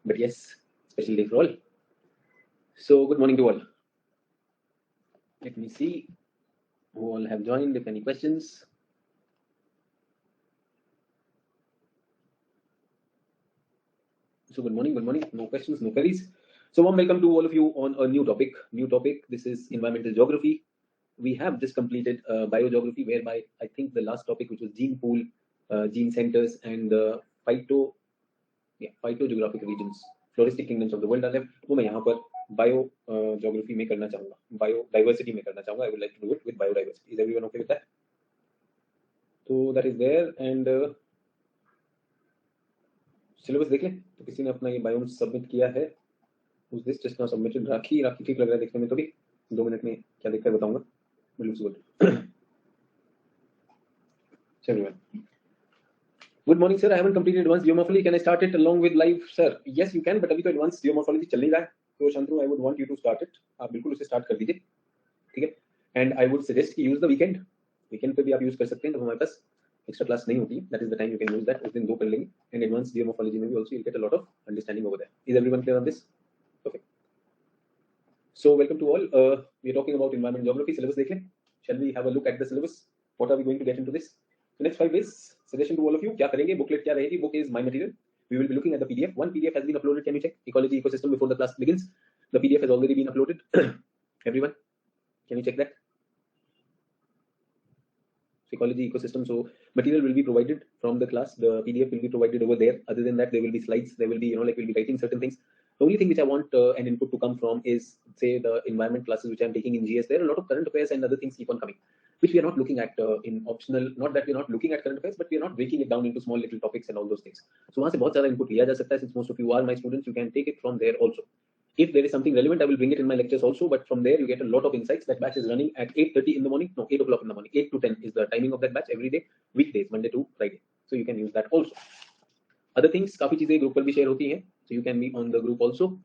but yes, special day for all. So good morning to all. Let me see who all have joined, if any questions. So good morning, no questions, no queries. So warm welcome to all of you on a new topic. This is environmental geography. We have just completed biogeography, whereby I think the last topic, which was gene pool, gene centers, and the phytogeographic regions, floristic kingdoms of the world are left. वो मैं यहाँ पर biogeography में करना चाहूँगा, biodiversity में करना चाहूँगा. I would like to do it with biodiversity. Is everyone okay with that? So that is there, and syllabus देख लें. तो किसी ने अपना ये बायोम सबमिट किया है. Who's this just now submitted? राखी ठीक लग रहा है देखने में. तो भी 2 मिनट में क्या देखकर बताऊंगा. Looks good. Everyone. Good morning, sir. I haven't completed advanced geomorphology. Can I start it along with live, sir? Yes, you can, but अभी तो advanced geomorphology चल नहीं रहा है. तो Shantanu, I would want you to start it. आप बिल्कुल उसे start कर दीजिए, ठीक है? And I would suggest कि use the weekend. Weekend पे भी आप use कर सकते हैं जब हमारे पास extra class नहीं होती. That is the time you can use that. उस दिन 2 कर लेंगे. And advanced geomorphology में भी also you'll get a lot of understanding over there. Is everyone clear on this? Perfect. So welcome to all. We are talking about environmental geography. Syllabus देख लें. Shall we have a look at the syllabus? What are we going to get into this? So next 5 days, suggestion to all of you. क्या करेंगे? Booklet क्या रहेगी? Book is my material. We will be looking at the PDF. One PDF has been uploaded. Can you check ecology ecosystem before the class begins? The PDF has already been uploaded. Everyone, can you check that? Ecology ecosystem. So material will be provided from the class. The PDF will be provided over there. Other than that, there will be slides. There will be, like we'll be writing certain things. The only thing which I want an input to come from is, say, the environment classes which I'm taking in GS. There are a lot of current affairs and other things keep on coming, which we are not looking at in optional. Not that we're not looking at current affairs, but we are not breaking it down into small little topics and all those things. So वहाँ से बहुत ज़्यादा input लिया जा सकता है. Since most of you are my students, you can take it from there also. If there is something relevant, I will bring it in my lectures also. But from there, you get a lot of insights. That batch is running at 8:30 in the morning. No, 8 o'clock in the morning. 8 to 10 is the timing of that batch every day, weekdays, Monday to Friday. So you can use that also. Other things, काफी चीजें group पर भी share होती हैं. So you can be on the group also.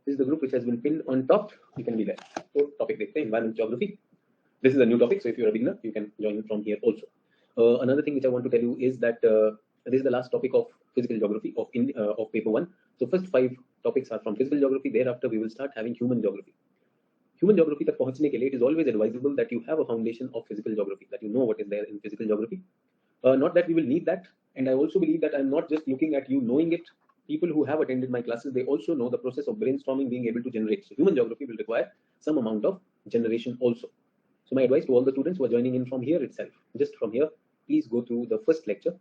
This is the group which has been pinned on top. You can be there. So topic देखते हैं, environment geography. This is a new topic, so if you're a beginner, you can join from here also. Another thing which I want to tell you is that this is the last topic of physical geography of paper 1. So first 5 topics are from physical geography. Thereafter, we will start having human geography. Human geography तक पहुंचने के लिए, it is always advisable that you have a foundation of physical geography, that you know what is there in physical geography. Not that we will need that, and I also believe that I'm not just looking at you knowing it. People who have attended my classes, they also know the process of brainstorming, being able to generate. So human geography will require some amount of generation also. So my advice to all the students who are joining in from here itself, just from here, please go through the first lecture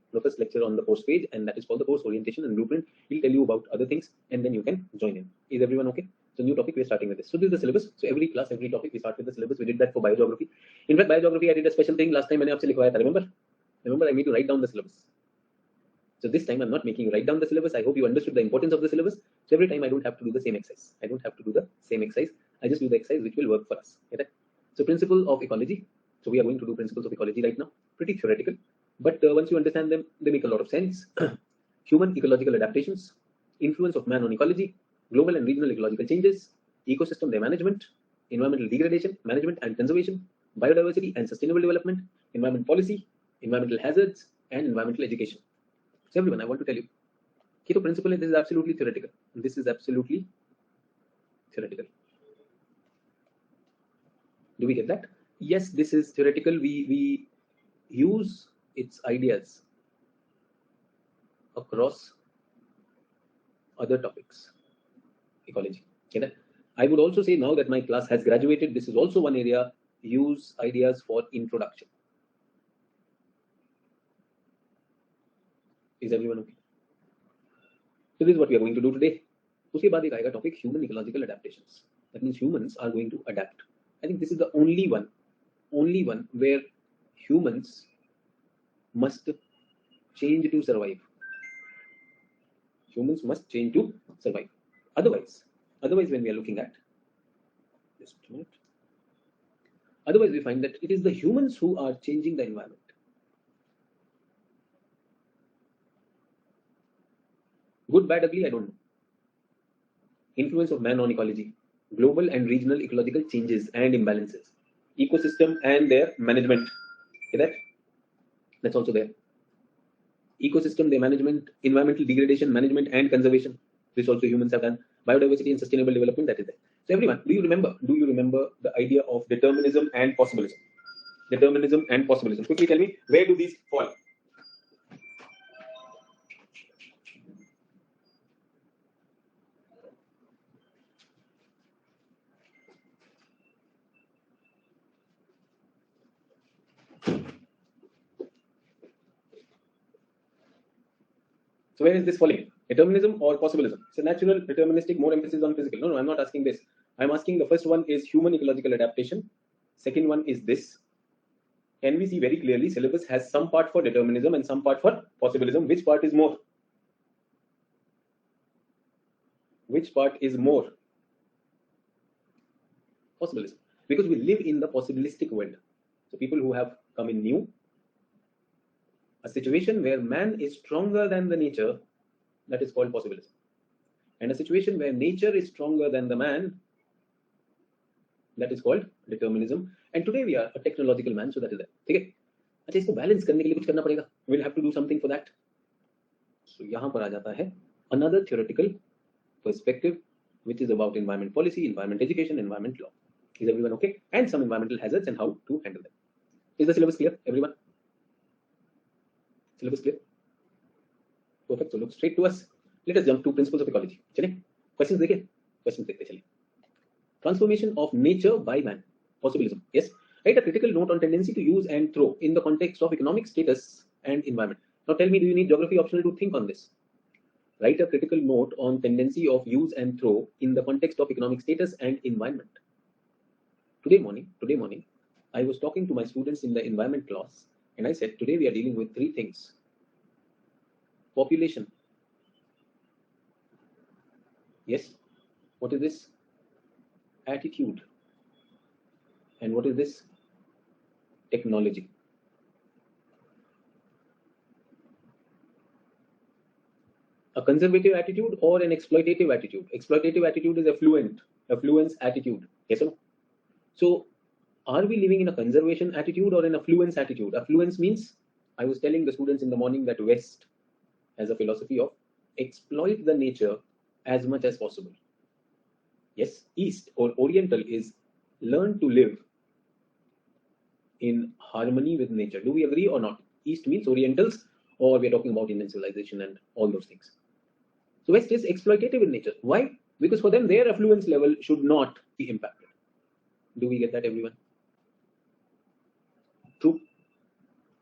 on the course page, and that is called the course orientation and blueprint. He'll tell you about other things, and then you can join in. Is everyone okay? So new topic, we're starting with this. So this is the syllabus. So every class, every topic, we start with the syllabus. We did that for biogeography. In fact, biogeography, I did a special thing last time. मैंने आपसे लिखवाया था, remember I made you write down the syllabus. So this time I'm not making you write down the syllabus. I hope you understood the importance of the syllabus. So every time I don't have to do the same exercise. I just do the exercise which will work for us. Okay? So principle of ecology. So we are going to do principles of ecology right now. Pretty theoretical, but once you understand them, they make a lot of sense. Human ecological adaptations, influence of man on ecology, global and regional ecological changes, ecosystem their management, environmental degradation, management and conservation, biodiversity and sustainable development, environment policy, environmental hazards, and environmental education. So everyone, I want to tell you, Keto principle, this is absolutely theoretical. Do we get that? Yes, this is theoretical. We use its ideas across other topics. Ecology. Okay? I would also say, now that my class has graduated, this is also one area, use ideas for introduction. Is everyone okay? So this is what we are going to do today. उसके बाद एक आएगा topic human ecological adaptations. That means humans are going to adapt. I think this is the only one where humans must change to survive. Humans must change to survive. Otherwise, when we are looking at, just a minute. Otherwise, we find that it is the humans who are changing the environment. Good, bad, ugly, I don't know. influence of man on ecology, global and regional ecological changes and imbalances, ecosystem and their management. Okay, that's also there. Ecosystem, their management, environmental degradation, management and conservation. This also humans have done. Biodiversity and sustainable development, that is there. So everyone, do you remember the idea of determinism and possibilism? Determinism and possibilism. Quickly tell me, where do these fall? So where is this falling? Determinism or possibilism? So natural, deterministic, more emphasis on physical. No, I'm not asking this. I'm asking the first one is human ecological adaptation. Second one is this. Can we see very clearly syllabus has some part for determinism and some part for possibilism? Which part is more? Which part is more? Possibilism. Because we live in the possibilistic world. So people who have come in new, a situation where man is stronger than the nature, that is called possibilism. And a situation where nature is stronger than the man, that is called determinism. And today we are a technological man, so that is that. Okay? अच्छा, इसको balance करने के लिए कुछ करना पड़ेगा. We'll have to do something for that. So यहाँ पर आ जाता है another theoretical perspective, which is about environment policy, environment education, environment law. Is everyone okay? And some environmental hazards and how to handle them. Is the syllabus clear, everyone? Syllabus clear? Perfect. So look straight to us. Let us jump to principles of ecology. चलिए questions देखें. Questions देखते चलिए. Transformation of nature by man. Possibilism. Yes. Write a critical note on tendency to use and throw in the context of economic status and environment. Now tell me, do you need geography optional to think on this? Write a critical note on tendency of use and throw in the context of economic status and environment. Today morning, I was talking to my students in the environment class, and I said, today we are dealing with three things. Population. Yes. What is this? Attitude. And what is this? Technology. A conservative attitude or an exploitative attitude? Exploitative attitude is affluence attitude. Yes or no? So, are we living in a conservation attitude or an affluence attitude? Affluence means, I was telling the students in the morning that West has a philosophy of exploit the nature as much as possible. Yes, East or Oriental is learn to live in harmony with nature. Do we agree or not? East means Orientals, or we're talking about Indian civilization and all those things. So West is exploitative in nature. Why? Because for them, their affluence level should not be impacted. Do we get that, everyone? True.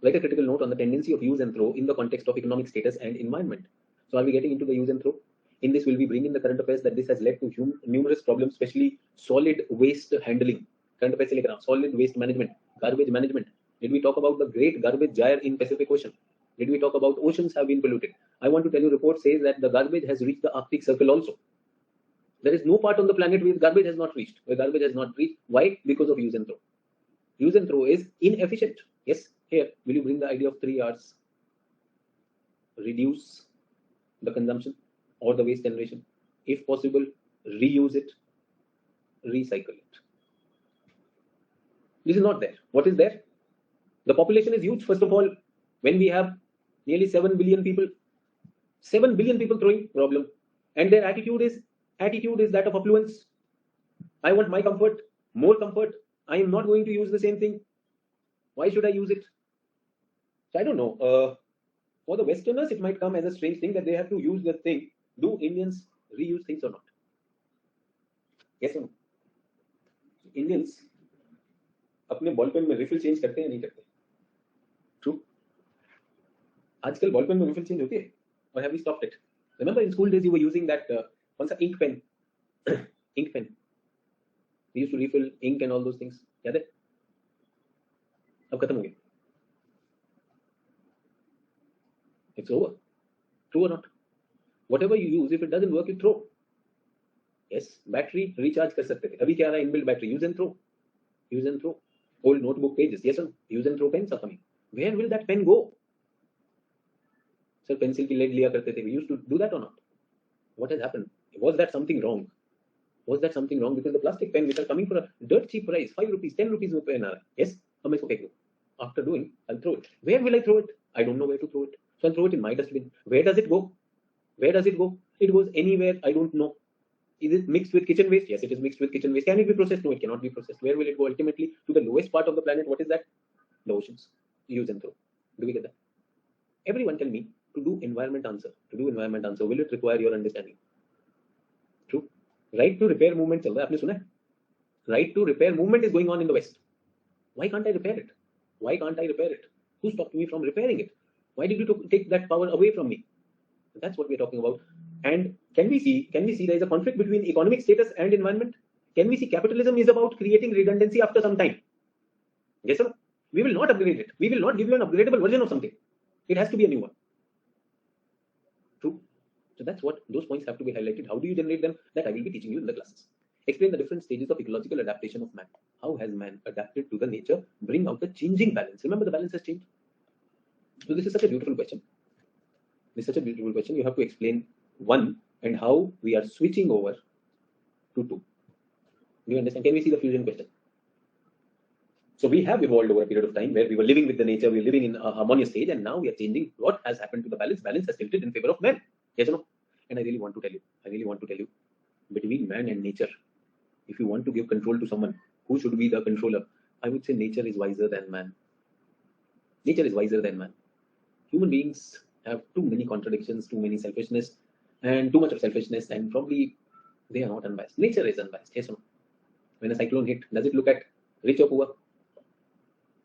Write a critical note on the tendency of use and throw in the context of economic status and environment. So are we getting into the use and throw? In this, will we bring in the current affairs that this has led to numerous problems, especially solid waste handling. Current affairs se lekar solid waste management, garbage management. Did we talk about the great garbage gyre in Pacific Ocean? Did we talk about oceans have been polluted? I want to tell you, report says that the garbage has reached the Arctic Circle also. There is no part on the planet where garbage has not reached. Where garbage has not reached. Why? Because of use and throw. Use and throw is inefficient. Yes, here, will you bring the idea of 3 R's? Reduce the consumption or the waste generation. If possible, reuse it, recycle it. This is not there. What is there? The population is huge, first of all. When we have nearly 7 billion people, 7 billion people throwing problem, and their attitude is that of affluence. I want my comfort, more comfort. I am not going to use the same thing. Why should I use it? So I don't know. For the Westerners, it might come as a strange thing that they have to use the thing. Do Indians reuse things or not? Yes or no? Indians अपने ball pen में refill change करते हैं नहीं करते? True. आजकल ball pen में refill change होती है? Or have we stopped it? Remember in school days you were using that what's an ink pen? Ink pen. We used to refill ink and all those things. याद है? अब खत्म हो गया. It's over. True or not? Whatever you use, if it doesn't work, you throw. Yes, battery recharge कर सकते थे. अभी क्या रहा है inbuilt battery? Use and throw. Use and throw. Old notebook pages. Yes, sir. Use and throw pens are coming. Where will that pen go? Sir, pencil की lead लिया करते थे. We used to do that or not? What has happened? Was that something wrong? Was that something wrong? Because the plastic pen which are coming for a dirt cheap price, 5 rupees, 10 rupees में pen आ रहा है. Yes, अब मैं इसको फेंक दूँ. After doing, I'll throw it. Where will I throw it? I don't know where to throw it. So I'll throw it in my dustbin. Where does it go? Where does it go? It goes anywhere. I don't know. Is it mixed with kitchen waste? Yes, it is mixed with kitchen waste. Can it be processed? No, it cannot be processed. Where will it go ultimately? To the lowest part of the planet. What is that? The oceans. Use and throw. Do we get that? Everyone tell me to do environment answer. To do environment answer, will it require your understanding? True. Right to repair movement चल रहा है, आपने सुना है? Right to repair movement is going on in the West. Why can't I repair it? Why can't I repair it? Who stopped me from repairing it? Why did you take that power away from me? That's what we're talking about. And can we see there is a conflict between economic status and environment? Can we see capitalism is about creating redundancy after some time? Yes or no? We will not upgrade it. We will not give you an upgradable version of something. It has to be a new one. True. So that's what those points have to be highlighted. How do you generate them? That I will be teaching you in the classes. Explain the different stages of ecological adaptation of man. How has man adapted to the nature? Bring out the changing balance. Remember, the balance has changed. So this is such a beautiful question. This is such a beautiful question. You have to explain one and how we are switching over to two. Do you understand? Can we see the fusion question? So we have evolved over a period of time where we were living with the nature, we were living in a harmonious stage, and now we are changing. What has happened to the balance? Balance has tilted in favor of man. Yes or no? And I really want to tell you, between man and nature, if you want to give control to someone, who should be the controller? I would say nature is wiser than man. Nature is wiser than man. Human beings have too many contradictions, too many selfishness, and too much of selfishness, and probably they are not unbiased. Nature is unbiased. Yes or no? When a cyclone hit, does it look at rich or poor?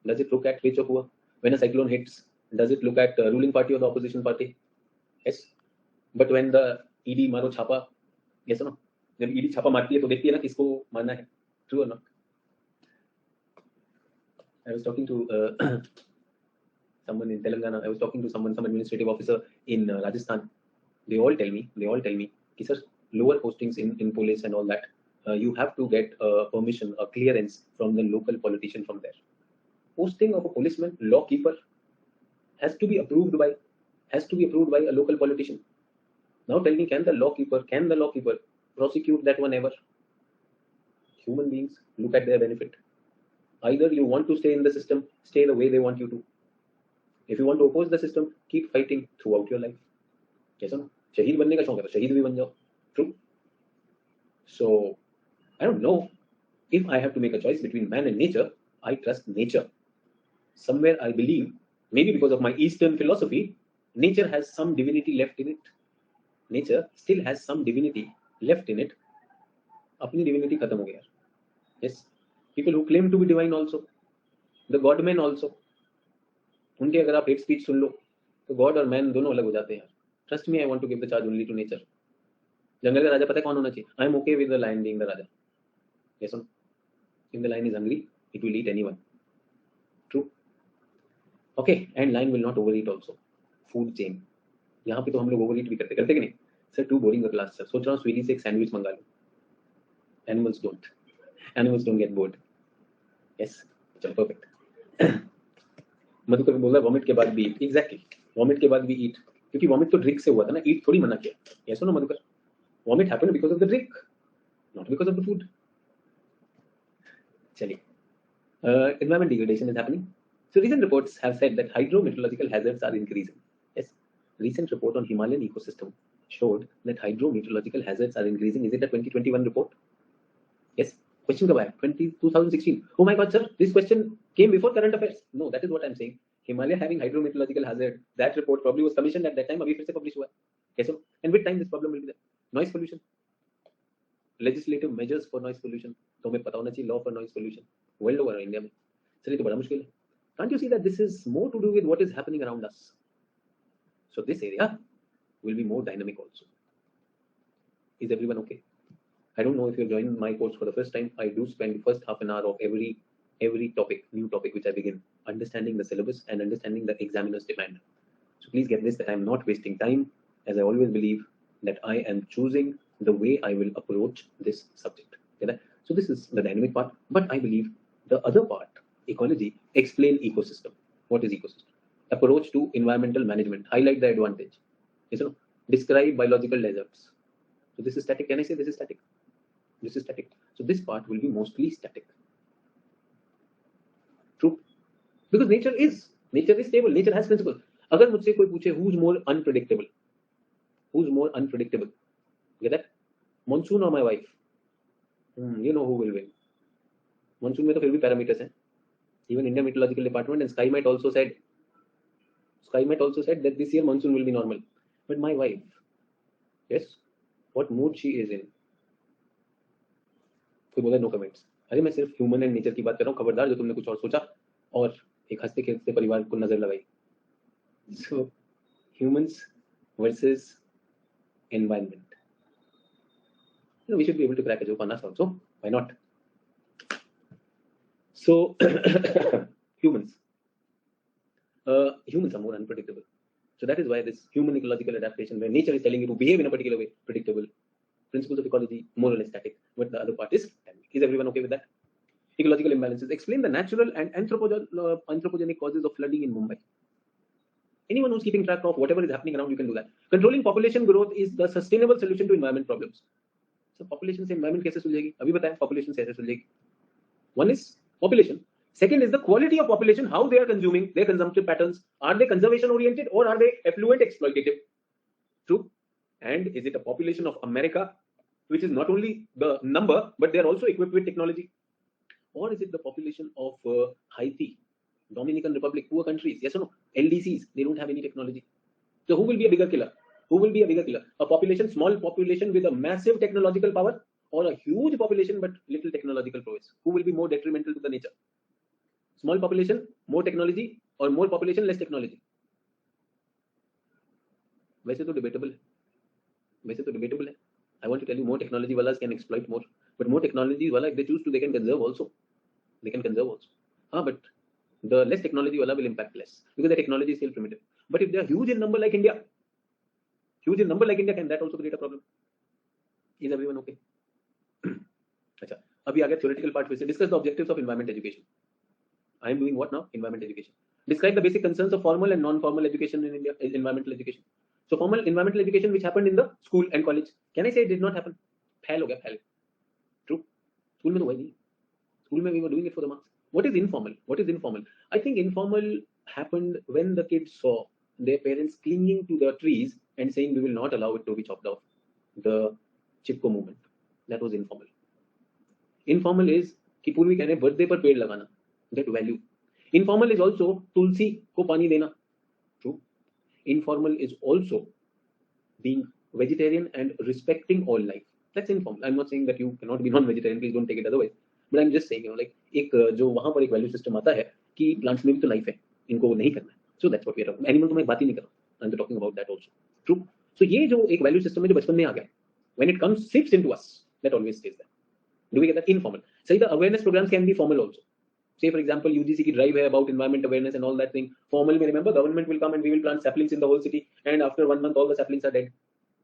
Does it look at rich or poor? When a cyclone hits, does it look at the ruling party or the opposition party? Yes. But when the ED मारो छापा, yes or no? जब ED छापा मारती है तो देखती है ना किसको मारना है. True or not? I was talking to someone in Telangana. I was talking to some administrative officer in Rajasthan. They all tell me, कि sir, lower postings in police and all that, you have to get permission, a clearance from the local politician from there. Posting of a policeman, lawkeeper, has to be approved by a local politician. Now tell me, can the lawkeeper prosecute that one ever? Human beings look at their benefit. Either you want to stay in the system, stay the way they want you to. If you want to oppose the system, keep fighting throughout your life. Yes or no? शहीद बनने का शौक है तो शहीद भी बन जाओ. True. So I don't know. If I have to make a choice between man and nature, I trust nature. Somewhere I believe, maybe because of my Eastern philosophy, nature has some divinity left in it. Nature still has some divinity left in it. अपनी divinity खत्म हो गया. Yes. People who claim to be divine also, the God men also. उनके अगर आप hate speech सुन लो, तो God और man दोनों अलग हो जाते हैं. Trust me, I want to give the charge only to nature. जंगल का राजा पता है कौन होना चाहिए? I am okay with the lion being the raja. Yes or no? If the lion is hungry, it will eat anyone. True. Okay, and lion will not overeat also. Food chain. यहाँ पे तो हम लोग overeat भी करते कि नहीं? Sir, too boring the class sir. सोच रहा हूँ स्वीगी से एक सैंडविच मंगा लूँ. Animals don't. Animals don't get bored. Yes, चलो perfect. मधुकर बोल रहा वॉमिट के बाद भी eat. Exactly. वॉमिट के बाद भी eat. क्योंकि वॉमिट तो ड्रिंक से हुआ था ना, eat थोड़ी मना किया. Yes or no, Madhukar? Vomit happened because of the drink, not because of the food. चलिए. Environment degradation is happening. So recent reports have said that hydrometeorological hazards are increasing. Yes. Recent report on Himalayan ecosystem showed that hydrometeorological hazards are increasing. Is it a 2021 report? Yes. Question कब आया? 2016. Oh my God, sir, this question came before current affairs. No, that is what I'm saying. Himalaya having hydrometeorological hazard. That report probably was commissioned at that time. अभी फिर से publish हुआ. Yes. So, and with time this problem will be there. Noise pollution. Legislative measures for noise pollution. तो हमें पता होना चाहिए law for noise pollution. World over India में. चलिए तो बड़ा मुश्किल है. Can't you see that this is more to do with what is happening around us? So this area will be more dynamic also. Is everyone okay? I don't know if you're joining my course for the first time. I do spend the first half an hour of every topic, new topic which I begin, understanding the syllabus and understanding the examiner's demand. So please get this, that I'm not wasting time, as I always believe that I am choosing the way I will approach this subject. Okay? So this is the dynamic part, but I believe the other part, ecology, explain ecosystem. What is ecosystem? Approach to environmental management, highlight the advantage. Describe biological deserts. So this is static. Can I say this is static? This is static. So this part will be mostly static. True. Because nature is stable. Nature has principles. अगर मुझसे कोई पूछे who's more unpredictable, get that? Monsoon or my wife? You know who will win. Monsoon में तो फिर भी parameters हैं. Even Indian Meteorological Department and SkyMet also said that this year monsoon will be normal. But my wife, yes, what mood she is in? कोई बोला no comments. अरे मैं सिर्फ ह्यूमन एंड नेचर की बात कर रहा हूँ. खबरदार जो तुमने कुछ और सोचा और एक हंसते खेलते परिवार को नजर लगाई. So humans versus environment. We should be able to crack a joke on us also. Why not? So humans are more unpredictable. So that is why this human ecological adaptation, where nature is telling you to behave in a particular way, predictable. Principles of ecology, more or less static, but the other part is dynamic. Is everyone okay with that? Ecological imbalances. Explain the natural and anthropogenic causes of flooding in Mumbai. Anyone who's keeping track of whatever is happening around, you can do that. Controlling population growth is the sustainable solution to environment problems. So population से environment कैसे सुलझेगी? अभी बताएं population से कैसे सुलझेगी? One is population. Second is the quality of population, how they are consuming, their consumptive patterns. Are they conservation oriented or are they affluent exploitative? True. And is it a population of America, which is not only the number, but they are also equipped with technology? Or is it the population of Haiti, Dominican Republic, poor countries? Yes or no? LDCs, they don't have any technology. So who will be a bigger killer? A population, small population with a massive technological power, or a huge population but little technological prowess? Who will be more detrimental to the nature? Small population, more technology, or more population, less technology? वैसे तो debatable है. I want to tell you, more technology walas can exploit more, but more technology wala, if they choose to, they can conserve also. But the less technology wala will impact less because the technology is still primitive. But if they are huge in number like India, can that also create a problem? Is everyone okay? अच्छा, अभी आ गया theoretical part. Discuss the objectives of environment education. I am doing what now? Environment education. Describe the basic concerns of formal and non-formal education in India. Environmental education. So formal environmental education which happened in the school and college. Can I say it did not happen? Fail हो गया, fail. True. School में तो हुआ नहीं. School में we were doing it for the marks. What is informal? I think informal happened when the kids saw their parents clinging to the trees and saying we will not allow it to be chopped off. The Chipko movement. That was informal. Informal is कि पूर्वी कहने birthday पर पेड़ लगाना. That value. Informal is also तुलसी को पानी देना. True. Informal is also being vegetarian and respecting all life. That's informal. I'm not saying that you cannot be non-vegetarian. Please don't take it otherwise. But I'm just saying, like एक जो वहाँ पर एक value system आता है कि plants में भी तो life है, इनको नहीं करना है. So that's what we are talking. Animal तो मैं बात ही नहीं कर रहा. I'm talking about that also. True. So ये जो एक value system है जो बचपन में आ गया, when it comes seeps into us, that always stays there. Do we get that? Informal. So the awareness programs can be formal also. Say for example, UGC की drive है about environment awareness and all that thing. Formal में remember government will come and we will plant saplings in the whole city, and after 1 month all the saplings are dead.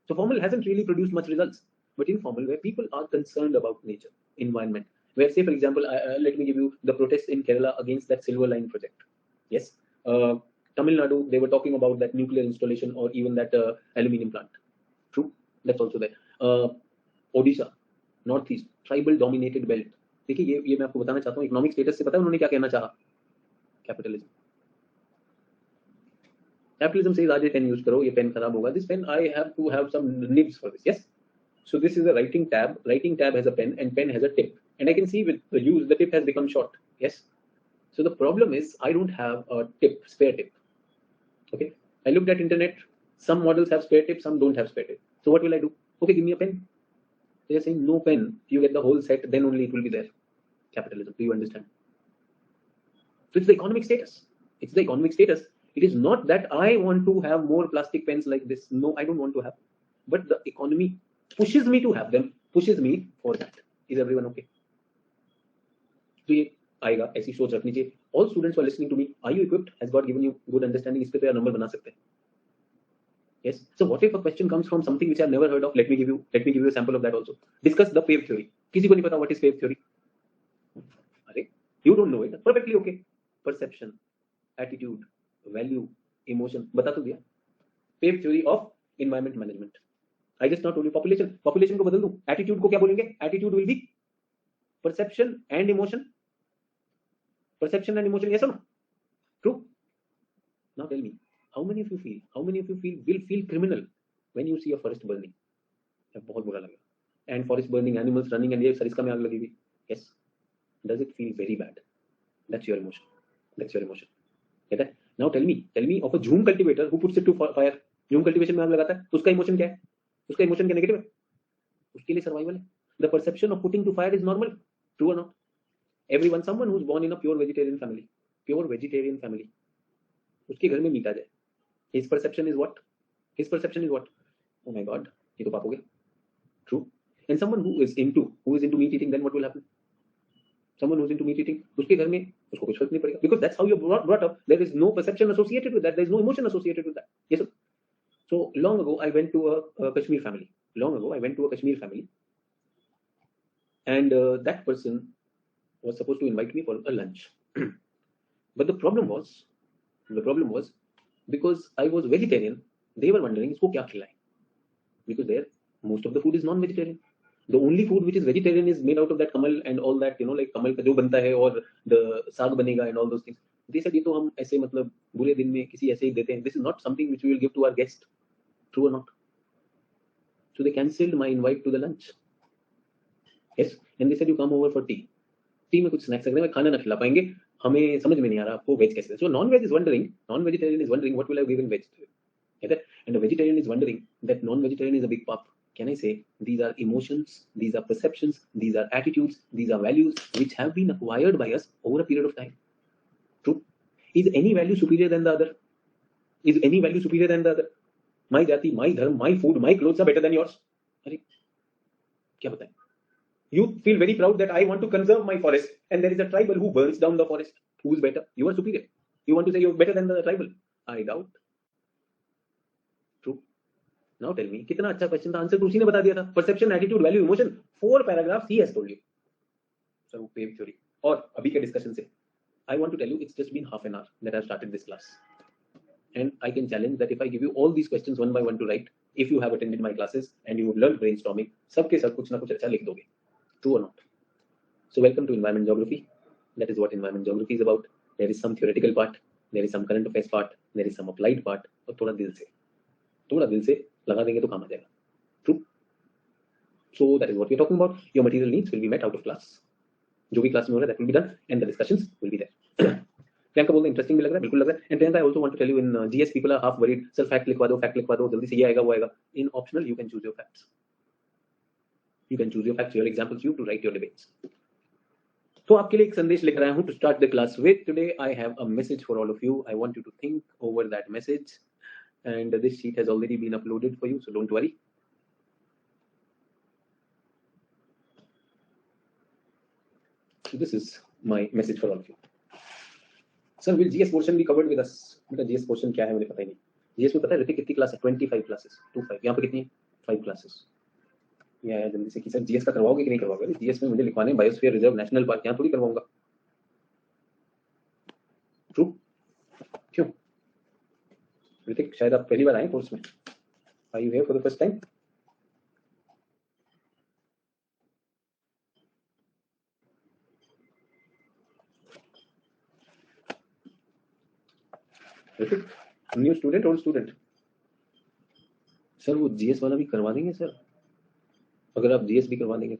So formal hasn't really produced much results. But informal, where people are concerned about nature, environment, where say for example, let me give you the protests in Kerala against that Silver Line project. Yes, Tamil Nadu, they were talking about that nuclear installation or even that aluminium plant. True, that's also there. Odisha, Northeast, tribal dominated belt. देखिए ये मैं आपको बताना चाहता हूँ, economic status से पता है उन्होंने क्या कहना चाहा? Capitalism says आज ये पेन यूज करो, ये पेन खराब होगा. This pen I have to have some nibs for this. Yes. So this is a writing tab. Writing tab has a pen and pen has a tip. And I can see with the use, the tip has become short. Yes. So the problem is I don't have a tip, spare tip. Okay. I looked at internet. Some models have spare tip, some don't have spare tip. So what will I do? Okay, give me a pen. They are saying no pen. You get the whole set, then only it will be there. Capitalism. Do you understand? So it's the economic status. It's the economic status. It is not that I want to have more plastic pens like this. No, I don't want to have. But the economy pushes me to have them, pushes me for that. Is everyone okay? So ये आएगा, ऐसी सोच रखनी चाहिए. All students who are listening to me, are you equipped? Has God given you good understanding? इस पे तो यार नंबर बना सकते हैं. Yes. So what if a question comes from something which I have never heard of? Let me give you a sample of that also. Discuss the wave theory. किसी को नहीं पता what is wave theory? अरे, you don't know it. Perfectly okay. Perception, attitude, value, emotion. बता तो दिया. Wave theory of environment management. I just not told you population को बदल दूं, attitude को क्या बोलेंगे? Attitude will be perception and emotion. Perception and emotion, yes or no? True. Now tell me, how many of you will feel criminal when you see a forest burning? बहुत बुरा लगेगा. And forest burning, animals running, and ये सरिस्का में आग लगी हुई. Yes. Does it feel very bad? That's your emotion. That's your emotion. Get it? Now tell me of a झूम cultivator who puts it to fire. झूम cultivation में आग लगाता है, तो उसका emotion क्या है? उसका emotion क्या नेगेटिव है? उसके लिए सर्वाइवल है. The perception of putting to fire is normal. True or not? Someone who's born in a pure vegetarian family, उसके घर में मीट आ जाए. His perception is what? Oh my God, ये तो पाप हो गया. True. And someone who is into meat eating, then what will happen? Someone who's into meat eating, उसके घर में उसको कुछ फर्क नहीं पड़ेगा, because that's how you're brought up. There is no perception associated with that. There is no emotion associated with that. Yes, sir. So long ago, I went to a Kashmir family. And that person was supposed to invite me for a lunch. But the problem was because I was vegetarian, they were wondering इसको क्या खिलाएं, because there most of the food is non-vegetarian. The only food which is vegetarian is made out of that kamal and all that, like kamal का जो बनता है और the साग बनेगा and all those things. They said ये तो हम ऐसे मतलब बुरे दिन में किसी ऐसे ही देते हैं. This is not something which we will give to our guest. True or not? So they cancelled my invite to the lunch. Yes, and they said you come over for tea. T में कुछ snacks रख दें, खाना ना खिला पाएंगे, हमें समझ में नहीं आ रहा आपको वेज कैसे. So non-vegetarian is wondering what will I give in vegetarian. And a vegetarian is wondering that non-vegetarian is a big pop. Can I say these are emotions, these are perceptions, these are attitudes, these are values which have been acquired by us over a period of time. True. Is any value superior than the other? My jati, my dharma, my food, my clothes are better than yours. अरे क्या बताएं? You feel very proud that I want to conserve my forest, and there is a tribal who burns down the forest. Who is better? You are superior. You want to say you're better than the tribal? I doubt. True. Now tell me, कितना अच्छा question था, answer उसी ने बता दिया था. Perception, attitude, value, emotion. 4 paragraphs he has told you. So wave theory. और अभी के डिस्कशन से, I want to tell you, it's just been half an hour that I've started this class, and I can challenge that if I give you all these questions one by one to write, if you have attended my classes and you have learned brainstorming, सबके सब कुछ ना कुछ अच्छा लिख दोगे. True or not? So welcome to environment geography. That is what environment geography is about. There is some theoretical part, there is some current affairs part, there is some applied part, और थोड़ा दिल से लगा देंगे तो काम आ जाएगा. True. So that is what we are talking about. Your material needs will be met out of class. जो भी क्लास में हो रहा है that will be done and the discussions will be there. Priyanka बोलते इंटरेस्टिंग भी लग रहा है, बिल्कुल लग रहा है. And Priyanka, I also want to tell you in GS people are half worried. Sir fact लिखवा दो, जल्दी से ये आएगा वो आएगा. In optional you can choose your facts. Your examples, you to write your debates. तो आपके लिए एक संदेश लिख रहा हूं to start the class with. Today I have a message for all of you. I want you to think over that message, and this sheet has already been uploaded for you, so don't worry. So this is my message for all of you. Sir, will GS portion be covered with us? बेटा GS portion क्या है मुझे पता ही नहीं. GS में पता है ऋतिक कितनी क्लास है? 25 classes. 25. यहाँ पे कितनी? 5 classes. ये आया जल्दी से कि सर GS का करवाओगे कि नहीं करवाओगे? GS में मुझे लिखवाने बायोस्फीयर रिजर्व नेशनल पार्क, यहाँ थोड़ी करवाऊंगा. ट्रू. क्यों ऋतिक, शायद आप पहली बार आए कोर्स में. Are you here for the first time? Hrithik, new student, old student? Sir वो GS वाला भी करवा देंगे सर, अगर आप GS भी करवा देंगे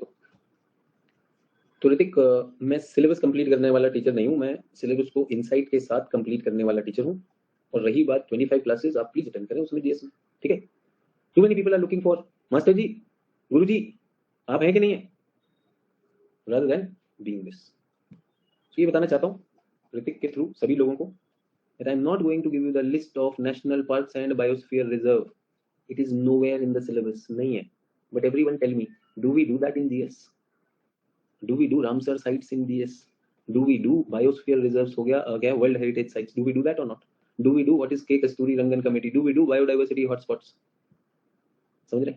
तो ऋतिक, मैं सिलेबस कंप्लीट करने वाला टीचर नहीं हूं, मैं सिलेबस को इनसाइट के साथ कंप्लीट करने वाला टीचर हूं. और रही बात 25 क्लासेस, आप प्लीज अटेंड करें उसमें GS में, ठीक है? Too many people are looking for master ji, guru ji, आप हैं कि नहीं है, रादर देन बीइंग दिस. तो ये बताना चाहता हूँ ऋतिक के थ्रू सभी लोगों को that I am not going to give you the list of national parks and biosphere reserve. It is nowhere in the syllabus. नहीं है. But everyone tell me, do we do that in GS? Do we do Ramsar sites in GS? Do we do biosphere reserves? हो गया World Heritage sites. Do we do that or not? Do we do what is K Kasturi Rangan Committee? Do we do biodiversity hotspots? समझ रहे?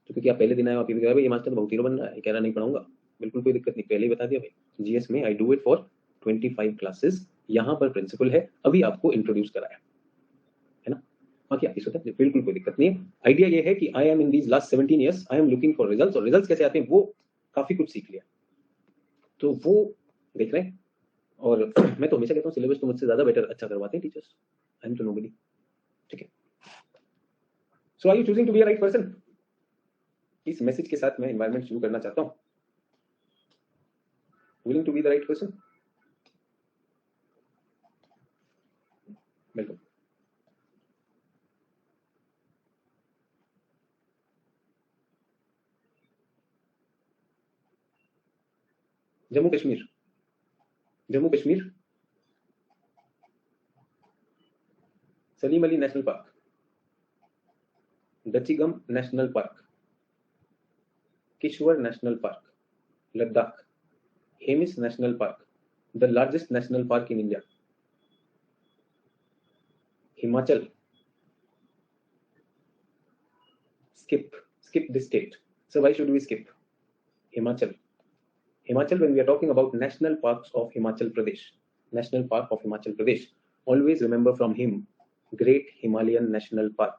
तो क्योंकि आप पहले दिन आए हो, आप ये कह रहे हो ये मास्टर बहुत हीरो बन रहा है, कह रहा नहीं पढ़ाऊंगा, बिल्कुल कोई दिक्कत नहीं, पहले ही बता दिया भाई. GS में I do it for 25 classes. यहाँ पर प्रिंसिपल है, अभी आपको इंट्रोड्यूस कराया है ना. बाकी आपकी स्वतः बिल्कुल कोई दिक्कत नहीं है। आइडिया ये है कि I am in these last 17 years I am looking for results, और रिजल्ट्स कैसे आते हैं वो काफी कुछ सीख लिया, तो वो देख रहे हैं। और मैं तो हमेशा कहता हूँ सिलेबस तो मुझसे ज्यादा बेटर अच्छा करवाते हैं टीचर्स, आई एम तो नोबडी, ठीक है। So are you choosing to be a right person? इस मैसेज के साथ मैं एनवायरनमेंट शुरू करना चाहता हूँ। Willing to be the right person? Welcome. Jammu Kashmir, Jammu Kashmir, Salim Ali national park, Dachigam national park, Kishtwar national park, Ladakh, Hemis national park, the largest national park in India, Himachal, skip this state. So why should we skip Himachal? Himachal, when we are talking about national parks of Himachal Pradesh, national park of Himachal Pradesh, always remember from him Great Himalayan National Park,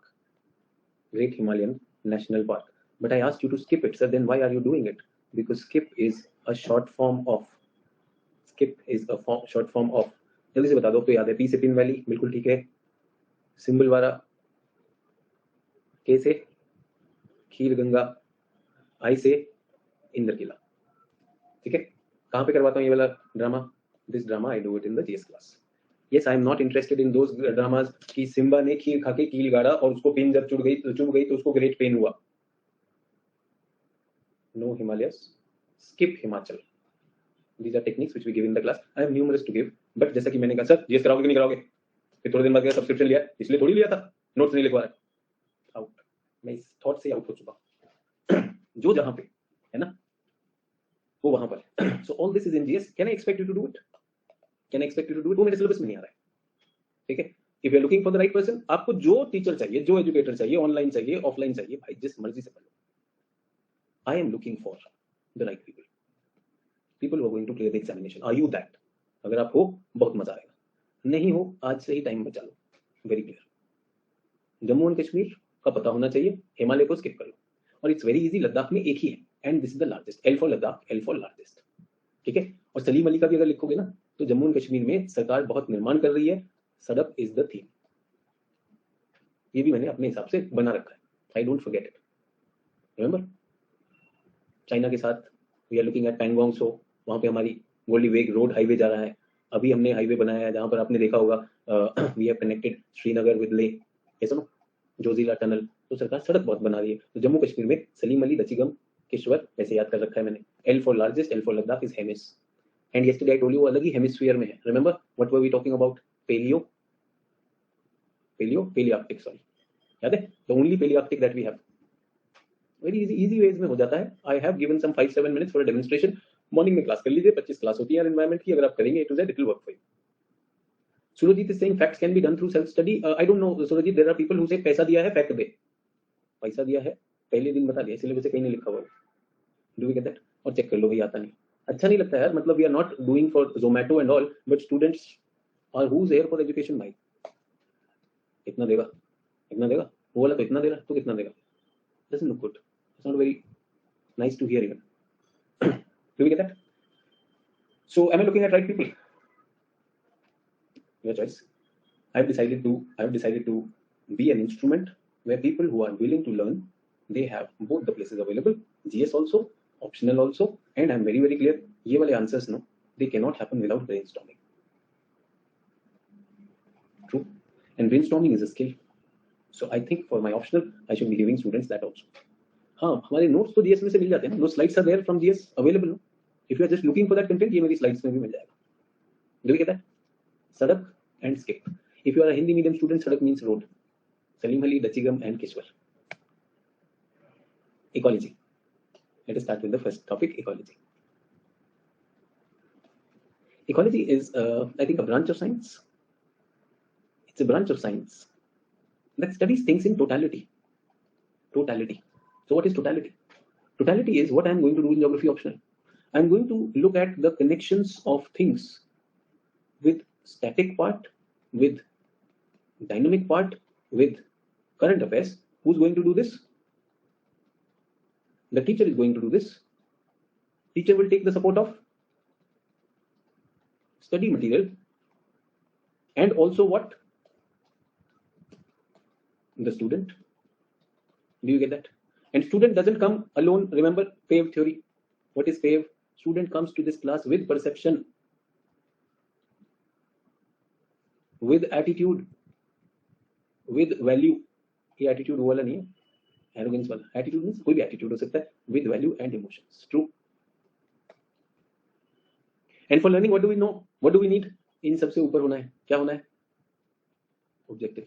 Great Himalayan National Park. But I asked you to skip it, sir. Then why are you doing it? Because skip is a short form of, short form of, जल्दी से बता दो तो याद है। P से pin valley, बिल्कुल ठीक है। सिंबल वाला, के से खीर गंगा, आई से इंद्र किला, ठीक है। कहाँ पे करवाता हूँ ये वाला drama? This drama I do it in the GS class. Yes, I am not interested in those dramas कि सिम्बा ने खीर खा के कील गाड़ा और उसको पेन जब चुभ गई तो उसको ग्रेट पेन हुआ। No Himalayas, skip Himachal. These are techniques which we give in the class. I have numerous to give, but जैसा कि मैंने कहा सर जीएस कराओगे कि नहीं कराओगे, फिर थोड़े दिन बाद सब्सक्रिप्शन लिया, इसलिए थोड़ी लिया था, नोट्स नहीं लिखवा रहा। आउट, मैं इस थॉट से आउट हो चुका। जो जहां पे है ना वो वहां पर। So all this is in GS. Can I expect you to do it? Can I expect you to do it? वो मेरे सिलेबस में नहीं आ रहा है, ठीक है। If you are looking for the right person, आपको जो टीचर चाहिए, जो एजुकेटर चाहिए, ऑनलाइन चाहिए, ऑफलाइन चाहिए, भाई जिस मर्जी से पढ़ो। I am looking for the right people, people who are going to clear the examination. Are you that? अगर आप हो बहुत मजा आएगा, नहीं हो आज से ही टाइम बचा लो। Very clear. Jammu and Kashmir का पता होना चाहिए, हिमालय को स्किप कर लो, और इट्स वेरी इजी। लद्दाख में एक ही है, and this is the largest. L for Ladakh, L for largest, ठीक है। और सलीम अली का भी अगर लिखोगे ना तो जम्मू एंड कश्मीर में सरकार बहुत निर्माण कर रही है, सड़क इज द थीम। ये भी मैंने अपने हिसाब से बना रखा है, I don't forget it. Remember, China के साथ we are looking at Pangong, so वहां पे हमारी गोल्डी वेग रोड हाईवे जा रहा है। अभी हमने हाईवे बनाया है जहां पर आपने देखा होगा we have connected Srinagar with Leh, ये सुनो जोजिला टनल। तो सरकार सड़क बहुत बना रही है। तो जम्मू कश्मीर में सलीम अली, दचिगम, किश्वर, ऐसे याद कर रखा है मैंने। L for largest, L for Ladakh is Hemis, and yesterday I told you अलग ही हेमिस्फीयर में है। Remember what were we talking about? Palearctic, sorry, याद है? The only palearctic that we have. Very easy ways में हो जाता है। I have given some 5-7 minutes for demonstration. Morning में क्लास कर लीजिए, 25 क्लास होती है एनवायरनमेंट की। अगर आप करेंगे A to Z, it will work for you. Surjeet is saying facts can be done through self study. I don't know Surjeet, there are people who say पैसा दिया है फैक्ट दे। पैसा दिया है, पहले दिन बता दिया, सिलेबस से कहीं नहीं लिखा हुआ। Do we get that? और चेक कर लो भाई, आता नहीं, अच्छा नहीं लगता यार। मतलब we are not doing for Zomato and all, but students are who is here for education. भाई इतना देगा, इतना देगा, वो वाला तो इतना दे रहा, तो कितना देगा? Doesn't look good, it's not very nice to hear even. Do we get that? So am I looking at right people? Your choice. I have decided to be an instrument where people who are willing to learn, they have both the places available, GS also, optional also, and I'm very clear. ये वाले answers no, they cannot happen without brainstorming. True. And brainstorming is a skill. So I think for my optional, I should be giving students that also. हाँ, हमारे notes तो GS में से मिल जाते हैं ना. No slides are there from GS available. No? If you are just looking for that content, ये मेरी slides में भी मिल जाएगा. Do we get that? Sadak and skip. If you are a Hindi medium student, Sadak means road. Salim Ali, Dachigam, and Kishwar. Ecology. Let us start with the first topic, ecology. Ecology is, I think, a branch of science. It's a branch of science that studies things in totality. Totality. So what is totality? Totality is what I am going to do in geography optional. I am going to look at the connections of things with static part, with dynamic part, with current affairs. Who's going to do this? The teacher is going to do this. Teacher will take the support of study material and also what? The student. Do you get that? And student doesn't come alone. Remember PAVE theory. What is PAVE? Student comes to this class with perception, with attitude, with value. ये attitude वो वाला नहीं है, arrogance वाला. Attitude means कोई भी attitude हो सकता है, with value and emotions. True. And for learning, what do we know? What do we need? इन सबसे ऊपर होना है. क्या होना है? Objective.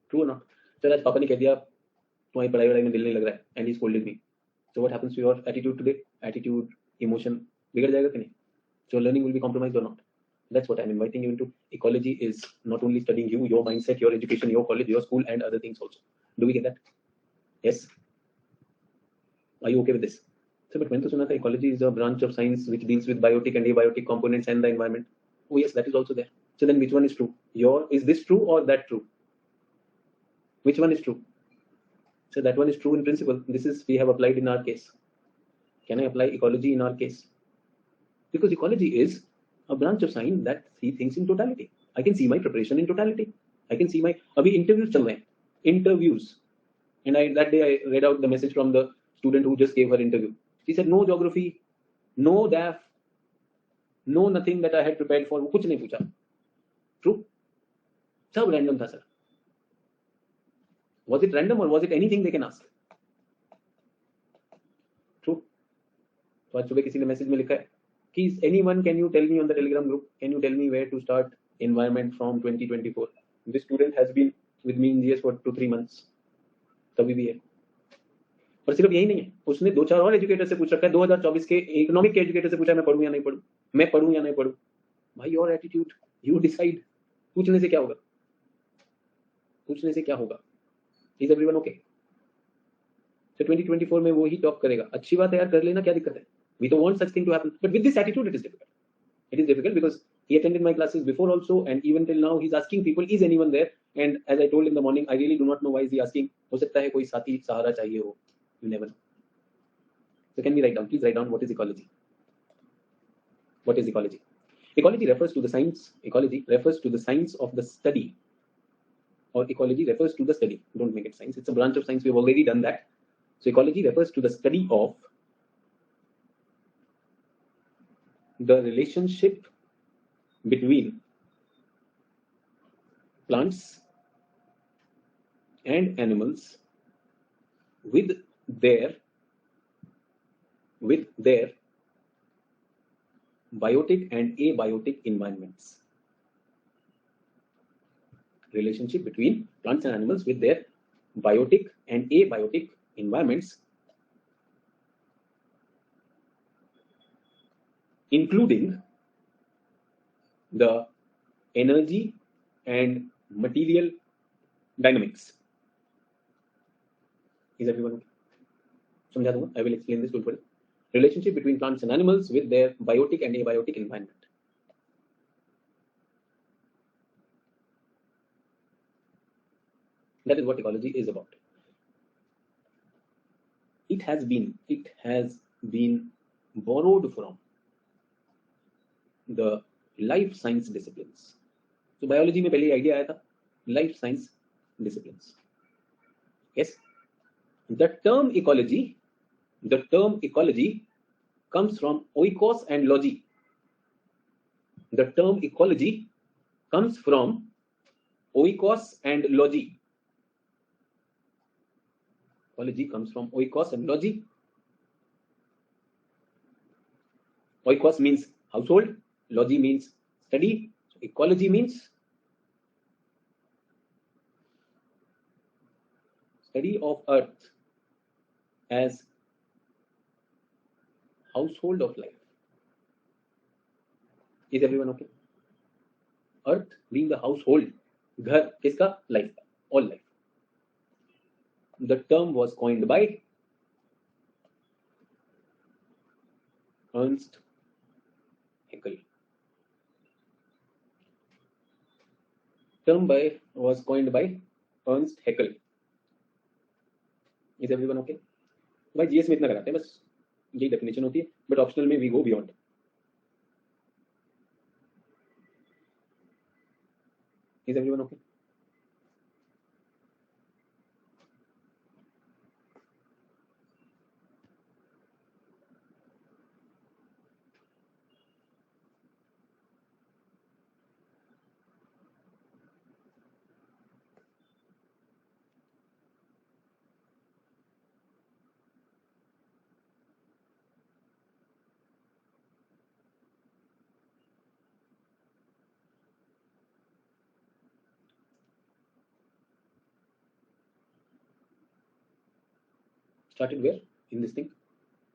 True or not? चल आज पापा ने कह दिया तुम्हारी पढ़ाई वढ़ाई में दिल नहीं लग रहा है, and he scolded me. So what happens to your attitude today? Attitude, emotion बिगड़ जाएगा कि नहीं? So learning will be compromised or not? That's what I'm inviting you into. Ecology is not only studying you, your mindset, your education, your college, your school, and other things also. Do we get that? Yes. Are you okay with this? So, but when to sunata, ecology is a branch of science which deals with biotic and abiotic components and the environment. Oh yes, that is also there. So then, which one is true? Is this true or that true? Which one is true? So that one is true in principle. This is we have applied in our case. Can I apply ecology in our case? Because ecology is a branch of science that see things in totality. I can see my preparation in totality. I can see my abhi interviews chal rahe hain. Interviews. And that day I read out the message from the student who just gave her interview. She said no geography, no DAF, no nothing that I had prepared for. कुछ नहीं पूछा. True. सब random था sir. Was it random or was it anything they can ask? True. तो आज सुबह किसी ने मैसेज में लिखा है कि anyone can you tell me on the Telegram group, can you tell me where to start environment from 2024? This student has been with me in GS for 2-3 months. तभी भी है. और सिर्फ यही नहीं है, उसने 2-4 और एजुकेटर से पूछ रखा है. 2024 के इकोनॉमिक के एजुकेटर से पूछा मैं पढ़ूं या नहीं पढ़ूं, मैं पढ़ूं या नहीं पढ़ूं. भाई योर एटीट्यूड, यू डिसाइड. पूछने से क्या होगा? पूछने से क्या होगा? Is everyone okay? तो 2024 में वो ही टॉप करेगा. अच्छी बात है यार, कर लेना, क्या दिक्कत है? We don't want such thing to happen, but with this attitude, it is difficult. It is difficult because he attended my classes before also, and even till now, he's asking people, "Is anyone there?" And as I told in the morning, I really do not know why is he asking. हो सकता है कोई साथी सहारा चाहिए हो. You never know. So can we write down? Please write down what is ecology. What is ecology? Ecology refers to the science. Ecology refers to the science of the study, or ecology refers to the study. Don't make it science. It's a branch of science. We've already done that. So ecology refers to the study of the relationship between plants and animals with their biotic and abiotic environments. Relationship between plants and animals with their biotic and abiotic environments, including the energy and material dynamics. Is everyone okay? समझा दूंगा. I will explain this. Don't worry. Relationship between plants and animals with their biotic and abiotic environment. That is what ecology is about. It has been borrowed from the life science disciplines. So biology में पहले idea आया था life science disciplines. Yes. The term ecology comes from oikos and logy. The term ecology comes from oikos and logy. Ecology comes from oikos and logy. Oikos means household, logy means study. So ecology means study of earth as household of life. Is everyone okay? Earth being the household, घर किसका? Life का, all life. The term was coined by Ernst Haeckel. Was coined by Ernst Haeckel. Is everyone okay? भाई GS में इतना कराते हैं बस, यही डेफिनेशन होती है, बट ऑप्शनल में we go beyond. Is everyone okay? Started where? In this thing.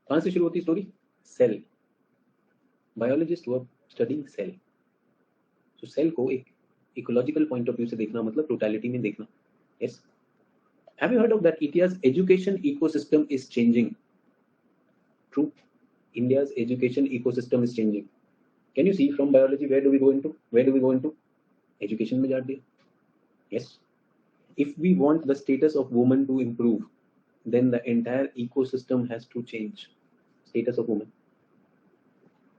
कहाँ से शुरू होती है story? Cell. Biologists were studying cell. तो सेल को एक इकोलॉजिकल पॉइंट ऑफ व्यू से देखना मतलब टोटलिटी में देखना. Yes. Have you heard of that India's education ecosystem is changing? True. India's education ecosystem is changing. Can you see from biology where do we go into? Where do we go into? Education में जा दिया. Yes. If we want the status of women to improve, then the entire ecosystem has to change. Status of women.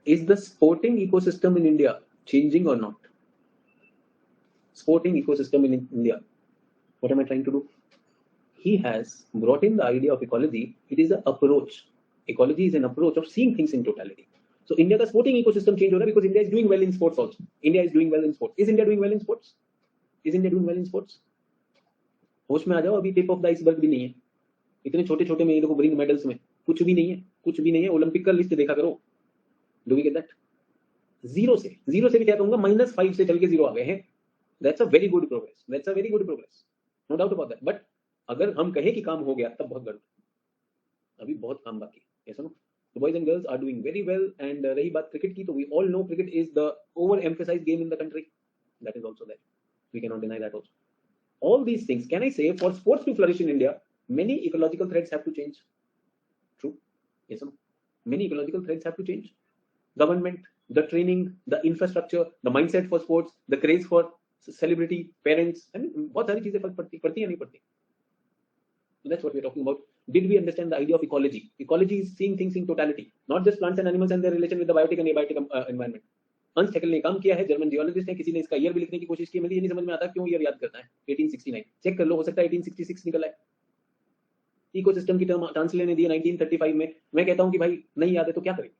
Is the sporting ecosystem in India changing or not? Sporting ecosystem in India. What am I trying to do? He has brought in the idea of ecology. It is an approach. Ecology is an approach of seeing things in totality. So India का sporting ecosystem change हो रहा है because India is doing well in sports also. India is doing well in sports. Is India doing well in sports? Is India doing well in sports? होश में आ जाओ, अभी tip of the iceberg भी नहीं है. इतने छोटे छोटे में ये लोग विनिंग मेडल्स में कुछ भी नहीं है, कुछ भी नहीं है. ओलंपिक का लिस्ट देखा करो. Do we get that? Zero से भी क्या कहूंगा, -5 से चल के जीरो आ गए हैं. That's a very good progress. That's a very good progress. No doubt about that. But अगर हम कहें कि काम हो गया तब बहुत गड़बड़. अभी बहुत काम बाकी है. ऐसा no. The boys and girls are doing very well. And रही बात क्रिकेट की, तो we all know cricket is the over-emphasized game in the country. That is also there. We cannot deny that also. All these things, can I say, for sports to flourish in India, many ecological threads have to change. True? Yes or no? Many ecological threads have to change. Government, the training, the infrastructure, the mindset for sports, the craze for celebrity, parents, I mean, बहुत सारी चीजें फर्क पड़ती है नहीं पड़ती. So that's what we're talking about. Did we understand the idea of ecology? Ecology is seeing things in totality, not just plants and animals and their relation with the biotic and abiotic environment. हंस Hückel ने काम किया है, German geologist है. किसी ने इसका year भी लिखने की कोशिश की, मुझे ये नहीं समझ में आता क्यों ईयर याद करता है. 1869 चेक कर लो, हो सकता है 1866 निकला है. इकोसिस्टम की टर्म चांसलर ने दी 1935 में. मैं कहता हूं कि भाई नहीं याद है तो क्या करें.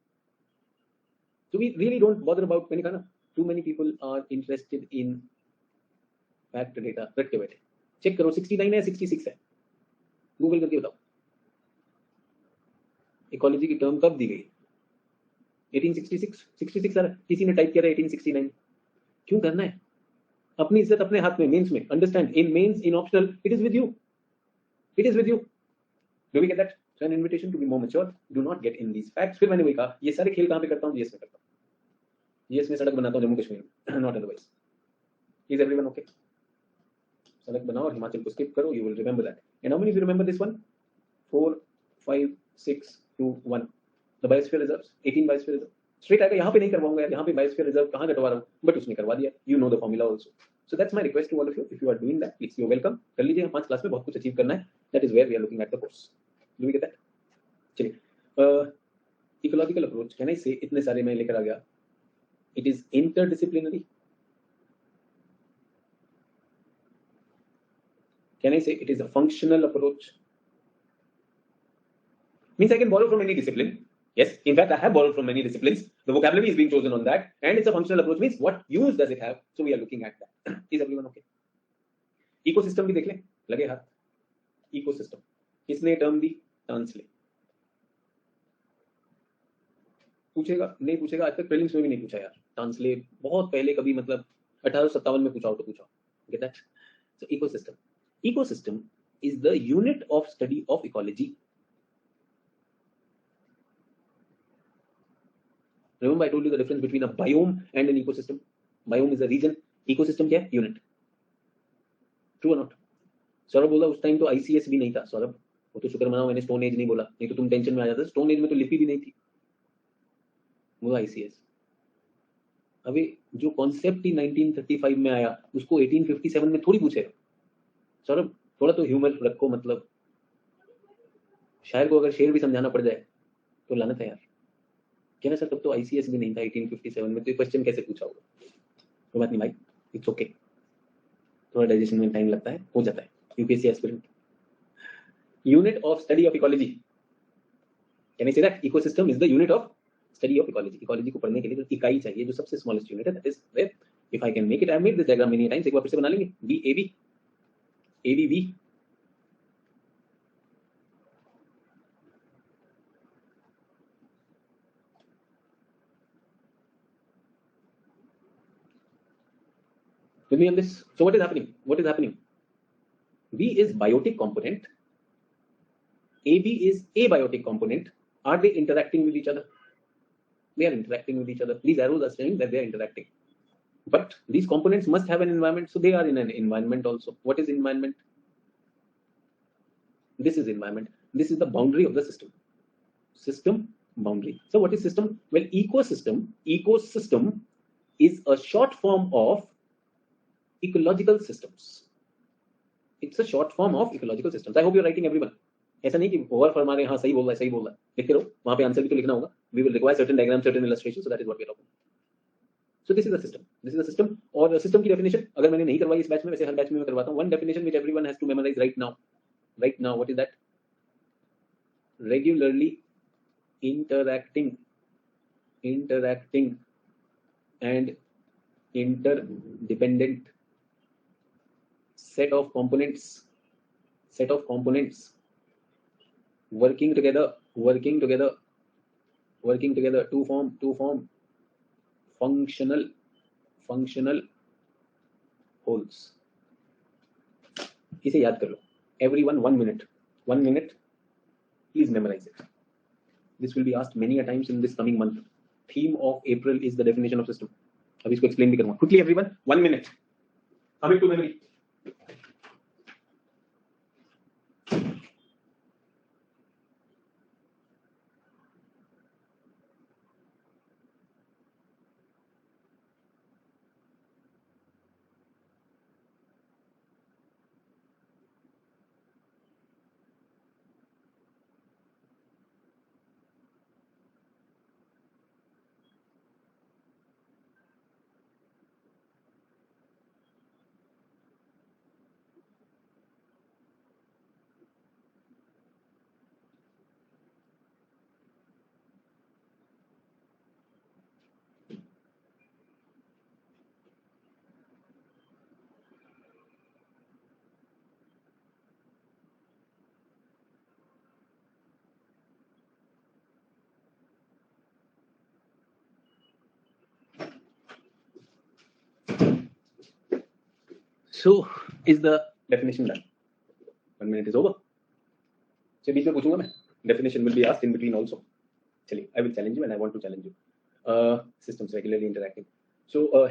So we really don't bother about. मैंने कहा ना, too many people are interested in fact data. रट के बैठे. चेक करो 69 है 66 है, गूगल करके बताओ. इकोलॉजी की टर्म कब दी गई? 1866. 66 आ रहा है. किसी ने टाइप किया था 1869. क्यों करना है? अपनी इज्जत अपने हाथ में. मेंस में understand, in mains, in optional, it is with you. It is with you. Do we get that? So an invitation to be more mature. Do not get in these facts. फिर मैंने वही कहा, ये सारे खेल कहां पे करता हूं? जीएस में करता हूं. जीएस में सड़क बनाता हूं जम्मू कश्मीर में, not otherwise. Is everyone okay? सड़क बनाओ और हिमाचल को स्किप करो. You will remember that. And how many of you remember this one? 4 5 6 2 1. The biosphere reserves. 18 biosphere reserve. Straight आएगा. यहाँ पे नहीं करवाऊंगा यार, यहाँ पे बायोस्फीयर रिजर्व कहाँ कटवा रहा हूँ, बट उसने करवा दिया. You know the formula also. So that's my request to all of you. If you are doing that, please you welcome. कर लीजिए. 5 क्लास में बहुत कुछ अचीव करना है. That is where we are looking at the course. Do we get that? चलिए, ecological approach, can I say, इतने सारे मैं लेकर आ गया. It is interdisciplinary. Can I say it is a functional approach? Means I can borrow from any discipline. Yes, in fact, I have borrowed from many disciplines. The vocabulary is being chosen on that, and it's a functional approach. Means what use does it have? So we are looking at that. Is everyone okay? Ecosystem भी देख लें, लगे हाथ. Ecosystem. किसने term दी? ट्रांसले. पूछेगा नहीं पूछेगा, आज तक प्रीलिम्स में भी नहीं पूछा यार. ट्रांसले बहुत पहले कभी, मतलब 1857 में पूछा हो तो पूछा. Get that? So ecosystem. Ecosystem is the unit of study of ecology. Remember I told you the difference between a biome and an ecosystem. Biome is a region. Ecosystem क्या है? Unit. True or not? Saurabh बोला उस time तो ICS भी नहीं था. सौरभ, वो तो शुक्र मनाओ मैंने स्टोन एज नहीं बोला, नहीं तो तुम टेंशन में आ जाते. स्टोन एज में तो लिपि भी नहीं थी. बोला ICS. अभी जो कॉन्सेप्ट ही 1935 में आया, उसको 1857 में थोड़ी पूछेगा. सौरभ थोड़ा तो ह्यूमर रखो. मतलब शायर को अगर शेर भी समझाना पड़ जाए तो लानत है यार। क्या ना सर, तब तो आईसीएस भी नहीं था 1857 में, तो ये क्वेश्चन कैसे पूछा होगा। कोई बात नहीं भाई, इट्स ओके, थोड़ा डाइजेशन में टाइम लगता है, हो जाता है। UPSC aspirant. Unit of study of ecology, can I say that ecosystem is the unit of study of ecology. Ecology को पढ़ने के लिए तो इकाई चाहिए, जो सबसे स्मॉलेस्ट यूनिट है, that is where if I can make it, I made this diagram many times, एक बार फिर से बना लेंगे। B A B A B B, with me on this. So what is happening? What is happening? B is biotic component, AB is abiotic component. Are they interacting with each other? They are interacting with each other. These arrows are saying that they are interacting. But these components must have an environment, so they are in an environment also. What is environment? This is environment. This is the boundary of the system. System boundary. So what is system? Well, ecosystem. Ecosystem is a short form of ecological systems. It's a short form of ecological systems. I hope you're writing, everyone. ऐसा नहीं कि over फरमा रहे, हाँ सही बोल रहा है, सही बोल रहा है, लिखते रहो, वहां पे आंसर भी तो लिखना होगा। We will require certain diagram, certain illustration, so that is what we are talking. So this is the system, this is the system. और सिस्टम की डेफिनेशन अगर मैंने नहीं करवाई इस बैच में, वैसे हर बैच में मैं करवाता हूं। One definition which everyone has to memorise right now, right now. What is that? Regularly interacting and interdependent set of components working together to form functional wholes. इसे याद कर लो everyone, 1 minute please memorize it. This will be asked many a times in this coming month. Theme of April is the definition of system. अब इसको explain भी करूंगा quickly everyone, 1 minute, commit to memory. So is the definition done? 1 minute is over. So बीच में पूछूंगा मैं, definition will be asked in between also. चलिए, I will challenge you and I want to challenge you. Systems regularly interacting. So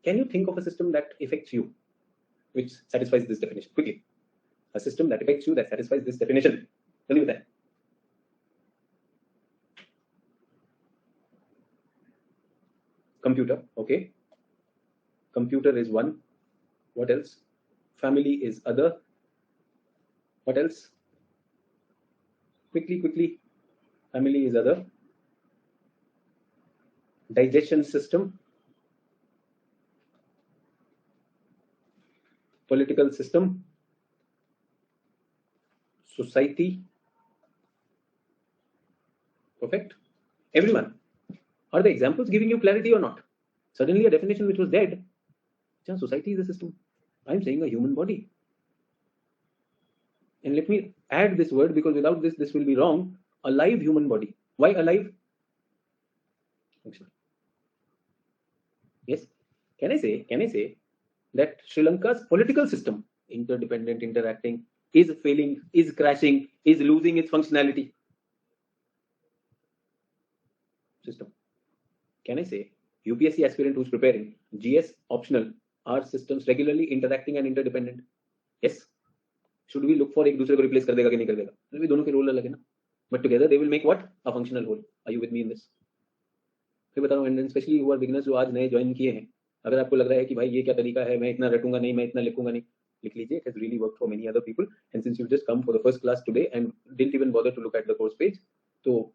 can you think of a system that affects you, which satisfies this definition? Quickly, a system that affects you, that satisfies this definition. Tell me that. Computer, okay. Computer is one. What else? Family is other. What else? Quickly. Family is other. Digestion system. Political system. Society. Perfect. Everyone. Are the examples giving you clarity or not? Suddenly a definition which was dead. Society is a system. I'm saying a human body. And let me add this word, because without this will be wrong. A live human body. Why alive? Functional. Yes. Can I say that Sri Lanka's political system, interdependent, interacting, is failing, is crashing, is losing its functionality? System. Can I say UPSC aspirant who's preparing GS optional, are systems regularly interacting and interdependent? Yes. Should we look for एक दूसरे को replace कर देगा कि नहीं कर देगा? भी दोनों के रोल अलग है ना, but together they will make what? A functional whole. Are you with me in this? फिर बता रहा हूँ, and especially who are beginners, जो आज नए ज्वाइन किए हैं, अगर आपको लग रहा है कि भाई ये क्या तरीका है, मैं इतना रटूंगा नहीं, मैं इतना लिखूंगा नहीं, लिख लीजिए. It has really worked for many other people. And since you've just come for the first class today and didn't even bother to look at the course page, तो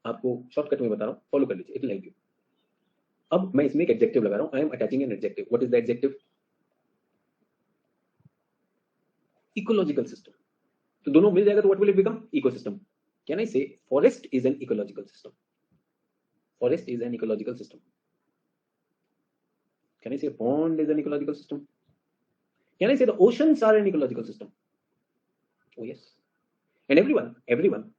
आपको शॉर्टकट में बता रहा हूँ, फॉलो कर लीजिए. It will help you. अब मैं इसमें एक एडजेक्टिव लगा रहा हूँ. I am attaching an adjective. What is the adjective? Ecological system. तो दोनों मिल जाएगा तो what will it become? Ecosystem. Can I say forest is an ecological system? Forest is an ecological system. Can I say pond is an ecological system? Can I say the oceans are an ecological system? Oh yes. And everyone,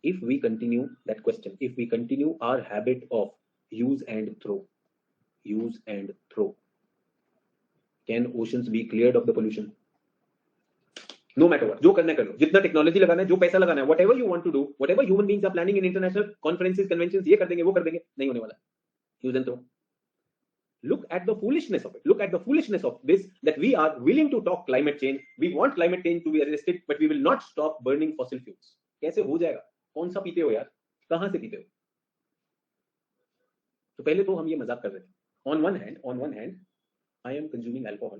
if we continue that question, if we continue our habit of use and throw, can oceans be cleared of the pollution? No matter what, जो करना है कर लो, जितना technology लगाना है, जो पैसा लगाना है, whatever you want to do, whatever human beings are planning in international conferences, conventions, ये कर देंगे, वो कर देंगे, नहीं होने वाला. Use and throw. Look at the foolishness of it. Look at the foolishness of this, that we are willing to talk climate change. We want climate change to be arrested, but we will not stop burning fossil fuels. कैसे हो जाएगा? कौन सा पीते हो यार? कहाँ से पीते हो? तो पहले तो हम ये मजाक कर रहे थे. On one hand, I am consuming alcohol,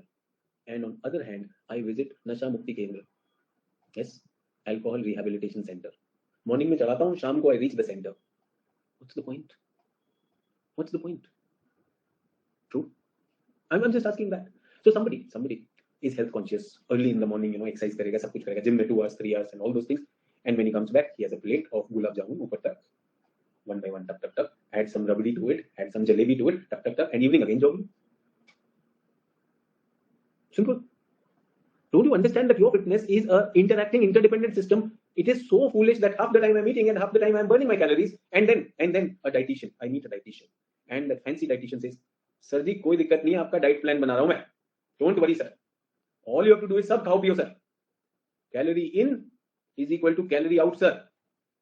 and on other hand, I visit नशा मुक्ति केंद्र. Yes, alcohol rehabilitation center. Morning में चलाता हूँ, शाम को I reach the center. What's the point? What's the point? True. I'm just asking that. So somebody is health conscious. Early in the morning, exercise करेगा, सब कुछ करेगा, gym में 2 hours, 3 hours, and all those things. And when he comes back, he has a plate of gulab jamun ऊपर तक, one by one, tuck. Add some rabdi to it, add some jalebi to it, tuck, and evening again jogging. Simple. Don't you understand that your fitness is a interacting, interdependent system? It is so foolish that half the time I'm eating and half the time I'm burning my calories. And then a dietitian. I meet a dietitian, and that fancy dietitian says, "Sir जी कोई दिक्कत नहीं है, आपका diet plan बना रहा हूँ मैं. Don't worry, sir. All you have to do is सब खाओ पियो, sir. Calorie in is equal to calorie out, sir.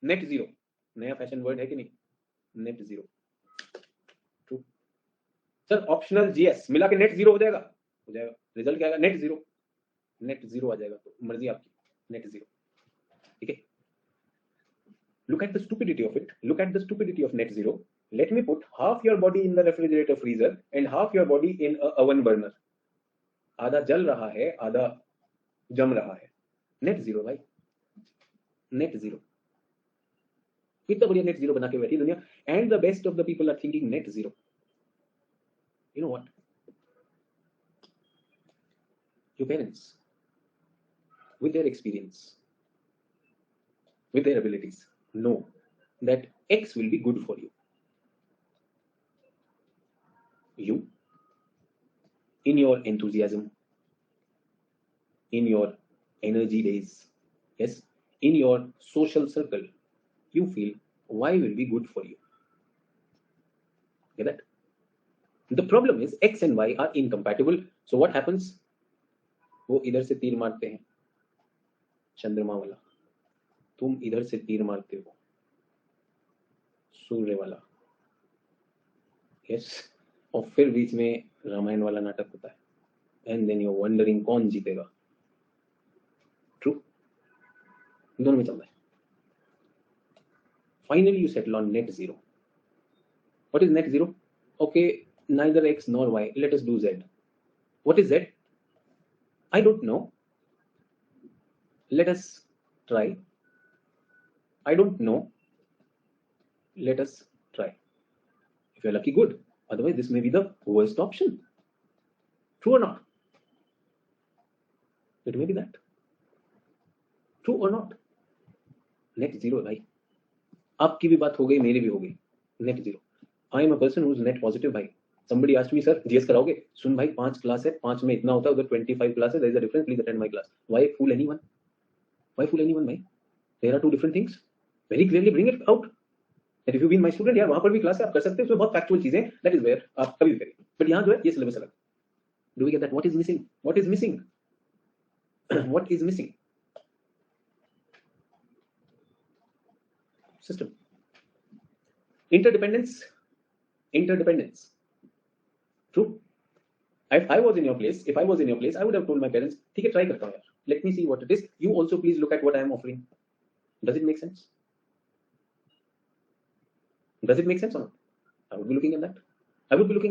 Net zero. नया फैशन वर्ड है कि नहीं? Net zero. True. Sir optional GS मिला के net zero हो जाएगा. रिजल्ट क्या आएगा? Net zero. नेट जीरो आ जाएगा. तो मर्जी आपकी. Net zero. ठीक है. Look at the stupidity of it. Look at the stupidity of net zero. Let me put half your body in the refrigerator freezer and half your body in a oven burner. आधा जल रहा है, आधा जम रहा है. Net zero भाई. Net zero. कितना बढ़िया नेट जीरो बना के बैठी दुनिया. And the best of the people are thinking net zero. You know what? Your parents, with their experience, with their abilities, know that X will be good for you. You, in your enthusiasm, in your energy days, yes, in your social circle, you feel Y will be good for you. Get that? The problem is X and Y are incompatible. So what happens? वो इधर से तीर मारते हैं, चंद्रमा वाला. तुम इधर से तीर मारते हो, सूर्य वाला. यस. और फिर बीच में रामायण वाला नाटक होता है. एंड देन यू वंडरिंग कौन जीतेगा. ट्रू. दोनों में चल रहा है. Finally you settle on net zero. What is net zero? Okay, neither X nor Y. Let us do Z. What is Z? I don't know. Let us try. I don't know. Let us try. If you're lucky, good. Otherwise, this may be the worst option. True or not? It may be that. True or not? Net zero, भाई. आपकी भी बात हो गई, मेरी भी हो गई. Net zero. I am a person who's net positive, भाई. Somebody asked me, sir, GS कराओगे? सुन भाई, 5 क्लास है, 5 में इतना होता है, उधर 25 क्लास है. There is a difference. Please attend my class. Why fool anyone? Why fool anyone, भाई? There are two different things. Very clearly bring it out. And if you be my student, यार वहाँ पर भी class है, आप कर सकते हैं. उसमें बहुत फैक्चुअल चीजें. That is where आप कभी भी करें. But यहाँ जो है, ये सिलेबस अलग. Do we get that? What is missing? What is missing? What is missing? System. Interdependence. True. If I was in your place, I would have told my parents, ठीक है, try करता हूँ यार. Let me see what it is. You also please look at what I am offering. Does it make sense? Does it make sense or not? I would be looking at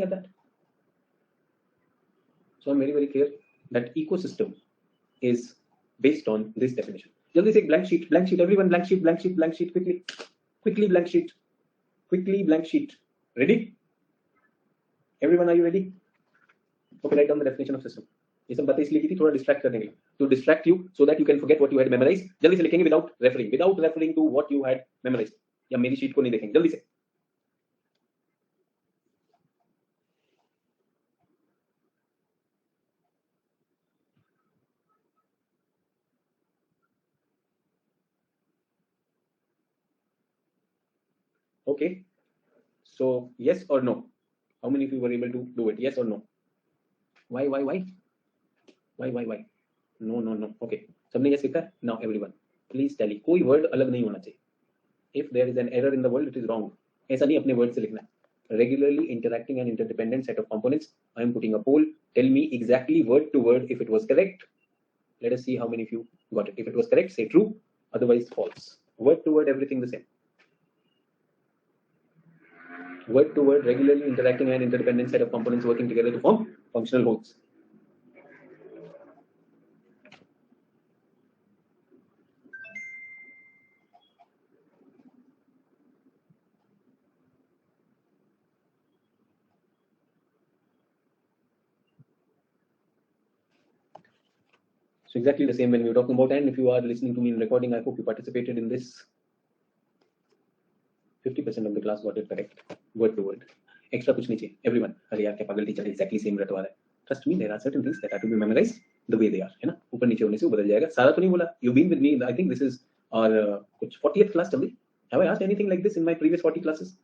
that. So I'm very, very clear that ecosystem is based on this definition. Jaldi se blank sheet, everyone, blank sheet, quickly, blank sheet. Ready? Everyone, are you ready? Okay, write down the definition of system. ये सब बातें इसलिए की थी थोड़ा distract करने के लिए, to distract you so that you can forget what you had memorized. जल्दी से लिखेंगे without referring to what you had memorized. या मेरी शीट को नहीं देखेंगे, जल्दी से. Okay, so yes or no? How many of you were able to do it? Yes or no? Why? No. Okay, सबने ये सीखा. Now everyone, please tally. कोई word अलग नहीं होना चाहिए. If there is an error in the world, it is wrong. ऐसा नहीं अपने word से लिखना है. Regularly interacting and interdependent set of components. I am putting a poll. Tell me exactly word to word if it was correct. Let us see how many of you got it. If it was correct, say true. Otherwise, false. Word to word, everything the same. Word to word, regularly interacting and interdependent set of components working together to form functional wholes. So exactly the same when we were talking about, and if you are listening to me in recording, I hope you participated in this. 50% of the class got it correct, word to word. Extra कुछ नहीं चाहिए. Everyone, अरे यार क्या पागल teacher exactly same रटवा रहा है. Trust me, there are certain things that have to be memorized the way they are, है ना? ऊपर नीचे होने से वो बदल जाएगा. सारा तो नहीं बोला. You've been with me. I think this is our कुछ 40th class चल रही. Have I asked anything like this in my previous 40 classes?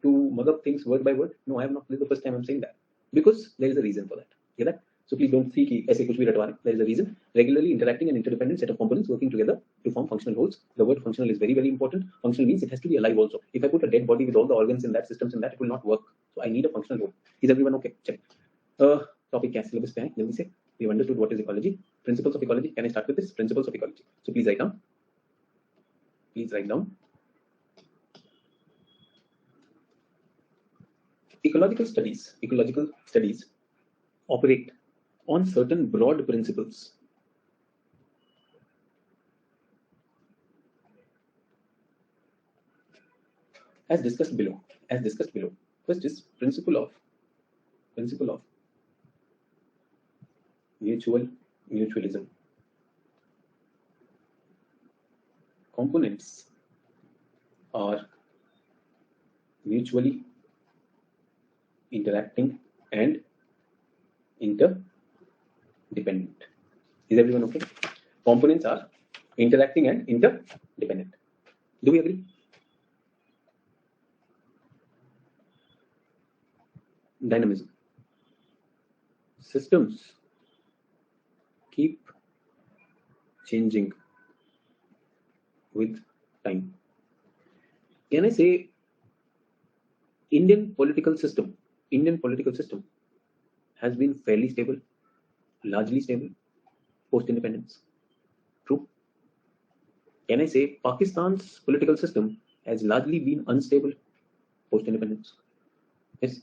To mug up things word by word? No, I have not. This is the first time I'm saying that because there is a reason for that. Get that? So please don't see कि ऐसे कुछ भी रटवा रहे. There is a reason. Regularly interacting and interdependent set of components working together to form functional wholes. The word functional is very, very important. Functional means it has to be alive also. If I put a dead body with all the organs in that, systems in that, it will not work. So I need a functional whole. Is everyone okay? Check. Topic क्या syllabus पे है? जल्दी से. We've understood what is ecology. Principles of ecology. Can I start with this? Principles of ecology. So please write down. Please write down. Ecological studies operate on certain broad principles. As discussed below. First is principle of mutualism. Components are mutually interacting and interdependent. Is everyone okay? Components are interacting and interdependent. Do we agree? Dynamism. Systems keep changing with time. Can I say Indian political system has been fairly stable, largely stable post-independence? True. Can I say Pakistan's political system has largely been unstable post-independence? Yes.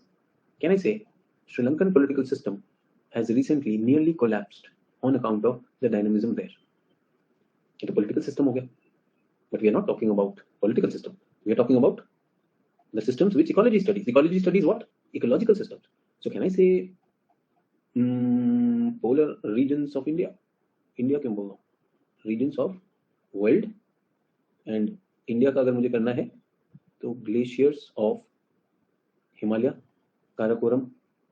Can I say Sri Lankan political system has recently nearly collapsed on account of the dynamism there? It's a political system हो गया. But we are not talking about political system. We are talking about the systems which ecology studies. Ecology studies what? Ecological systems. So can I say polar regions of India? India क्यों बोल रहा हूँ? Regions of world, and India का अगर मुझे करना है तो glaciers of Himalaya, Karakoram,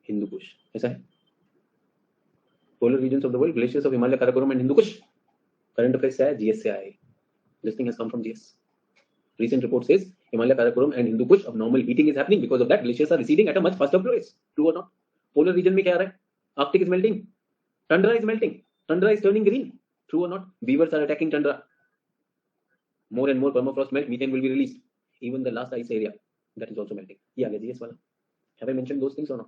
Hindu Kush. ऐसा है? Polar regions of the world, glaciers of Himalaya, Karakoram, and Hindu Kush. Current affairs से आया, GS से आया है. This thing has come from GS. Recent report says Himalaya, Karakoram, and Hindu Kush abnormal heating is happening. Because of that, glaciers are receding at a much faster pace. True or not? Polar region में क्या आ रहा है? Arctic is melting. Tundra is melting. Tundra is turning green. True or not? Beavers are attacking tundra. More and more permafrost melt, methane will be released. Even the last ice area, that is also melting. ये आ गया GS वाला. Have I mentioned those things or not?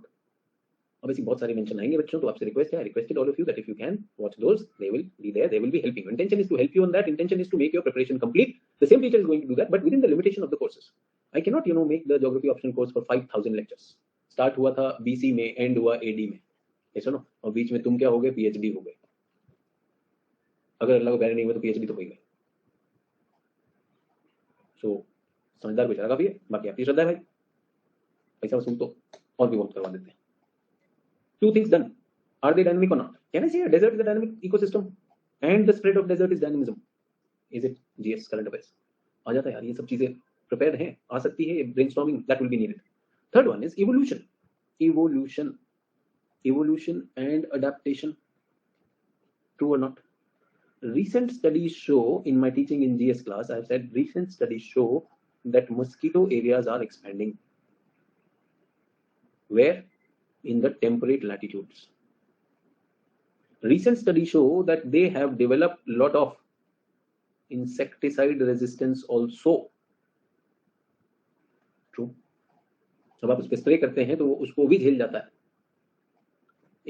Obviously बहुत सारे mention आएंगे बच्चों, तो आपसे request है, I requested all of you that if you can watch those, they will be there, they will be helping you. Intention is to help you on that. Intention is to make your preparation complete. The same teacher is going to do that, but within the limitation of the courses. I cannot, make the geography optional course for 5,000 lectures. Start हुआ था BC में, end हुआ AD में. ऐसा ना? और बीच में तुम क्या हो गए? PhD हो गए. अगर अल्लाह को प्यारे नहीं हुए तो पीएचडी तो हो ही गए। सो समझदार बेचारा काफी है, बाकी आपकी श्रद्धा है भाई, पैसा वसूल तो और भी बहुत करवा देते हैं। Two things done. Are they dynamic or not? Can I say a desert is a dynamic ecosystem and the spread of desert is dynamism? Is it GS current affairs? आ जाता है यार, ये सब चीजें prepared हैं, आ सकती है, brainstorming that will be needed. Third one is evolution. Evolution and adaptation. True or not? Recent studies show, in my teaching in GS class, I have said recent studies show that mosquito areas are expanding. Where? In the temperate latitudes. Recent studies show that they have developed a lot of insecticide resistance also. True. जब आप उस पर spray करते हैं तो वो उसको भी झेल जाता है।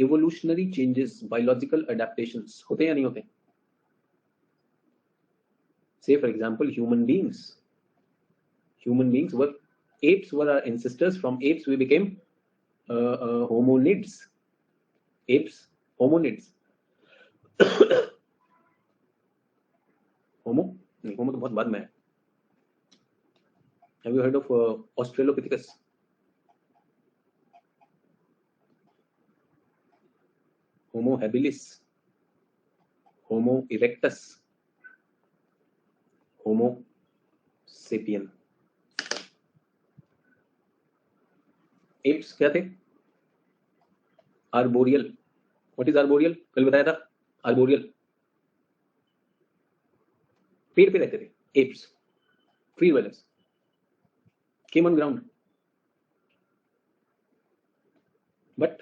Evolutionary changes, biological adaptations होते या नहीं होते? Say for example, human beings were apes were our ancestors. From apes we became hominids. Apes, hominids. होमो नहीं, होमो तो बहुत बाद में है। Have you heard of Australopithecus? Homo habilis, Homo erectus, Homo sapien. Apes क्या थे? Arboreal. What is arboreal? कल बताया था arboreal. पेड़ पे रहते थे apes, free dwellers, came on ground. But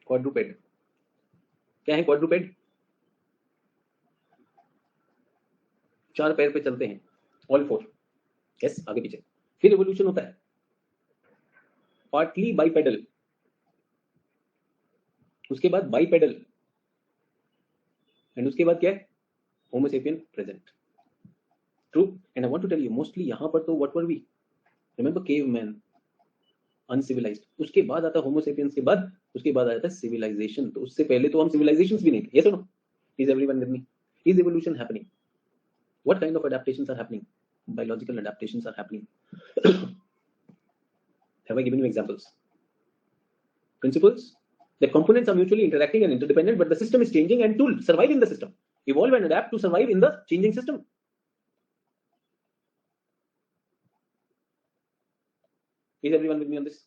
quadruped क्या है? quadruped चार पैर पे चलते हैं, all four. Yes, आगे पीछे। फिर evolution होता है partly bipedal, उसके बाद bipedal, and उसके बाद क्या है? Homo sapien present. True. And I want to tell you, mostly यहाँ पर तो what were we? Remember caveman, uncivilized. उसके बाद आता Homo sapiens के बाद, उसके बाद आता civilization. तो उससे पहले तो हम civilizations भी नहीं थे। Yes or no? Is everyone with me? Is evolution happening? What kind of adaptations are happening? Biological adaptations are happening. Have I given you examples? Principles? The components are mutually interacting and interdependent, but the system is changing, and to survive in the system, evolve and adapt to survive in the changing system. Is everyone with me on this?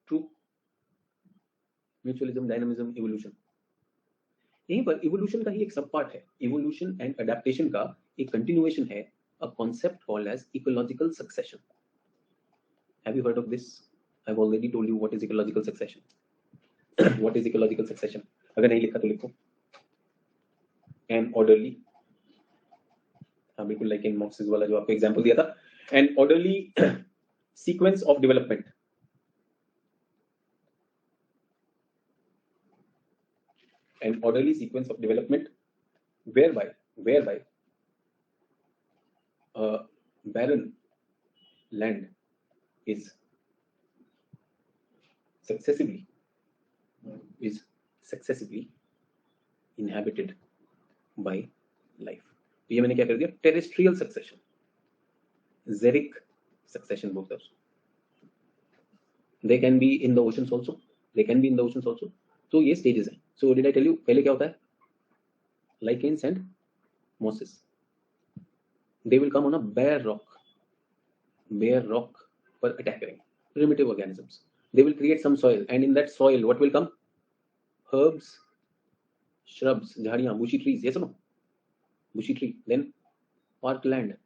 True. Mutualism, dynamism, evolution. यहीं पर evolution का ही एक सब part है। evolution and adaptation का एक continuation है, a concept called as ecological succession. Have you heard of this? I've already told you what is ecological succession. What is ecological succession? अगर नहीं लिखा तो लिखो। An orderly, हाँ बिल्कुल like in Marx's वाला जो आपको एग्जांपल दिया था, an orderly sequence of development. An orderly sequence of development whereby barren land is successively inhabited by life. तो ये मैंने क्या कर दिया? Terrestrial succession, xeric succession, both those. They can be in the oceans also. So ये stages हैं. So did I tell you पहले क्या होता है? Lichens and mosses. They will come on a bare rock पर attack करेंगे. Primitive organisms. They will create some soil, and in that soil what will come? Herbs, shrubs, झाड़ियाँ, bushy trees. Yes or no? Bushy tree. Then parkland,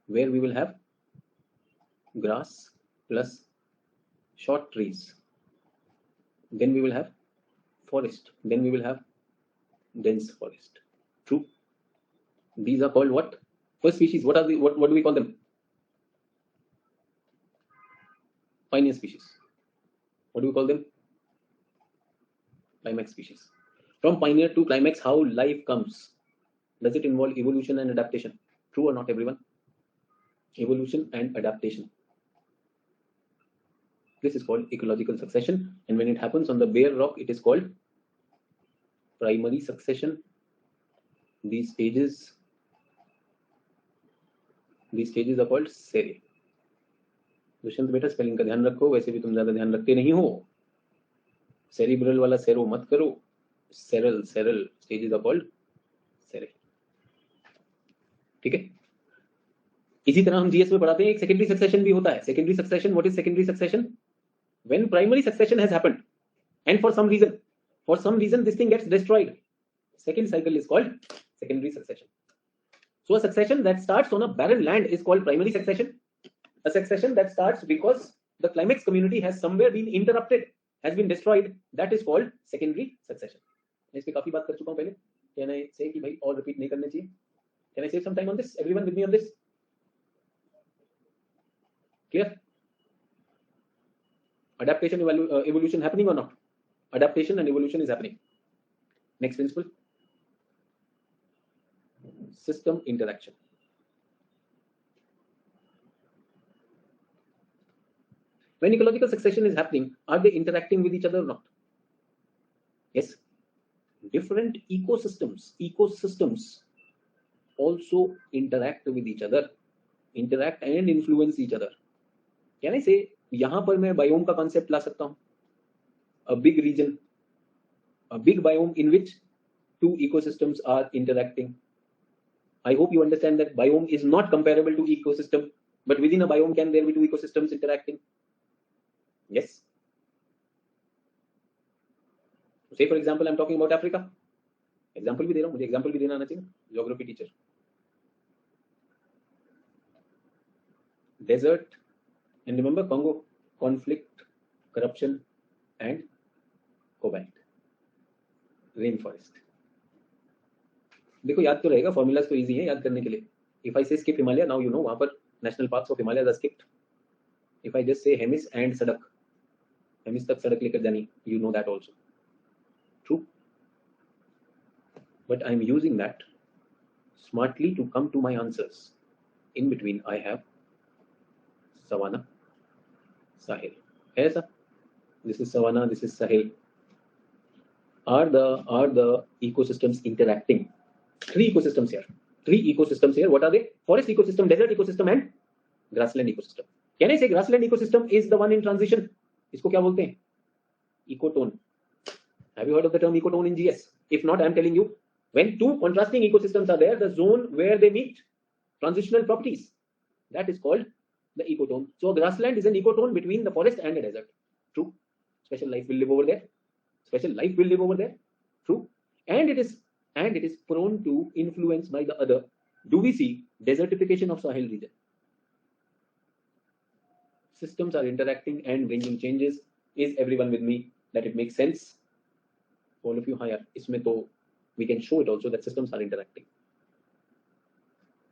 where we will have grass plus short trees. Then we will have forest. Then we will have dense forest. True. These are called what? First species. What do we call them? Pioneer species. What do we call them? Climax species. From pioneer to climax, how life comes. Does it involve evolution and adaptation? True or not, everyone? Evolution and adaptation. This is called ecological succession, and when it happens on the bare rock, it is called primary succession. These stages are called serrae. Dushyant बेटा spelling का ध्यान रखो, वैसे भी तुम ज्यादा ध्यान रखते नहीं हो. सेरिब्रल वाला सेरो मत करो. सेरल स्टेजेस आर कॉल्ड सेरे. ठीक है. इसी तरह हम जीएस में पढ़ाते हैं एक सेकेंडरी सक्सेशन भी होता है. Secondary succession, what is secondary succession? When primary succession has happened and for some reason this thing gets destroyed, second cycle is called secondary succession. So a succession that starts on a barren land is called primary succession. A succession that starts because the climax community has somewhere been interrupted, has been destroyed, that is called secondary succession. मैं इस पे काफी बात कर चुका हूं पहले. Can I say कि भाई और रिपीट नहीं करने चाहिए? Can I save some time on this? Everyone with me on this? Clear? Adaptation, evolution happening or not? Adaptation and evolution is happening. Next principle, system interaction. When ecological succession is happening, are they interacting with each other or not? Yes. Different ecosystems also interact with each other, interact and influence each other. Can I say, यहां पर मैं biome का concept ला सकता हूं. A big region, a big biome in which two ecosystems are interacting. I hope you understand that biome is not comparable to ecosystem, but within a biome can there be two ecosystems interacting? Yes. Say for example I'm talking about Africa. Example भी दे रहा हूं, मुझे example भी देना आना चाहिए. Geography teacher. Desert, and remember Congo, conflict, corruption and cobalt. Rainforest. देखो याद तो रहेगा, फॉर्मूलाज तो इजी है याद करने के लिए. If I say skip Himalaya, now you know वहां पर national parks of Himalaya are skipped. If I just say Hemis and सड़क, हेमिस तक सड़क लेकर जानी, you know that also. True. But I am using that smartly to come to my answers. In between I have Savannah, Sahel. ऐसा. This is Savannah, this is Sahel. Are the ecosystems interacting? Three ecosystems here. What are they? Forest ecosystem, desert ecosystem and grassland ecosystem. Can I say grassland ecosystem is the one in transition? इसको क्या बोलते हैं? Ecotone. Have you heard of the term ecotone in GS? If not, I am telling you. When two contrasting ecosystems are there, the zone where they meet, transitional properties, that is called the ecotone. So a grassland is an ecotone between the forest and the desert. True. Special life will live over there. True. And it is prone to influence by the other. Do we see desertification of Sahel region? Systems are interacting and bringing changes. Is everyone with me that it makes sense? All of you higher. इसमें तो we can show it also that systems are interacting.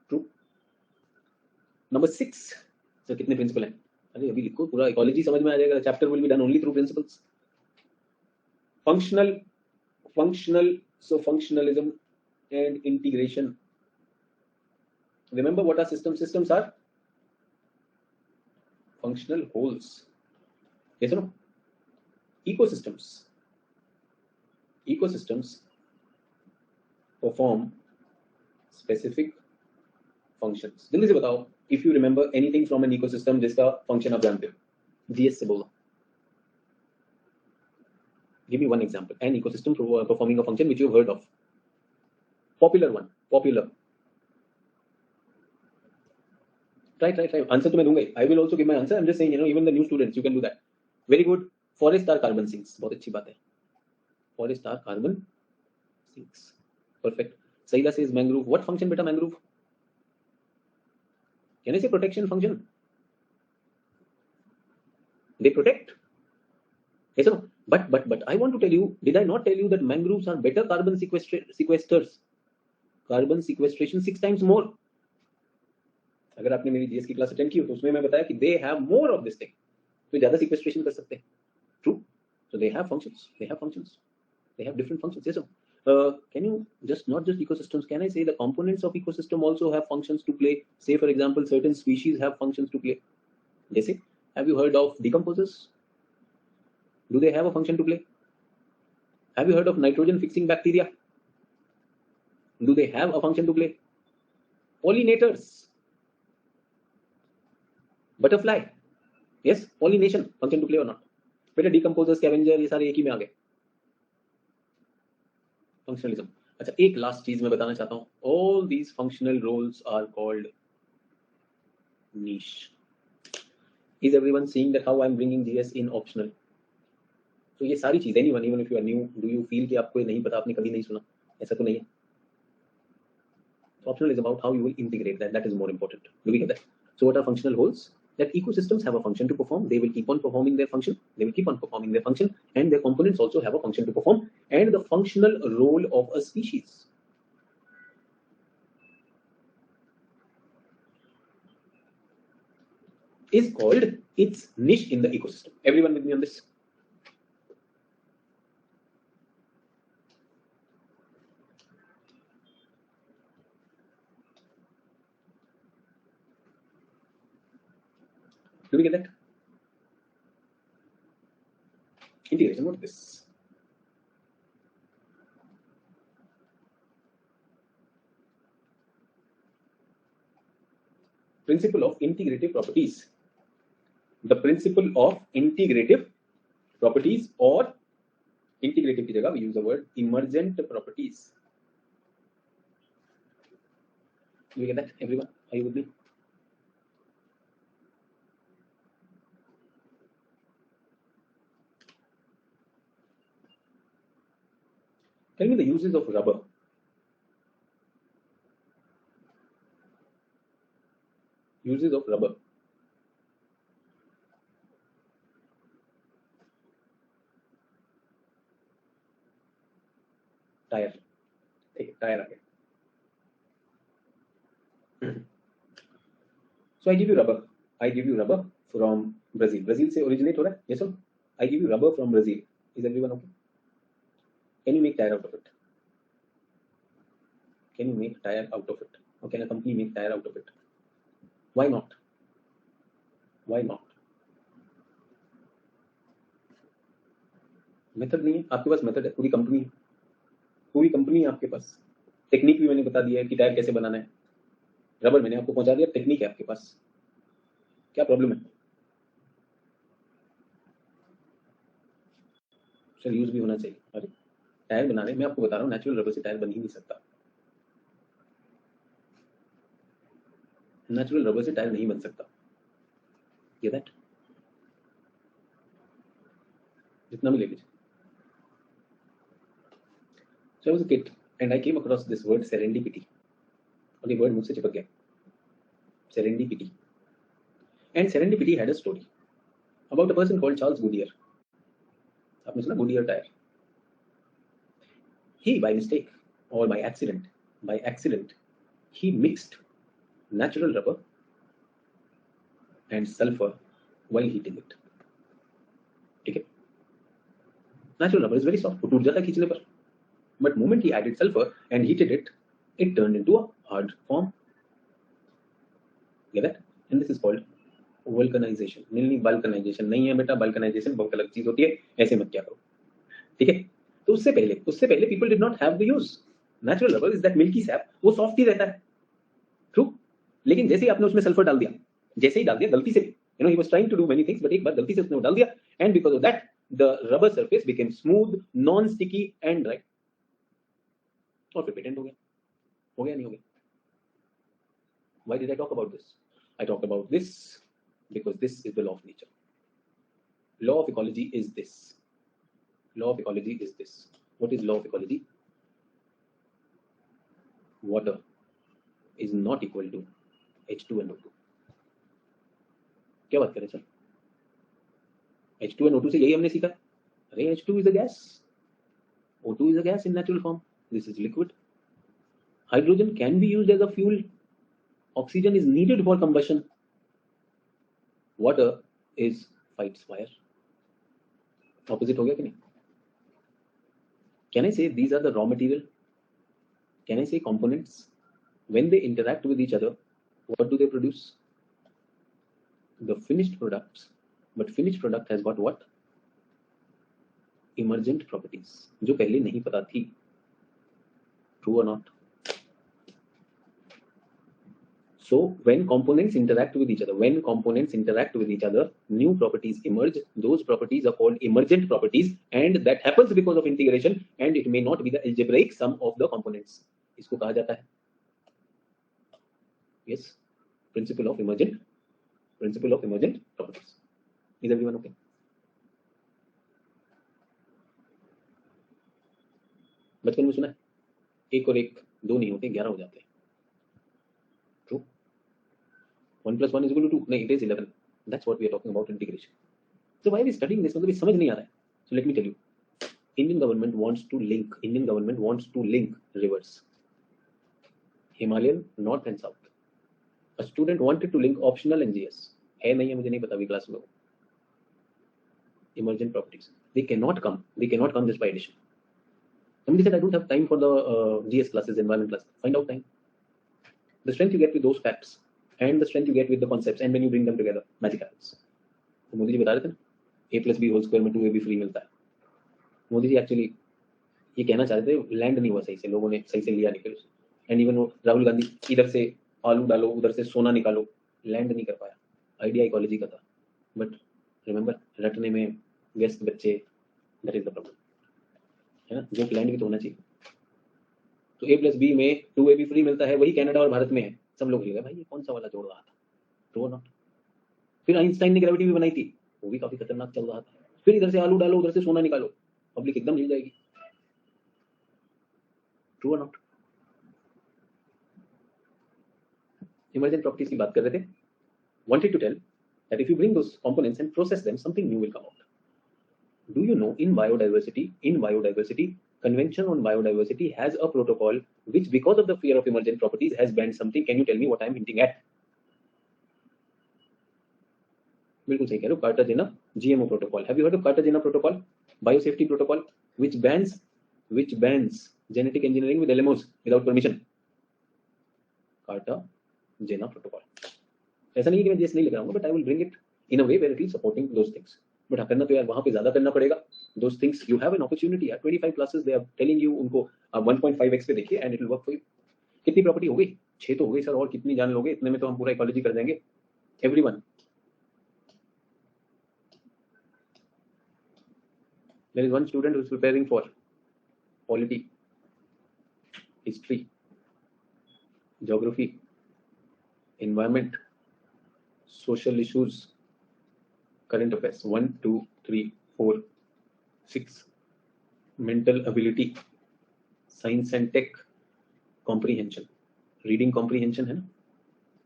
True. Number 6. Sir कितने principal हैं? अरे अभी लिखो, पूरा ecology समझ में आ जाएगा. Chapter will be done only through principles. Functional, so functionalism and integration. Remember what are systems? Systems are functional wholes. Yes or no? Ecosystems perform specific functions. जल्दी से बताओ, if you remember anything from an ecosystem जिसका function आप जानते हो, GS से बोलो. Give me one example. An ecosystem performing a function which you have heard of. Popular one. Popular. Try. Answer to मैं दूंगा. I will also give my answer. I'm just saying, even the new students, you can do that. Very good. Forests are carbon sinks. बहुत अच्छी बात है. Forests are carbon sinks. Perfect. Saila says mangrove. What function beta mangrove? Can I say protection function? They protect. Yes or no? But I want to tell you, did I not tell you that mangroves are better carbon sequesters? Carbon sequestration 6 times more. अगर आपने मेरी GS की class attend की हो तो उसमें मैं बताया कि they have more of this thing. तो ज्यादा sequestration कर सकते हैं. True. So they have functions. They have different functions. Yes or no? Can you not just ecosystems? Can I say the components of ecosystem also have functions to play? Say for example, certain species have functions to play. जैसे, have you heard of decomposers? Do they have a function to play? Have you heard of nitrogen fixing bacteria? Do they have a function to play? Pollinators, butterfly, yes, pollination function to play or not? बेटा decomposer, scavenger ये सारे एक ही में आ गए. Functionalism. अच्छा, एक last चीज मैं बताना चाहता हूँ. All these functional roles are called niche. Is everyone seeing that how I'm bringing GS in optional? तो ये सारी चीजें, anyone, even if you are new, do you feel कि आपको ये नहीं पता, आपने कभी नहीं सुना? ऐसा तो नहीं है. Optional is about how you will integrate that. That is more important. Do we get that? So what are functional roles? That ecosystems have a function to perform. They will keep on performing their function. They will keep on performing their function, and their components also have a function to perform. And the functional role of a species is called its niche in the ecosystem. Everyone with me on this? Do we get that? Integration, what is this? Principle of integrative properties. The principle of integrative properties, or integrative की जगह we use the word emergent properties. Do you get that, everyone? Are you with me? Tell me the uses of rubber. Uses of rubber. Tire. Okay, tire आ गया. So I give you rubber. I give you rubber from Brazil. Brazil से originate हो रहा है? Yes or no? I give you rubber from Brazil. Is everyone okay? Can you make tire out of it? Can you make tire out of it? Or can a company make tire out of it? Why not? Why not? Method नहीं है आपके पास. Method है, पूरी company है आपके पास. Technique भी मैंने बता दिया है कि टायर कैसे बनाना है. रबर मैंने आपको पहुंचा दिया, टेक्निक है आपके पास. क्या प्रॉब्लम है? सर यूज भी होना चाहिए. अरे टायर बना रहे, मैं आपको बता रहा हूँ नेचुरल रबर से टायर बन ही नहीं सकता. नेचुरल रबर से टायर नहीं बन सकता. ये दैट जितना भी ले लीजिए. So I was a kid and I came across this word serendipity. और ये वर्ड मुझसे चिपक गया. Serendipity. And serendipity had a story about a person called Charles Goodyear. आपने सुना Goodyear tire? He by mistake or by accident, he mixed natural rubber and sulfur while heating it. ठीक है? Natural rubber is very soft. वो टूट जाता है खींचने पर. But moment he added sulfur and heated it, it turned into a hard form. Get that? And this is called vulcanization. नहीं vulcanization नहीं है बेटा. Vulcanization बहुत अलग चीज होती है. ऐसे मत क्या करो. ठीक है? तो उससे पहले people did not have the use. Natural rubber is that milky sap. वो soft ही रहता है. True? लेकिन जैसे ही आपने उसमें सल्फर डाल दिया, गलती से, he was trying to do many things, but एक बार गलती से उसने वो डाल दिया, and because of that the rubber surface became smooth, non-sticky and dry. और फिर पेटेंट हो गया नहीं हो गया? Why did I talk about this? I talked about this because this is the law of nature. Law of ecology is this. What is law of ecology? Water is not equal to H2 and O2. क्या बात करें sir? H2 and O2 से यही हमने सीखा. अरे H2 is a gas. O2 is a gas in natural form. This is liquid. Hydrogen can be used as a fuel. Oxygen is needed for combustion. Water is fights fire. Opposite हो गया कि नहीं? Can I say these are the raw material? Can I say components? When they interact with each other, what do they produce? The finished products. But finished product has got what? Emergent properties, जो पहले नहीं पता थी. True और not? So when components interact with each other, new properties emerge. Those properties are called emergent properties, and that happens because of integration, and it may not be the algebraic sum of the components. इसको कहा जाता है, yes, principle of emergent properties. Is everyone okay? बचपन में सुना है, एक और एक दो नहीं होते, 11 हो जाते हैं. True? 1 + 1 = 2. नहीं, it is 11. That's what we are talking about, integration. So why are we studying this? मतलब ये समझ नहीं आ रहा है. So let me tell you, Indian government wants to link rivers, Himalayan, north and south. A student wanted to link optional and GS. है नहीं है, मुझे नहीं पता अभी क्लास में. Emergent properties. They cannot come just by addition. Somebody said, I don't have time for the GS classes, environment class. Find out time. The strength you get with those facts and the strength you get with the concepts, and when you bring them together, magic happens. तो मोदी जी बता रहे थे ना, a+b² में 2ab free मिलता है. Modi ji actually ये कहना चाहते थे, लैंड नहीं हुआ सही से, लोगों ने सही से लिया नहीं फिर. एंड इवन वो राहुल गांधी, इधर से आलू डालो, उधर से सोना निकालो, लैंड नहीं कर पाया. आइडिया इकोलॉजी का था, बट रिमेंबर, रटने में व्यस्त बच्चे, दैट इज द प्रॉब्लम, है ना. जो लैंड भी तो होना चाहिए. तो a+b में 2ab फ्री मिलता है, वही कनाडा और भारत में है. सब लोग हिल गए, भाई ये कौन सा वाला जोड़ रहा था. ट्रू और नॉट? फिर आइंस्टाइन ने ग्रेविटी भी बनाई थी, वो भी काफी खतरनाक चल रहा था. फिर इधर से आलू डालो, उधर से सोना निकालो, पब्लिक एकदम हिल जाएगी. ट्रू और नॉट? इमर्जेंट प्रॉपर्टीज की बात कर रहे थे. Wanted to tell that if you bring those components and process them, something new will come out. Do you know, in biodiversity, Convention on Biodiversity has a protocol which, because of the fear of emergent properties, has banned something. Can you tell me what I am hinting at? बिल्कुल सही कह रहे हो, Cartagena GMO protocol. Have you heard of Cartagena protocol? Biosafety protocol which bans genetic engineering with LMOs without permission. Cartagena protocol. ऐसा नहीं है कि मैं देश नहीं लेकर आऊंगा, but I will bring it in a way where it is supporting those things. But हाँ, करना तो यार वहाँ पे ज्यादा करना पड़ेगा. Those things you have an opportunity. 25 classes they are telling you, उनको 1.5x पे देखिए and it will work for you. कितनी प्रॉपर्टी हो गई? 6 तो हो गई सर, और कितनी जान लोगे? इतने में तो हम पूरा इकोलॉजी कर देंगे. Everyone. There is one student who is preparing for polity, history, geography, environment, social issues, current affairs. 1, 2, 3, 4, 6. Mental ability, science and tech, comprehension, reading comprehension है ना.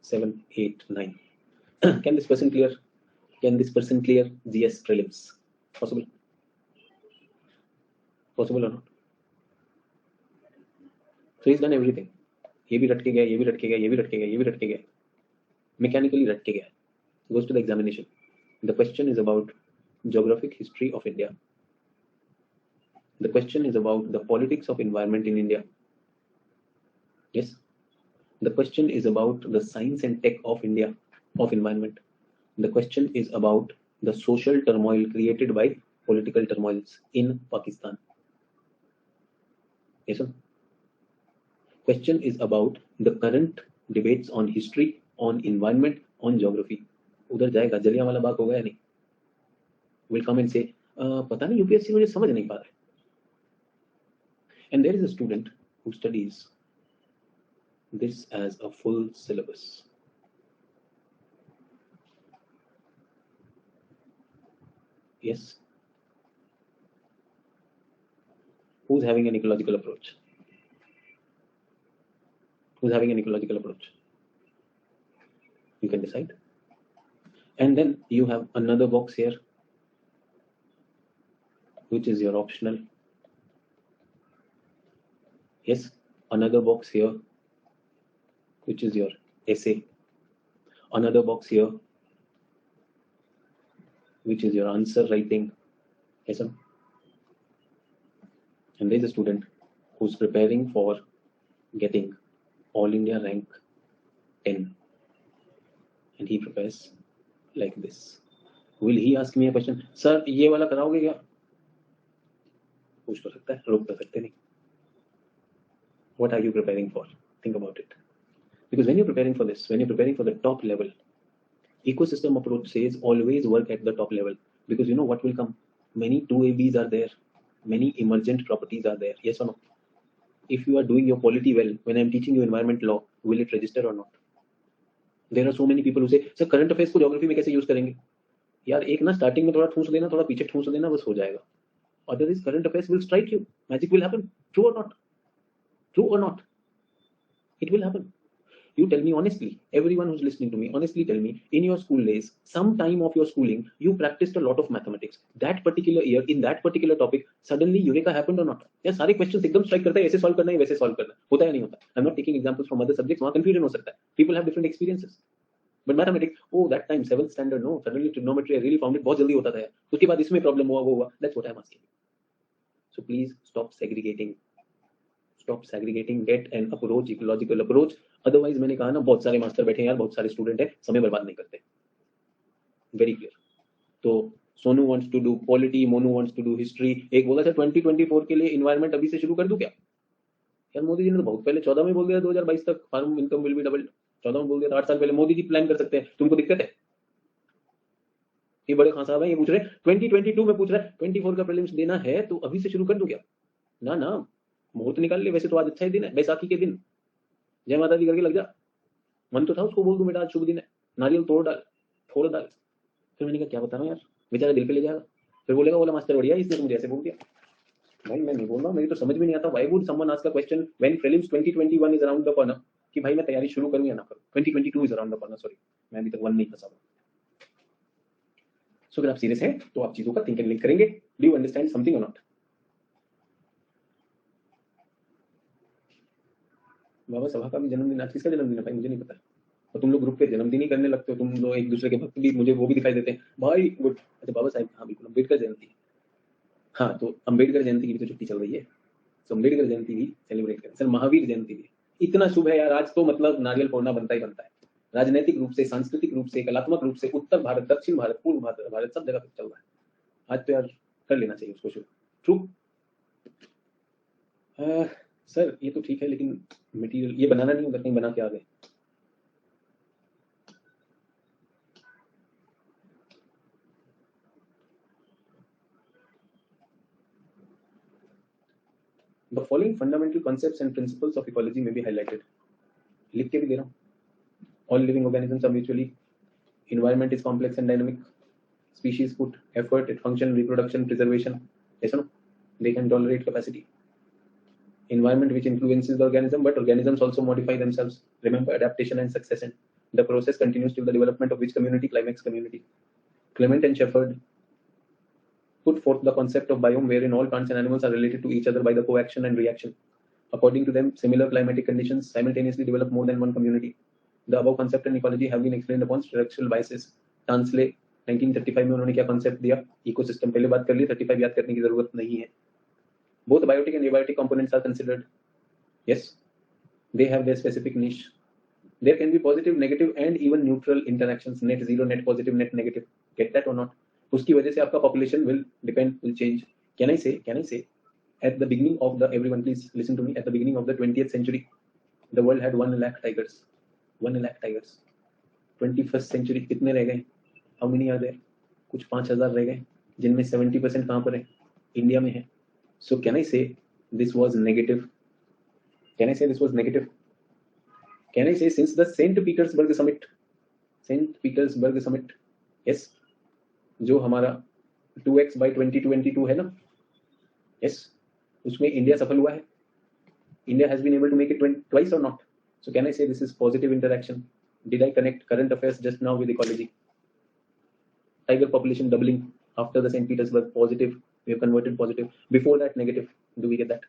7, 8, 9. Can this person clear GS prelims? Possible? Possible or not? So he's done everything. ये भी रट के गया, ये भी रट के गया, ये भी रट के गया, ये भी रट के गया. Mechanically रट के गया. Goes to the examination. The question is about geographic history of India. The question is about the politics of environment in India. Yes. The question is about the science and tech of India, of environment. The question is about the social turmoil created by political turmoils in Pakistan. Yes, sir. Question is about the current debates on history, on environment, on geography. उधर जाएगा, जलियांवाला बाग हो गया नहीं. Will come and say, पता नहीं UPSC मुझे समझ नहीं पा रहा है. And there is a student who studies this as a full syllabus. Yes. Who's having an ecological approach? Who's having an ecological approach? You can decide. And then you have another box here, which is your optional. Yes, another box here, which is your essay. Another box here, which is your answer writing. Yes, sir. And there's a student who's preparing for getting All India rank 10. And he prepares like this. Will he ask me a question? Sir, ये वाला कराओगे क्या? पूछ तो सकता है, रोक तो सकते नहीं. What are you preparing for? Think about it. Because when you're preparing for this, when you're preparing for the top level, ecosystem approach says always work at the top level. Because you know what will come? Many 2ABs are there. Many emergent properties are there. Yes or no? If you are doing your polity well, when I'm teaching you environment law, will it register or not? There are so many people who say, sir, current affairs को geography में कैसे use करेंगे? यार एक ना starting में थोड़ा ठूंस देना, थोड़ा पीछे ठूंस देना, बस हो जाएगा. Otherwise, current affairs will strike you. Magic will happen. True or not? True or not? It will happen. You tell me honestly, everyone who's listening to me, honestly tell me, in your school days, some time of your schooling, you practiced a lot of mathematics. That particular year, in that particular topic, suddenly eureka happened or not? या सारे questions एकदम strike करता है, ऐसे solve करना है, वैसे solve करना है, होता है नहीं होता? I'm not taking examples from other subjects, वहाँ confusion हो सकता है. People have different experiences. But mathematics, oh that time 7th standard, no, suddenly trigonometry I really found it बहुत जल्दी होता था यार. उसके बाद इसमें problem हुआ, वो हुआ. That's what I'm asking. So please stop segregating. Stop segregating. Get an approach, ecological approach. Otherwise मैंने कहा ना, बहुत सारे मास्टर बैठे हैं यार, बहुत सारे स्टूडेंट हैं, समय बर्बाद नहीं करते. Very clear. तो Sonu wants to do polity, Monu wants to do history. एक बोला था 2024 के लिए इन्वायरमेंट अभी से शुरू कर दूं क्या? यार मोदी जी ने तो बहुत पहले 14 में बोल दिया 2022 तक farm income will be double. 14 में बोल दिया था, 8 साल पहले. मोदी जी प्लान कर सकते हैं, तुमको दिक्कत है? ये बड़े खान साहब हैं, ये पूछ रहे 2022 में पूछ रहे 24 का प्रीलिम्स देना है तो अभी से शुरू कर दूं क्या? ना ना, मुहूर्त निकाल ले. वैसे तो आज अच्छा ही दिन है, बैसाखी के दिन जय माता दी करके लग जा. मन तो था उसको बोल दूं बेटा आज शुभ दिन है, नारियल तोड़ डाल, फोड़ डाल. फिर मैंने कहा क्या बता रहा हूँ यार, बेचारा दिल पे ले जाएगा. फिर बोलेगा बोला मास्टर बढ़िया, इसने मुझे ऐसे बोल दिया. भाई मैं नहीं बोल रहा हूँ, मेरी तो समझ में नहीं आता. Why would someone ask a question when prelims 2021 is around the corner, कि भाई मैं तैयारी शुरू करूं या ना करूं. 2022 is around the corner. Sorry, मैं अभी तक 1 नहीं फंसा हूं. सो अगर आप सीरियस हैं तो आप चीजों का थिंक एंड लिंक करेंगे. डू यू अंडरस्टैंड समथिंग और नॉट? बाबा सभा का भी जन्मदिन, आज किसका जन्मदिन है भाई मुझे नहीं पता. और तुम लोग ग्रुप पे जन्मदिन ही करने लगते हो, तुम लोग एक दूसरे के भक्त भी मुझे वो भी दिखाई देते हैं भाई. गुड. अच्छा बाबा साहब, हाँ बिल्कुल, अम्बेडकर जयंती. हाँ तो अम्बेडकर जयंती की भी तो छुट्टी चल रही है, तो अम्बेडकर जयंती भी सेलिब्रेट करें. सर महावीर जयंती भी इतना शुभ है यार आज तो, मतलब नारियल फोड़ना बनता ही बनता है. राजनीतिक रूप से, सांस्कृतिक रूप से, कलात्मक रूप से उत्तर भारत, दक्षिण भारत, पूर्व भारत सब जगह पे चल रहा है आज तो यार. कर लेना चाहिए उसको शुरू. ट्रू. सर ये तो ठीक है, लेकिन मटेरियल ये बनाना नहीं होता, कहीं बना के आ गए. The following fundamental concepts and principles of ecology may be highlighted. लिख के भी दे रहा हूँ. All living organisms are mutually. Environment is complex and dynamic. Species put effort at function, reproduction, preservation. Yes or no? They can tolerate capacity. Environment which influences the organism, but organisms also modify themselves. Remember adaptation and succession. The process continues till the development of which community? Climax community. Clement and Shepherd put forth the concept of biome, wherein all plants and animals are related to each other by the coaction and reaction. According to them, similar climatic conditions simultaneously develop more than one community. The above concept and ecology have been explained upon structural biases. Tansley 1935 में उन्होंने क्या concept दिया? Ecosystem. पहले बात कर ली, 35 याद करने की जरूरत नहीं है. Both biotic and abiotic components are considered. Yes, they have their specific niche. There can be positive, negative, and even neutral interactions. Net zero, net positive, net negative. Get that or not? उसकी वजह से आपका population will depend, will change. Can I say, at the beginning of the, everyone please listen to me, at the beginning of the 20th century, the world had 1 lakh tigers. 1 lakh tigers. 21st century कितने रह गए? How many are there? कुछ 5,000 रह गए, जिनमें 70% कहाँ पर है? इंडिया में है. So can I say this was negative? Can I say this was negative? Can I say since the St. Petersburg Summit, yes, जो हमारा 2x by 2022 है ना, yes, उसमें इंडिया सफल हुआ है. India has been able to make it twice or not? So can I say this is positive interaction? Did I connect current affairs just now with ecology? Tiger population doubling after the St. Petersburg, positive. We have converted positive. Before that, negative. Do we get that?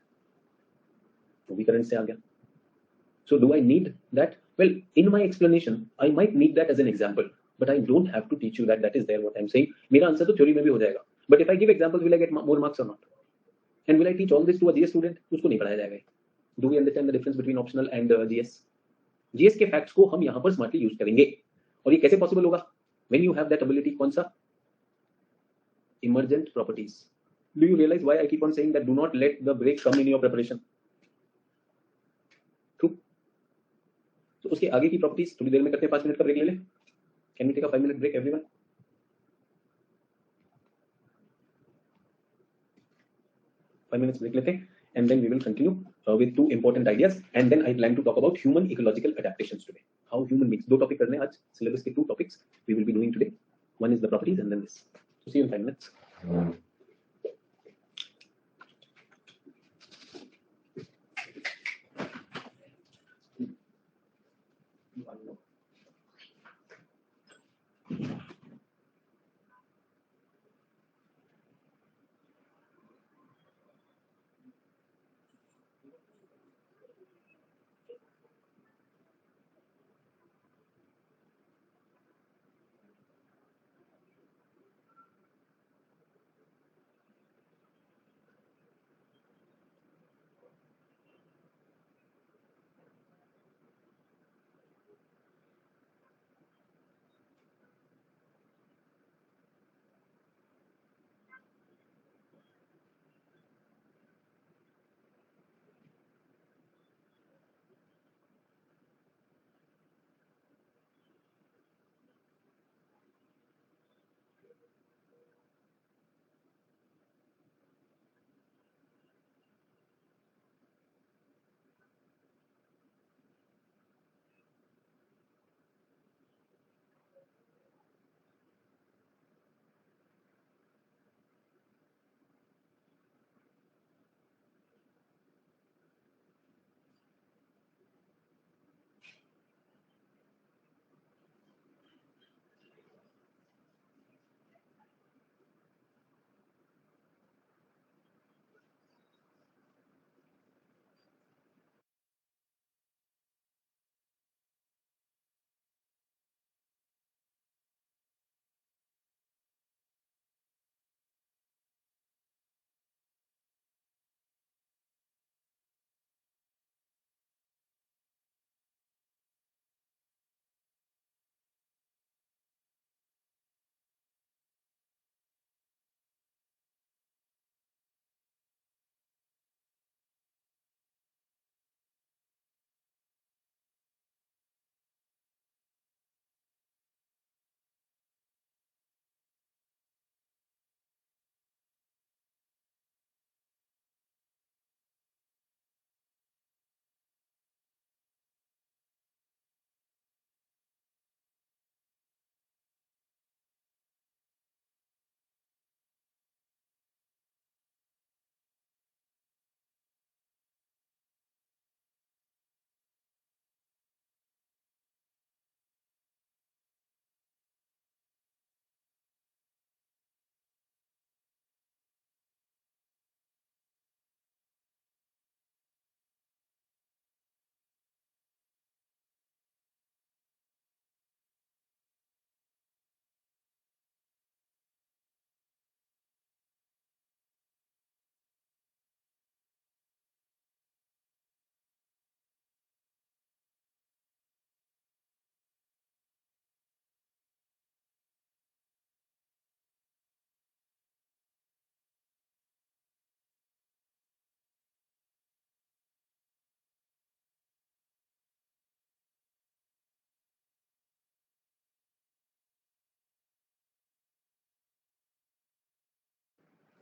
We current से आ गया. So do I need that? Well, in my explanation, I might need that as an example, but I don't have to teach you that. That is there what I'm saying. मेरा answer तो theory में भी हो जाएगा. But if I give examples, will I get more marks or not? And will I teach all this to a GS student? उसको नहीं पढ़ाया जाएगा. Do we understand the difference between optional and GS? GS के facts को हम यहाँ पर smartly use करेंगे. और ये कैसे possible होगा? When you have that ability, कौन सा? Emergent properties. Do you realize why I keep on saying that do not let the break come in your preparation? True. So उसके आगे की प्रॉपर्टीज थोड़ी देर में करते हैं, 5 मिनट का ब्रेक ले ले. Can we take a 5-minute break, everyone? 5 minutes break लेते हैं, and then we will continue with 2 important ideas, and then I plan to talk about human ecological adaptations today. How human beings, 2 topic करने हैं आज, syllabus के 2 topics we will be doing today. One is the properties and then this. So see you in 5 minutes.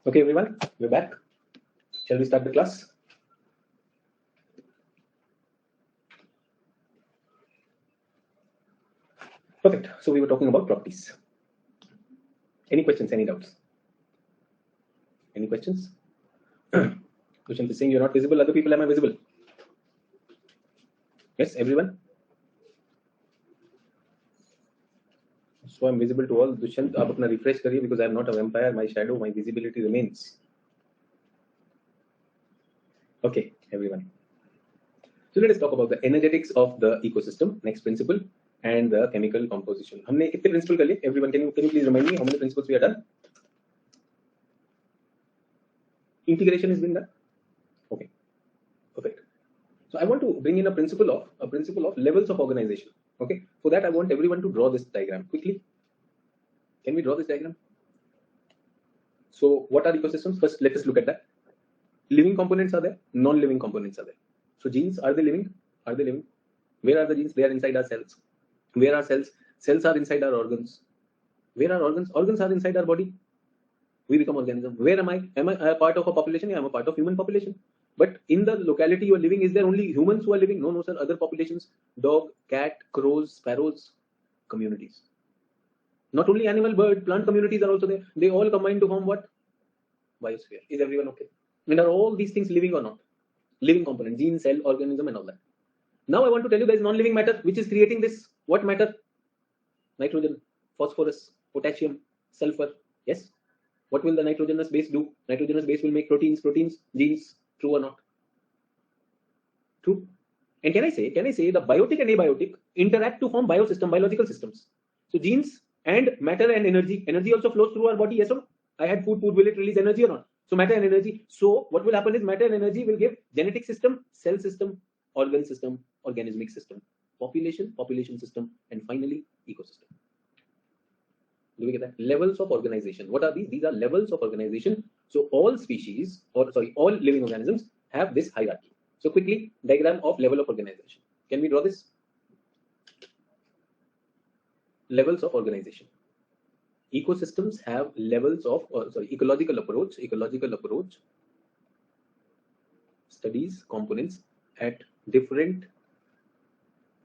Okay, everyone, we're back. Shall we start the class? Perfect. So we were talking about properties. Any questions? Any doubts? Any questions? Dushyant is saying you're not visible. Other people, am I visible? Yes, everyone. So I'm visible to all. Dushyant, आप अपना refresh करिए because I'm not a vampire. My shadow, my visibility remains. Okay, everyone. So let us talk about the energetics of the ecosystem. Next principle and the chemical composition. हमने कितने principle कर लिए? Everyone, can you please remind me how many principles we have done? Integration has been done. Okay, perfect. So I want to bring in a principle of levels of organization. Okay, for that I want everyone to draw this diagram quickly. Can we draw this diagram? So what are ecosystems? First, let us look at that. Living components are there, non-living components are there. So genes, are they living? Are they living? Where are the genes? They are inside our cells. Where are cells? Cells are inside our organs. Where are organs? Organs are inside our body. We become organism. Where am I? Am I a part of a population? Yeah, I'm a part of human population. But in the locality you are living, is there only humans who are living? No, no, sir. Other populations, dog, cat, crows, sparrows, communities. Not only animal, bird, plant communities are also there. They all combine to form what? Biosphere. Is everyone okay? And are all these things living or not? Living component, gene, cell, organism, and all that. Now I want to tell you there is non-living matter which is creating this. What matter? Nitrogen, phosphorus, potassium, sulfur. Yes. What will the nitrogenous base do? Nitrogenous base will make proteins, genes. True or not? True. And can I say the biotic and abiotic interact to form biosystem, biological systems. So genes and matter and energy also flows through our body. Yes or no? I had food, will it release energy or not? So matter and energy. So what will happen is matter and energy will give genetic system, cell system, organ system, organismic system, population system, and finally ecosystem. Do we get that? Levels of organization. What are these? These are levels of organization. So all species, or sorry, all living organisms have this hierarchy. So quickly, diagram of level of organization. Can we draw this? Levels of organization. Ecosystems have levels of, ecological approach studies components at different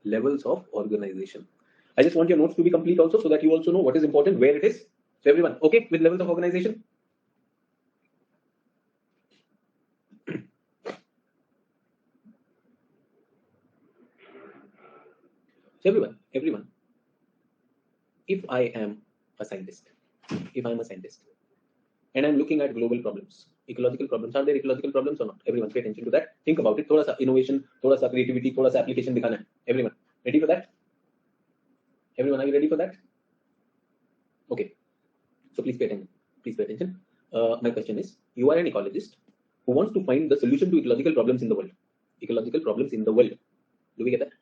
levels of organization. I just want your notes to be complete also so that you also know what is important, where it is. So everyone, okay with levels of organization? So everyone, if I am a scientist, and I'm looking at global problems, ecological problems, are there ecological problems or not? Everyone pay attention to that. Think about it. Thoda sa innovation, thoda sa creativity, thoda sa application dikhana hai. Everyone, ready for that? Everyone, are you ready for that? Okay. So please pay attention. My question is, you are an ecologist who wants to find the solution to ecological problems in the world. Do we get that?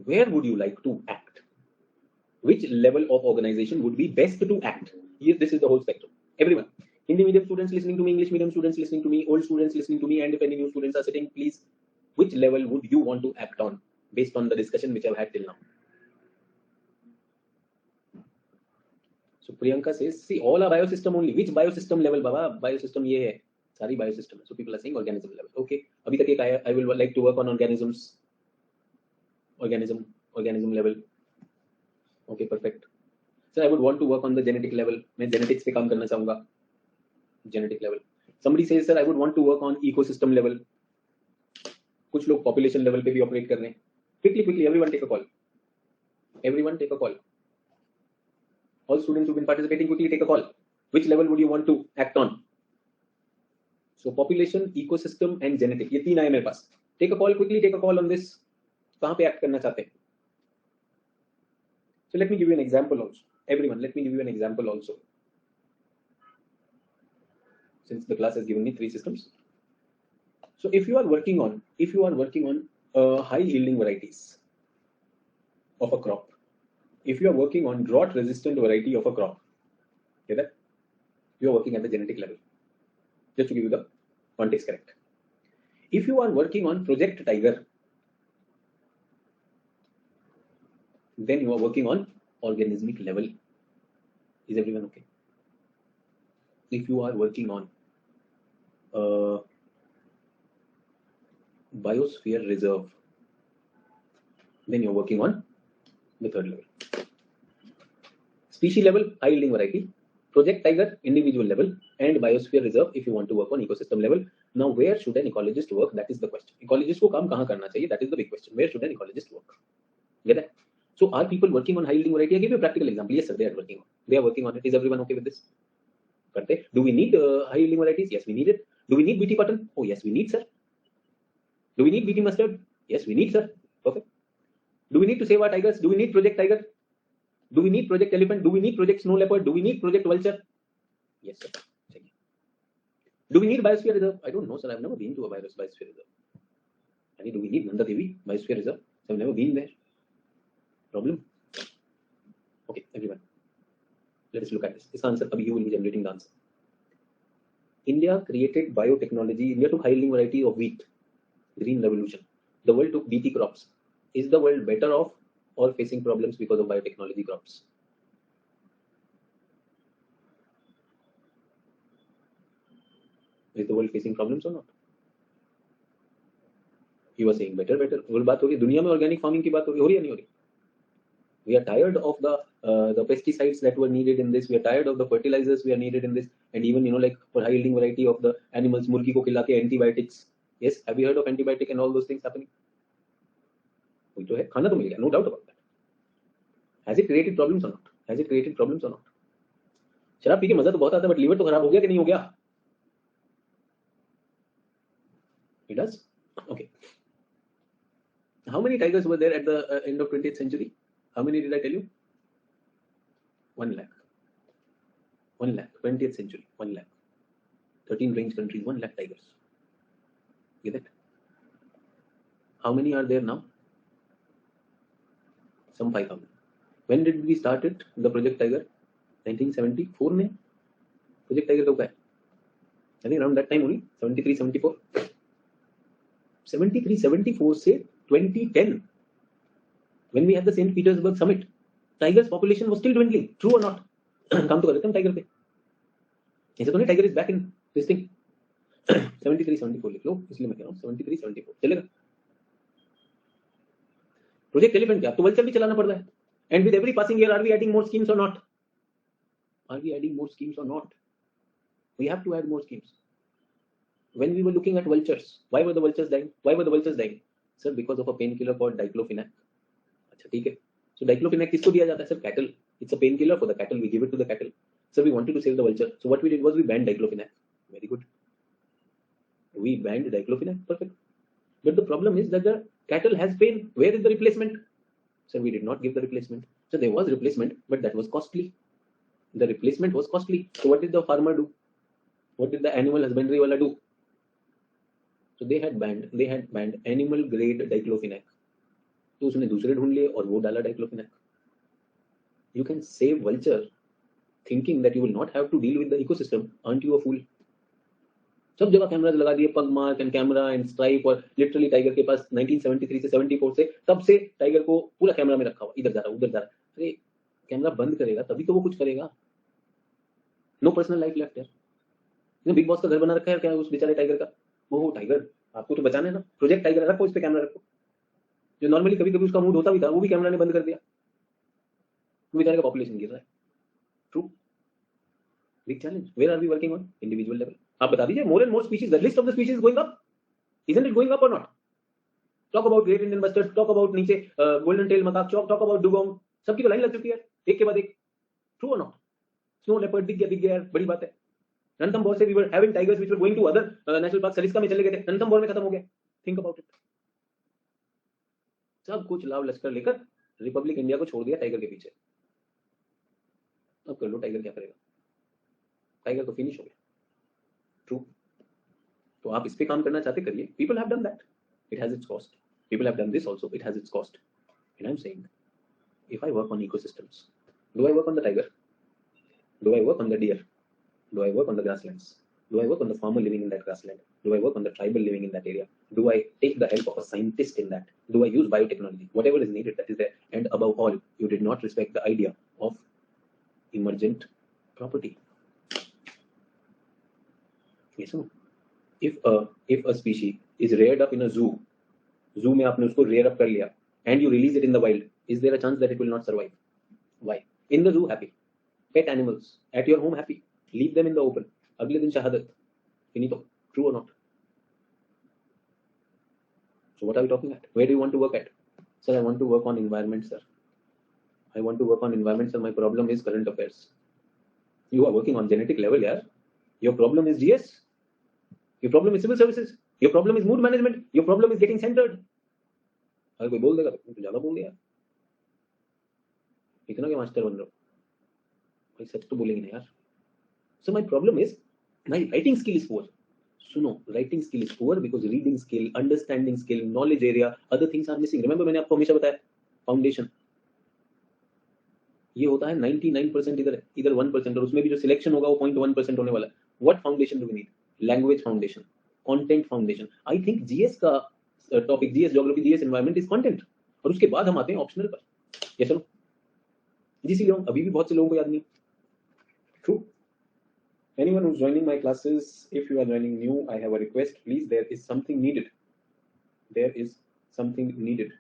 Where would you like to act? Which level of organization would be best to act? Yes, this is the whole spectrum. Everyone, Hindi medium students listening to me, English medium students listening to me, old students listening to me, and if any new students are sitting, please, which level would you want to act on based on the discussion which I've had till now? So Priyanka says, see, all are biosystem only. Which biosystem level, Baba? Biosystem ye hai. Sari biosystem. So people are saying organism level. Okay. Abhi tak ek aaya, I will like to work on organisms. Organism level. Okay, perfect. So I would want to work on the genetic level. मैं genetics पे काम करना चाहूँगा. Genetic level. Somebody says, sir, I would want to work on ecosystem level. कुछ लोग population level पे भी operate कर रहे हैं. Quickly, everyone take a call. All students who've been participating, quickly take a call. Which level would you want to act on? So population, ecosystem, and genetic. ये तीन आए मेरे पास. Take a call quickly. Take a call on this. कहाँ पे act करना चाहते हैं? So let me give you an example also. Everyone, let me give you an example also. Since the class has given me 3 systems. So if you are working on high yielding varieties of a crop, if you are working on drought resistant variety of a crop, okay, that you are working at the genetic level. Just to give you the context correct. If you are working on Project Tiger, then you are working on organismic level. Is everyone okay? If you are working on biosphere reserve, then you're working on the third level. Species level, high yielding variety. Project Tiger, individual level. And biosphere reserve, if you want to work on ecosystem level. Now, where should an ecologist work? That is the question. Ecologist को काम कहाँ करना चाहिए? That is the big question. Where should an ecologist work? Get it? So, are people working on high yielding variety? I give you a practical example. Yes, sir, they are working on it. Is everyone okay with this? Do we need high yielding varieties? Yes, we need it. Do we need BT cotton? Oh, yes, we need, sir. Do we need BT mustard? Yes, we need, sir. Perfect. Do we need to save our tigers? Do we need Project Tiger? Do we need Project Elephant? Do we need Project Snow Leopard? Do we need Project Vulture? Yes, sir. Do we need Biosphere Reserve? I don't know, sir. I've never been to a Biosphere Reserve. I mean, do we need Nanda Devi Biosphere Reserve? I've never been there. Problem? Okay, everyone. Let us look at this. This answer, abhi you will be generating the answer. India created biotechnology. India took high yielding variety of wheat. Green revolution. The world took BT crops. Is the world better off or facing problems because of biotechnology crops? Is the world facing problems or not? You are saying better. वो बात हो रही है दुनिया में organic farming की बात हो रही है नहीं हो रही? We are tired of the pesticides that were needed in this. We are tired of the fertilizers we are needed in this, and even like for high yielding variety of the animals, मुर्गी को खिला के antibiotics. Yes, have you heard of antibiotic and all those things happening? वही तो है, खाना तो मिल गया, no doubt about that. Has it created problems or not? Has it created problems or not? शराब पी के मजा तो बहुत आता है, but liver तो खराब हो गया कि नहीं हो गया? It does. Okay. How many tigers were there at the end of 20th century? How many did I tell you? 1 lakh. 1 lakh. 20th century. 1 lakh. 13 range countries. 1 lakh tigers. Get it? How many are there now? Some 5,000. When did we start it? The Project Tiger? 1974 में. Project Tiger कब का है? I think around that time only. 73, 74. 73, 74 से 2010. When we had the St. Petersburg summit, tigers population was still dwindling. True or not? काम तो कर रहे थे हम टाइगर पे. ऐसे तो नहीं tiger is back in this thing. 73, 74 लिख लो, इसलिए मैं कह रहा हूँ 73, 74 चलेगा. प्रोजेक्ट एलिफेंट क्या? तो वल्चर भी चलाना पड़ रहा है. And with every passing year are we adding more schemes और not? Are we adding more schemes or not? We have to add more schemes. When we were looking at vultures, why were the vultures dying? Why were the vultures dying? Sir, because of a painkiller called diclofenac. अच्छा ठीक है. So diclofenac किसको दिया जाता है? Sir, cattle. It's a painkiller for the cattle. We give it to the cattle. So we wanted to save the vulture. So what we did was we banned diclofenac. Very good. We banned diclofenac. Perfect. But the problem is that the cattle has pain. Where is the replacement? Sir, we did not give the replacement. So there was replacement, but that was costly. The replacement was costly. So what did the farmer do? What did the animal husbandry wala do? So they had banned animal grade diclofenac. तो उसने दूसरे ढूंढ लिए और वो डाला diclofenac. You can save vulture thinking that you will not have to deal with the ecosystem. Aren't you a fool? सब जगह कैमराज लगा दिए, पग mark and camera and stripe, और लिटरली टाइगर के पास 1973 से 74 से तब से टाइगर को पूरा कैमरा में रखा हुआ, इधर जा रहा उधर जा रहा. अरे कैमरा बंद करेगा तभी तो वो कुछ करेगा. नो पर्सनल लाइफ लेफ्ट है. बिग बॉस का घर बना रखा है क्या उस बेचारे टाइगर का? वो टाइगर आपको तो बचाना है ना, प्रोजेक्ट टाइगर रखो, इस पे कैमरा रखो. जो नॉर्मली कभी कभी उसका मूड होता भी था, वो भी कैमरा ने बंद कर दिया. बेचारे का पॉपुलेशन गिर रहा है. True. Big challenge. Where are we working on? Individual level. आप बता दीजिए, more and more species, the list of the species going up. Isn't it going up or not? Talk about great Indian bustard, talk about नीचे golden tail macaque, talk about dugong. सबकी तो line लग चुकी है एक के बाद एक. True or not? Snow leopard दिख गया यार, बड़ी बात है. रणथंभौर से we were having tigers which were going to other national park. Sariska में चले गए थे, रणथंभौर में खत्म हो गया. Think about it. सब कुछ लाव लश्कर लेकर रिपब्लिक इंडिया को छोड़ दिया टाइगर के पीछे. अब कर लो टाइगर क्या करेगा? टाइगर तो फिनिश हो गया. ट्रू. तो आप इस पे काम करना चाहते करिए. People have done that. It has its cost. People have done this also. It has its cost. And I'm saying, if I work on ecosystems, do I work on the tiger? Do I work on the deer? Do I work on the grasslands? Do I work on the farmer living in that grassland? Do I work on the tribal living in that area? Do I take the help of a scientist in that? Do I use biotechnology? Whatever is needed, that is there. And above all, you did not respect the idea of emergent property. Yes or no? If a species is reared up in a zoo में आपने उसको rear up कर लिया and you release it in the wild, is there a chance that it will not survive? Why? In the zoo happy, pet animals at your home happy, leave them in the open, अगले दिन शहादत, finito. True or not? So what are we talking at? Where do you want to work at? Sir, I want to work on environment, sir. I want to work on environment, sir. My problem is current affairs. You are working on genetic level, yeah. Your problem is GS. Your problem is civil services. Your problem is mood management. Your problem is getting centered. अगर कोई बोल देगा तो ज्यादा बोल दिया. इतना क्या मास्टर बन रहे हो भाई? सच तो बोलेंगे ना यार. So my problem is my writing skill is poor. सुनो, writing skill is poor because reading skill, understanding skill, knowledge area, other things are missing. Remember मैंने आपको हमेशा बताया foundation. ये होता है 99% इधर इधर 1%, और उसमें भी जो सिलेक्शन होगा वो 0.1% होने वाला है. What foundation do we need? Language foundation, content foundation. I think GS का topic, GS geography, GS environment is content, और उसके बाद हम आते हैं ऑप्शनल पर. ये चलो, इसीलिए अभी भी बहुत से लोगों को याद नहीं. True. Anyone who's joining my classes, if you are joining new, I have a request. Please, there is something needed. There is something needed.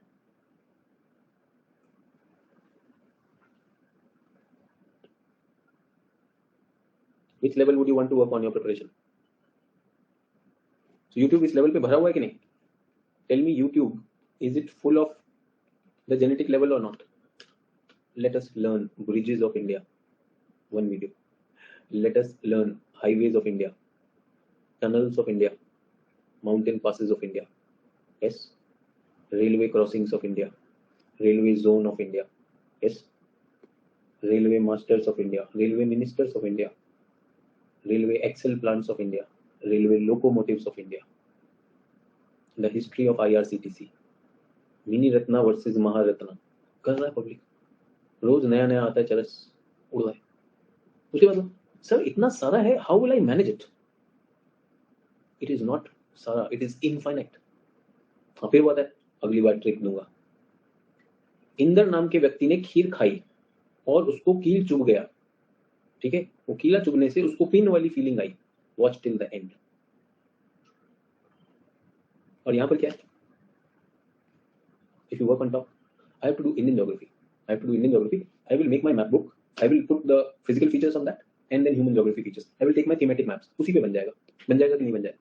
Which level would you want to work on your preparation? So YouTube इस level पे भरा हुआ है कि नहीं? Tell me, YouTube, is it full of the genetic level or not? Let us learn bridges of India. One video. Let us learn highways of India, tunnels of India, mountain passes of India. Yes. Railway crossings of India, railway zone of India. Yes. Railway masters of India, railway ministers of India, railway excel plants of India, railway locomotives of India, the history of IRCTC, mini Ratna versus Maharatna. कर रहा है public, रोज नया नया आता है, चरस उड़ रहा है. उसके बाद सर इतना सारा है, how will I manage it? It is not सारा, इट इज इनफाइनाइट. फिर बात है, अगली बार ट्रिक दूंगा. इंदर नाम के व्यक्ति ने खीर खाई और उसको कील चुभ गया. ठीक है, वो कीला चुभने से उसको पिन वाली फीलिंग आई. Watch till the end. और यहां पर क्या है? If you work on top, I have to do Indian geography. I have to do Indian geography. I will make my map book. I will put the physical features on that and then human geography features. I will take my thematic maps. उसी पे बन जाएगा. बन जाएगा कि नहीं बन जाएगा?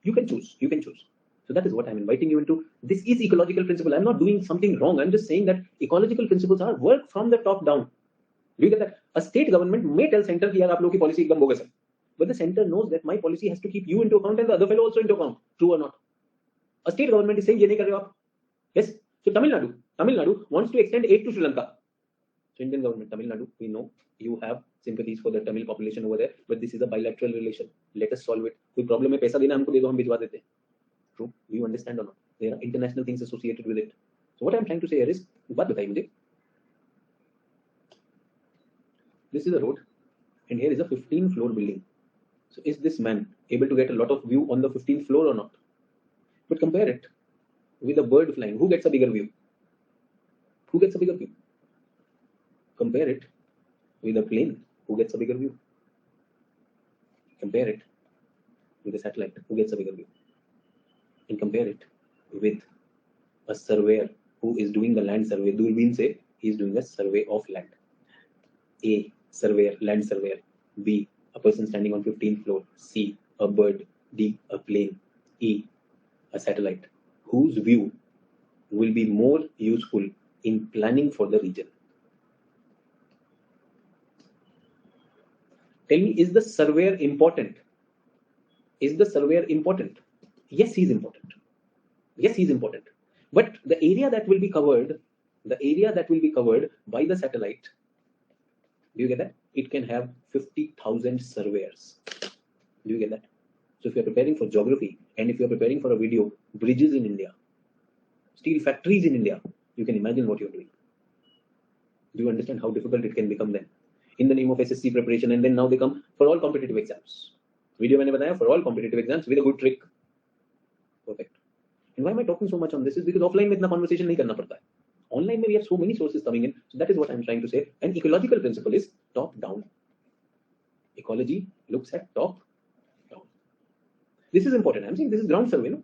You can choose. You can choose. So that is what I'm inviting you into. This is ecological principle. I'm not doing something wrong. I'm just saying that ecological principles are work from the top down. Do you get that? A state government may tell center कि यार आप लोगों की policy एकदम bogus है. But the center knows that my policy has to keep you into account and the other fellow also into account. True or not? A state government is saying ये नहीं कर रहे हो आप. Yes. So Tamil Nadu wants to extend aid to Sri Lanka. So Indian government, Tamil Nadu, we know you have sympathies for the Tamil population over there, but this is a bilateral relation. Let us solve it. कोई problem है, पैसा देना हमको दे दो, हम भिजवा देते हैं. True. Do you understand or not? There are international things associated with it. So what I am trying to say here is, बात बताइए मुझे. This is a road, and here is a 15-floor building. So is this man able to get a lot of view on the 15th floor or not? But compare it with a bird flying. Who gets a bigger view? Who gets a bigger view? Compare it with a plane. Who gets a bigger view? Compare it with a satellite. Who gets a bigger view? And compare it with a surveyor who is doing the land survey. Durban say he is doing a survey of land. A, surveyor, land surveyor. B, a person standing on 15th floor. C, a bird. D, a plane. E, a satellite. Whose view will be more useful in planning for the region? Tell me, is the surveyor important? Is the surveyor important? Yes, he is important. Yes, he is important. But the area that will be covered, by the satellite, do you get that? It can have 50,000 surveyors. Do you get that? So if you are preparing for geography and if you are preparing for a video, bridges in India, steel factories in India, you can imagine what you're doing. Do you understand how difficult it can become then? In the name of SSC preparation, and then now they come for all competitive exams. Video मैंने बताया for all competitive exams with a good trick. Perfect. And why am I talking so much on this? Is because offline में इतना conversation नहीं करना पड़ता है. Online में we have so many sources coming in. So that is what I'm trying to say. An ecological principle is top down. Ecology looks at top down. This is important. I'm saying this is ground survey, no?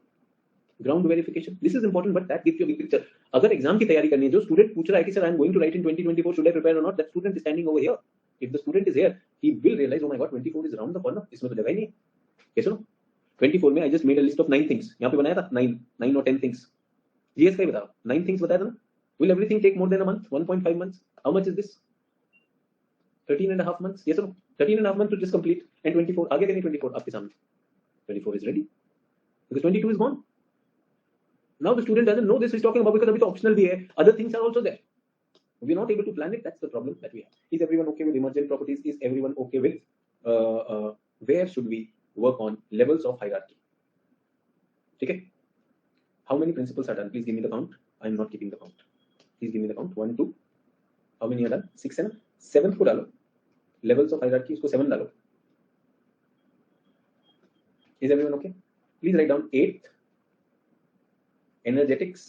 Ground verification. This is important, but that gives you a big picture. अगर exam की तैयारी करनी है, जो student पूछ रहा है कि sir, I'm going to write in 2024, should I prepare or not? That student is standing over here. If the student is here, he will realize, oh my God, 24 is around the corner. इसमें तो जगह ही नहीं है. कैसे no? 24 में I just made a list of 9 things. यहाँ पे बनाया था 9 or 10 things. GS का ही बताओ. 9 things बताया था ना? Will everything take more than a month? 1.5 months? How much is this? 13 and a half months? Yes or no? 13 and a half months to just complete. And 24. आगे क्या नहीं 24 आपके सामने. 24 is ready. Because 22 is gone. Now the student doesn't know this he's talking about because अभी तो optional भी है. Other things are also there. We're not able to plan it. That's the problem that we have. Is everyone okay with emergent properties? Is everyone okay with where should we work on levels of hierarchy? Okay. How many principles are done? Please give me the count. I'm not keeping the count. Please give me the count. 1, 2, how many are 6 है ना, 7th को डालो, levels of hierarchy उसको 7 डालो. Is everyone okay? Please write down 8th energetics,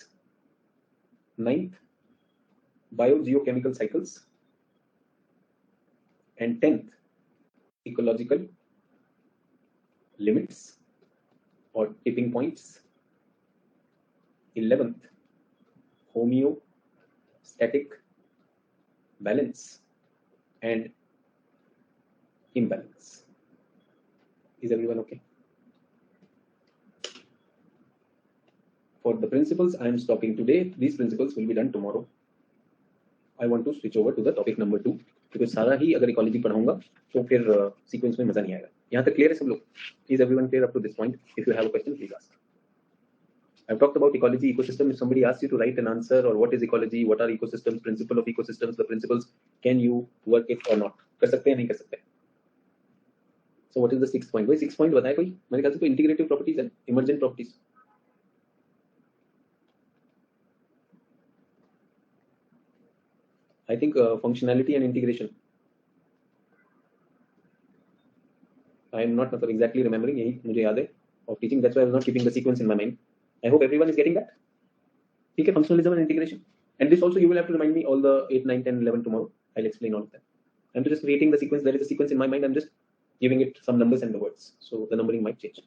9th biogeochemical cycles, and 10th ecological limits or tipping points, 11th homeostatic balance and imbalance. Is everyone okay? For the principles I am stopping today. These principles will be done tomorrow. I want to switch over to the topic number 2 because सारा ही अगर ecology पढ़ाऊंगा तो फिर sequence में मजा नहीं आएगा. यहाँ तक क्लियर है सब लोग? Is everyone clear up to this point? If you have a question, please ask. I've talked about ecology, ecosystem. If somebody asks you to write an answer or what is ecology, what are ecosystems, principle of ecosystems, the principles, can you work it or not? कर सकते हैं नहीं कर सकते? So what is the 6th point? भाई 6th point बताए कोई? मेरे ख्याल से कोई इंटीग्रेटिव प्रॉपर्टीज है, emergent properties. I think functionality and integration. I am not exactly remembering. यही मुझे याद है of teaching. That's why I was not keeping the sequence in my mind. I hope everyone is getting that. ठीक है, functionalism and integration. And this also you will have to remind me all the 8, 9, 10, 11 tomorrow. I'll explain all of that. I'm just creating the sequence. There is a sequence in my mind. I'm just giving it some numbers and the words. So the numbering might change.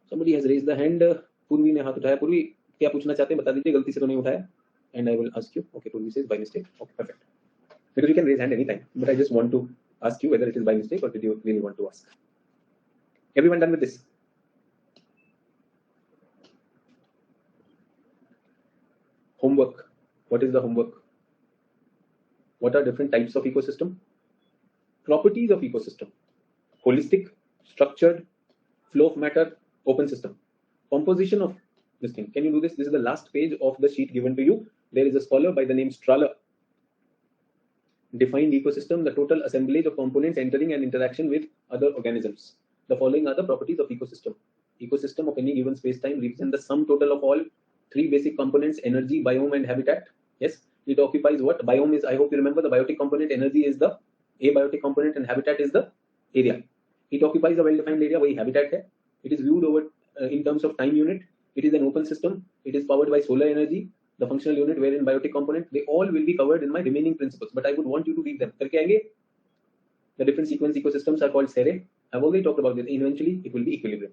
Somebody has raised the hand. पूर्वी ने हाथ उठाया. पूर्वी क्या पूछना चाहते हैं बता दीजिए. गलती से तो नहीं उठाया. And I will ask you. Okay, Purvi says by mistake. Okay, perfect. Because you can raise hand anytime, but I just want to ask you whether it is by mistake or did you really want to ask. Everyone done with this? Homework. What is the homework? What are different types of ecosystem? Properties of ecosystem. Holistic, structured, flow of matter, open system. Composition of this thing. Can you do this? This is the last page of the sheet given to you. There is a scholar by the name Strahler. Defined ecosystem, the total assemblage of components entering and interaction with other organisms. The following are the properties of ecosystem. Ecosystem of any given space-time represents the sum total of all 3 basic components: energy, biome, and habitat. Yes, it occupies what? Biome is, I hope you remember, the biotic component, energy is the abiotic component, and habitat is the area. It occupies a well-defined area, वही habitat है. It is viewed over in terms of time unit. It is an open system. It is powered by solar energy. The functional unit wherein biotic component, they all will be covered in my remaining principles, but I would want you to read them. करके आएंगे. The different sequence ecosystems are called serre. I've already talked about this. Eventually, it will be equilibrium.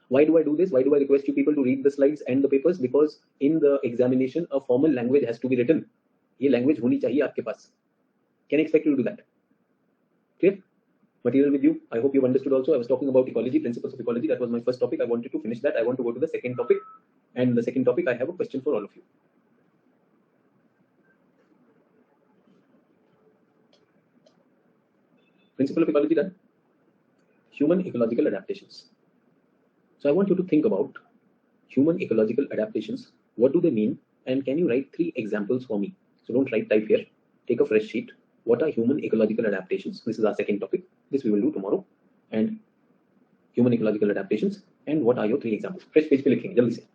Why do I do this? Why do I request you people to read the slides and the papers? Because in the examination, a formal language has to be written. ये language होनी चाहिए आपके पास. Can I expect you to do that? Clear? Material with you. I hope you've understood also. I was talking about ecology, principles of ecology. That was my first topic. I wanted to finish that. I want to go to the second topic. And the second topic, I have a question for all of you. Principle of ecology done. Human ecological adaptations. So I want you to think about human ecological adaptations. What do they mean? And can you write 3 examples for me? So don't type here. Take a fresh sheet. What are human ecological adaptations? This is our second topic. This we will do tomorrow. And human ecological adaptations. And what are your 3 examples? Fresh page पे लिखेंगे जल्दी से.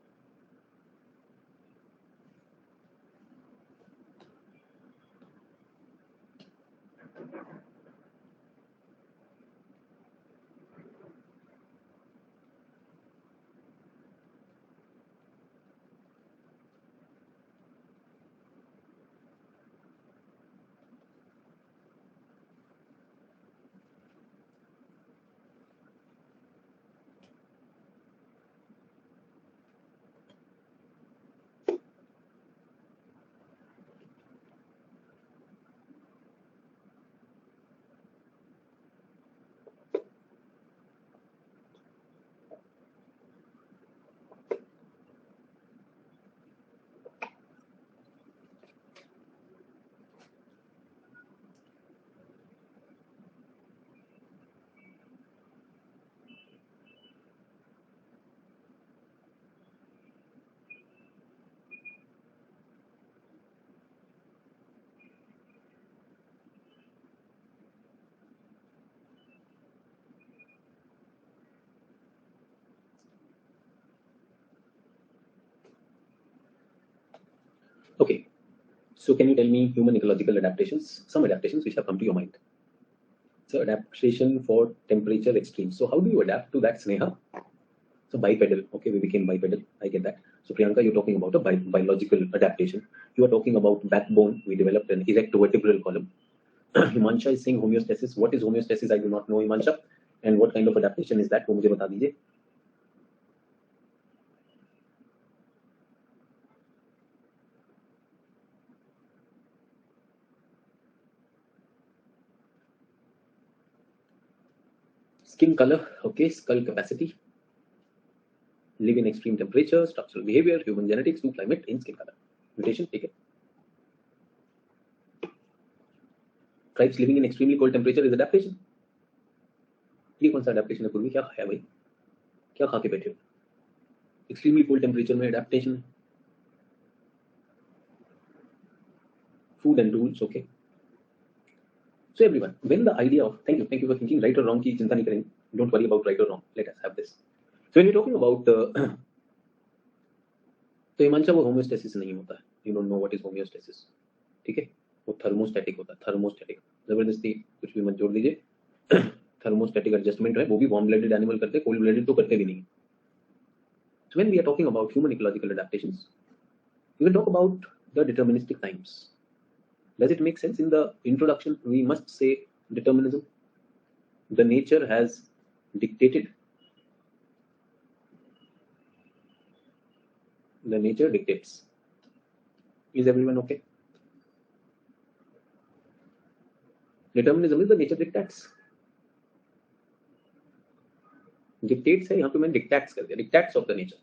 Okay, So can you tell me human ecological adaptations, some adaptations which have come to your mind? So adaptation for temperature extremes. So how do you adapt to that, Sneha? So bipedal, okay, we became bipedal. I get that. So Priyanka, you're talking about a biological adaptation. You are talking about backbone. We developed an erect vertebral column. Himansha is saying homeostasis. What is homeostasis? I do not know, Himansha. And what kind of adaptation is that? वो मुझे बता दीजिए. Skin color, okay, skull capacity, live in extreme temperature, structural behavior, human genetics to climate in skin color. Mutation, take it. Tribes living in extremely cold temperature is adaptation. ये कौन सा adaptation है पूर्वी? क्या खाया भाई? क्या खा के बैठे हो? Extremely cold temperature में adaptation. Food and tools, okay. So everyone, when the idea of thank you for thinking right or wrong की चिंता नहीं करेंगे. Don't worry about right or wrong. Let us have this. So when you're talking about तो हिमांशा वो homeostasis नहीं होता है. You don't know what is homeostasis. ठीक है? वो थर्मोस्टैटिक होता है. थर्मोस्टैटिक. जबरदस्ती कुछ भी मत जोड़ दीजिए. थर्मोस्टैटिक एडजस्टमेंट है, वो भी वार्म ब्लडेड एनिमल करते हैं, कोल्ड ब्लडेड तो करते भी नहीं. So when we are talking about human ecological adaptations, we will talk about the deterministic times. Does it make sense? In the introduction, we must say determinism. The nature has dictated. The nature dictates. Is everyone okay? Determinism is the nature dictates. Dictates है यहाँ पे मैंने dictates कर दिया. Dictates of the nature.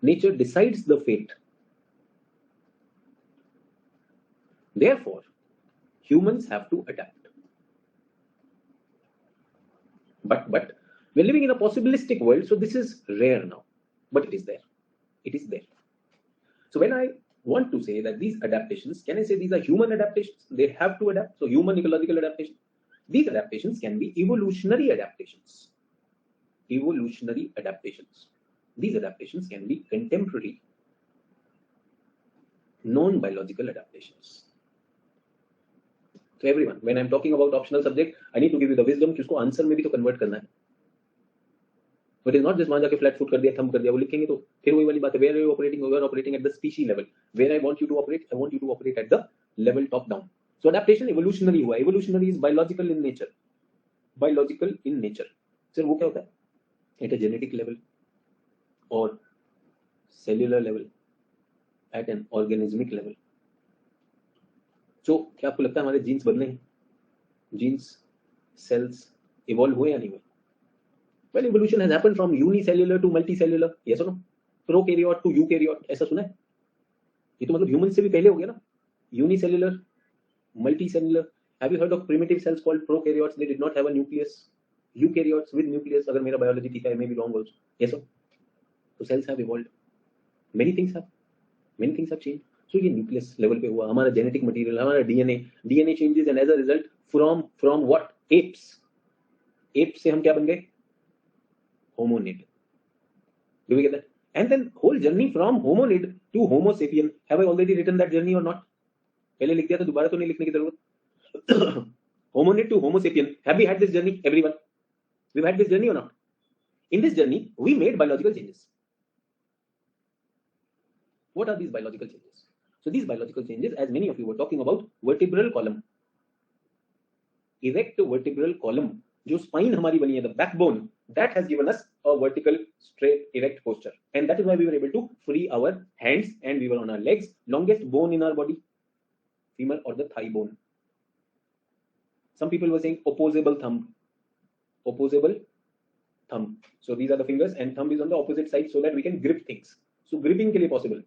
Nature decides the fate. Therefore, humans have to adapt. But we're living in a possibilistic world, so this is rare now. But it is there. It is there. So when I want to say that these adaptations, can I say these are human adaptations? They have to adapt. So human ecological adaptation. These adaptations can be evolutionary adaptations. Evolutionary adaptations. These adaptations can be contemporary, non-biological adaptations. So everyone, when I'm talking about optional subject, I need to give you the wisdom कि उसको answer में भी तो convert करना है. But it's not just वहां जाके flat foot कर दिया, थंब कर दिया, वो लिखेंगे तो फिर वही वाली बात है. Where are you operating? You are operating at the species level. Where I want you to operate, I want you to operate at the level top down. So adaptation evolutionary हुआ. Evolutionary is biological in nature. Biological in nature. Sir वो क्या होता है? At a genetic level or cellular level, at an organismic level. So क्या आपको लगता है हमारे जीन्स बदले हैं? Genes, cells evolve हुए या नहीं हुए? Well, evolution has happened from unicellular to multicellular. Yes or no? Prokaryote to eukaryote. ऐसा सुना है? ये तो मतलब ह्यूमन से भी पहले हो गया ना? Unicellular, multicellular. Have you heard of primitive cells called prokaryotes? They did not have a nucleus. Eukaryotes with nucleus. अगर मेरा biology ठीक है, I may be wrong also. Yes or? So cells have evolved. Many things have changed. So ये nucleus level पे हुआ. हमारा genetic material, हमारा DNA changes, and as a result from what? Apes. Apes से हम क्या बन गए? Homonid. Do we get that? And then whole journey from homonid to Homo sapien. Have I already written that journey or not? पहले लिख दिया तो दोबारा तो नहीं लिखने की जरूरत. Homonid to Homo sapien. Have we had this journey, everyone? We've had this journey or not? In this journey, we made biological changes. What are these biological changes? So these biological changes, as many of you were talking about, vertebral column. Erect vertebral column. जो spine हमारी बनी है, the backbone, that has given us a vertical, straight, erect posture. And that is why we were able to free our hands and we were on our legs. Longest bone in our body, femur or the thigh bone. Some people were saying opposable thumb. Opposable thumb. So these are the fingers and thumb is on the opposite side so that we can grip things. So gripping के लिए possible.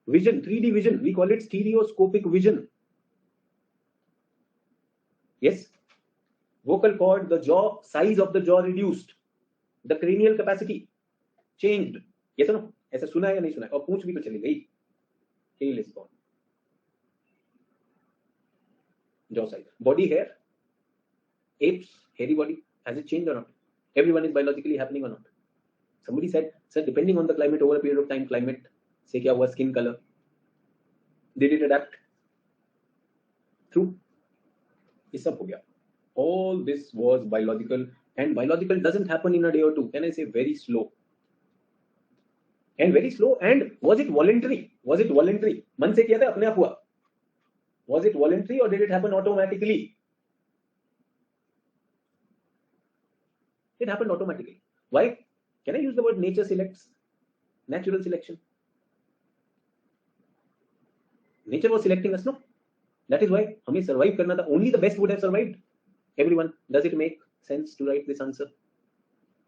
Vision, 3D vision, we call it stereoscopic vision. Yes. Vocal cord, the jaw, size of the jaw reduced. The cranial capacity changed. Yes or no? ऐसा सुना है या नहीं सुना है? और पूंछ भी तो चली गई. Tail is gone. Jaw size. Body hair. Apes, hairy body. Has it changed or not? Everyone is biologically happening or not? Somebody said, sir, depending on the climate, over a period of time, climate, say क्या हुआ, skin color. Did it adapt? True. ये सब हो गया. All this was biological, and biological doesn't happen in a day or two. Can I say very slow? And very slow. And was it voluntary? Was it voluntary? मन से किया था, अपने आप हुआ. Was it voluntary or did it happen automatically? It happened automatically. Why? Can I use the word nature selects? Natural selection. Nature was selecting us, no? That is why हमें survive करना था. Only the best would have survived. Everyone, does it make sense to write this answer?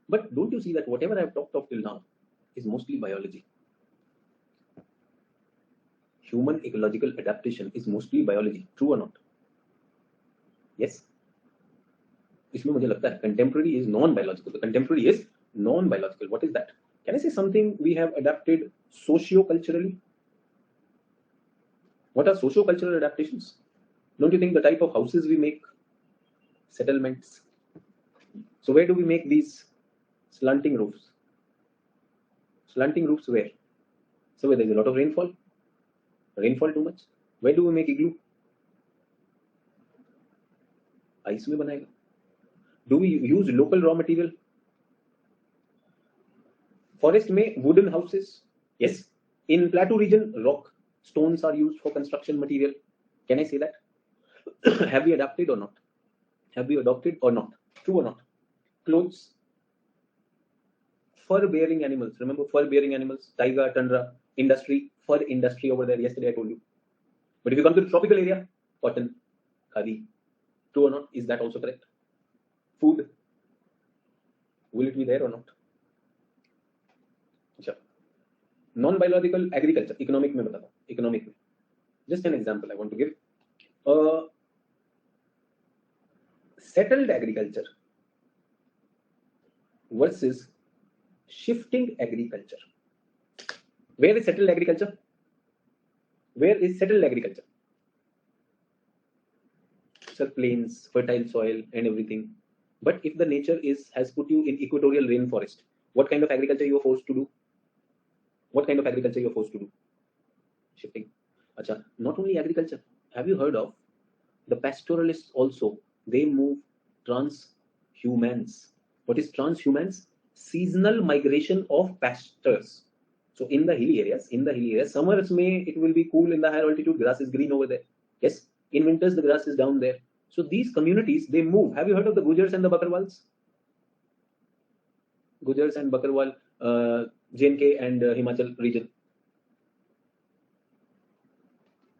But don't you see that whatever I have talked of till now is mostly biology? Human ecological adaptation is mostly biology. True or not? Yes. इसमें मुझे लगता है contemporary is non-biological. The contemporary is non-biological. What is that? Can I say something we have adapted socio-culturally? What are socio-cultural adaptations? Don't you think the type of houses we make, settlements? So where do we make these slanting roofs? Slanting roofs where? So where there is a lot of rainfall? Rainfall too much? Where do we make igloo? Ice में बनाएगा. Do we use local raw material? Forest में wooden houses? Yes. In plateau region, rock stones are used for construction material. Can I say that? Have we adapted or not? Have we adopted or not? True or not? Clothes. Fur-bearing animals. Remember fur-bearing animals? Taiga, tundra, industry. Fur industry over there. Yesterday I told you. But if you come to the tropical area, cotton, khadi. True or not? Is that also correct? Food. Will it be there or not? Sure. Non-biological agriculture. Economic में बताता हूँ. Economic में. Just an example I want to give. Settled agriculture versus shifting agriculture. Where is settled agriculture? Where is settled agriculture? Sir, plains, fertile soil and everything. But if the nature has put you in equatorial rainforest, what kind of agriculture you are forced to do? What kind of agriculture you are forced to do? Shifting. Acha, not only agriculture. Have you heard of the pastoralists also? They move transhumans. What is transhumans? Seasonal migration of pastures. So in the hilly areas, summers may it will be cool in the higher altitude, grass is green over there. Yes. In winters, the grass is down there. So these communities, they move. Have you heard of the Gujars and the Bakarwals? Gujars and Bakarwal, J&K and Himachal region.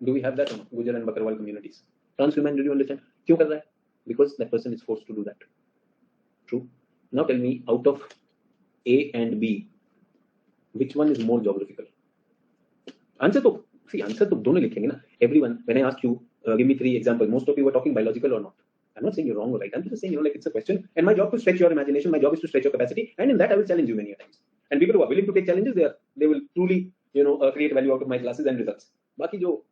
Do we have that? Gujar and Bakarwal communities. Transhuman, do you understand? Kyun kar raha hai? Because that person is forced to do that. True. Now tell me, out of A and B, which one is more geographical? Answer to दोनों लिखेंगे ना. Everyone, when I asked you, give me 3 examples. Most of you were talking biological or not. I'm not saying you're wrong or right. I'm just saying, like it's a question. And my job to stretch your imagination. My job is to stretch your capacity. And in that, I will challenge you many times. And people who are willing to take challenges, they will truly, create value out of my classes and results. बाकी जो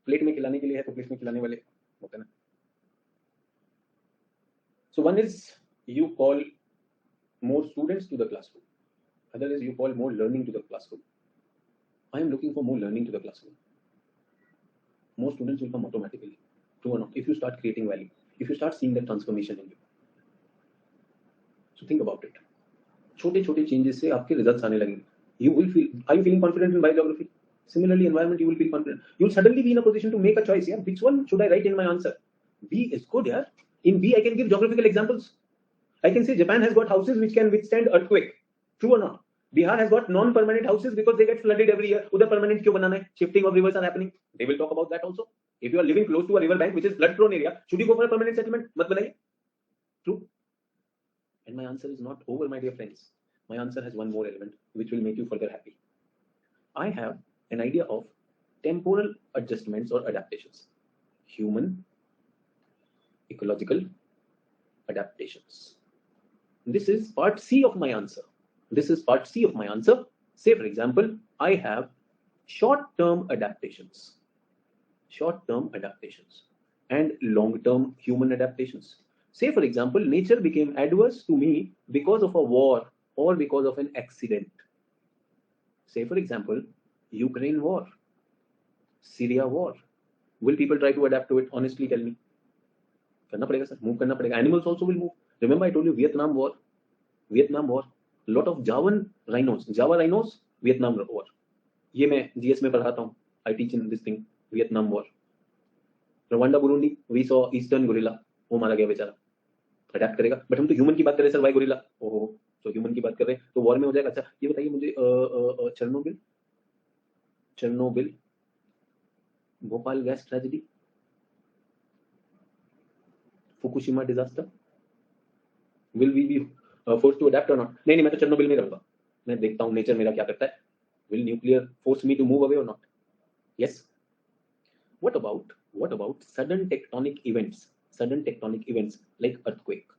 plate में खिलाने के लिए है तो plate में खिलाने वाले होते हैं ना. So one is you call more students to the classroom. Other is you call more learning to the classroom. I am looking for more learning to the classroom. More students will come automatically. True or not? If you start creating value, if you start seeing that transformation in you. So think about it. छोटे-छोटे changes से आपके results आने लगेंगे. You will feel. Are you feeling confident in biogeography? Similarly, environment, you will feel confident. You will suddenly be in a position to make a choice. Yeah, which one should I write in my answer? B is good. Yeah. In B, I can give geographical examples. I can say Japan has got houses which can withstand earthquake. True or not? Bihar has got non-permanent houses because they get flooded every year. Udhar permanent क्यों बनाना है? Shifting of rivers are happening. They will talk about that also. If you are living close to a river bank which is flood-prone area, should you go for a permanent settlement? मत बनाइए. True. And my answer is not over, my dear friends. My answer has one more element which will make you further happy. I have an idea of temporal adjustments or adaptations. Human ecological adaptations. This is part C of my answer. This is part C of my answer. Say, for example, I have short-term adaptations. Short-term adaptations and long-term human adaptations. Say, for example, nature became adverse to me because of a war or because of an accident. Say, for example, Ukraine war, Syria war, Will people try to adapt to it? Honestly, tell me. करना पड़ेगा sir, move करना पड़ेगा. Animals also will move. Remember I told you Vietnam War. Vietnam War. Lot of Java rhinos, Vietnam War. ये मैं GS में पढ़ाता हूँ. I teach in this thing, Vietnam War. Rwanda, Burundi, we saw Eastern gorilla. वो मारा गया बेचारा. Adapt करेगा. बट हम तो ह्यूमन की बात कर रहे हैं सर, वाई गोरिल्ला. ओहो, तो ह्यूमन की बात कर रहे हैं तो वॉर में हो जाएगा. अच्छा ये बताइए मुझे, Chernobyl Bhopal gas tragedy, Fukushima disaster, will we be force to adapt और नॉट? नहीं, मैं तो चेरनोबिल में रहूंगा. मैं देखता हूँ नेचर मेरा क्या करता है. Will nuclear force me to move away और not? Yes. What about sudden tectonic events like earthquake,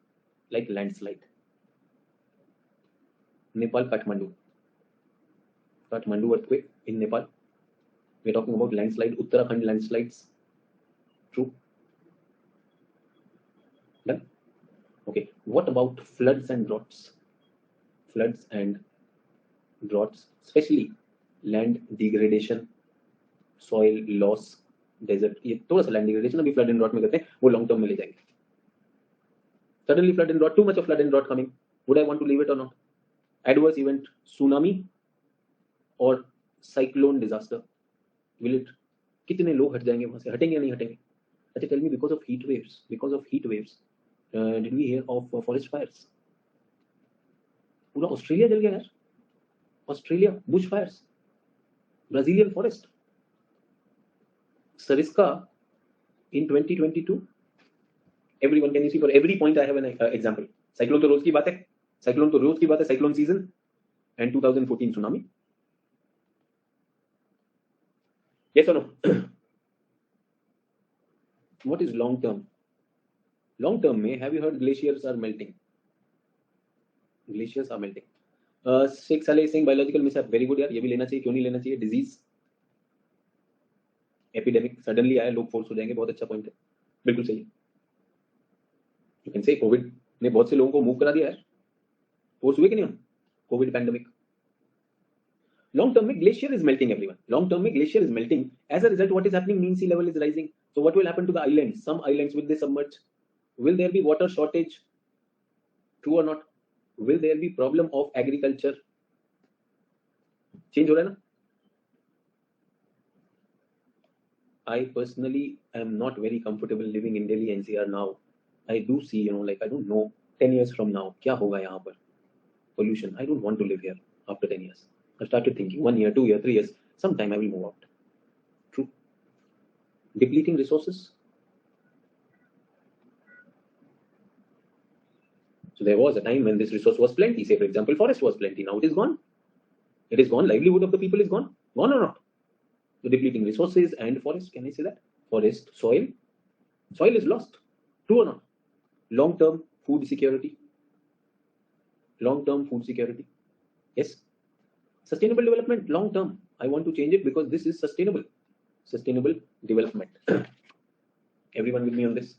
like landslide? Nepal, Kathmandu earthquake in Nepal. We're talking about landslide, Uttarakhand landslides. True. Done. Okay. What about floods and droughts? Especially land degradation, soil loss, desert. ये थोड़ा सा land degradation अभी flood and drought में करते हैं, वो long term में ले जाएंगे. Suddenly flood and drought, too much of flood and drought coming, would I want to leave it और नॉट? एडवर्स इवेंट, सुनामी और साइक्लोन डिजास्टर, विल इट? कितने लोग हट जाएंगे वहां से, हटेंगे या नहीं हटेंगे? अच्छा tell me, because of heat waves did we hear of forest fires? पूरा ऑस्ट्रेलिया जल गया यार. Australia bush fires, Brazilian forest, Sariska in 2022. Everyone, can you see? For every point I have an example. Cyclone तो रोज की बात है. Cyclone season and 2014 tsunami. Yes or no? What is long term? Long term में have you heard glaciers are melting? Sheikh Saleh is saying biological mishap. Very good यार, ये भी लेना चाहिए. क्यों नहीं लेना चाहिए? Disease, एपिडेमिक सडनली आया, लोग फोर्स हो जाएंगे. बहुत अच्छा पॉइंट है, बिल्कुल सही. यू कैन से कोविड ने बहुत से लोगों को मूव करा दिया है. फोर्स हुए कि नहीं हम? Covid pandemic. लॉन्ग टर्म में glacier is melting everyone. Long term में glacier is melting. As a result what is happening? Mean sea level is rising. So what will happen to the islands? Some islands will they submerge? Will there be water shortage? True और not? Will there be problem of agriculture? Change हो रहा है ना. I personally am not very comfortable living in Delhi NCR now. I do see, like I don't know 10 years from now क्या होगा यहाँ पर. Pollution. I don't want to live here after 10 years. I've started thinking 1 year, 2 year, 3 years. Sometime I will move out. True. Depleting resources. So there was a time when this resource was plenty. Say for example, forest was plenty. Now it is gone. Livelihood of the people is gone. Gone or not? The depleting resources and forest, can I say that? Forest, soil is lost. True or not? Long-term food security. Yes. Sustainable development, long-term. I want to change it because this is sustainable development. Everyone with me on this?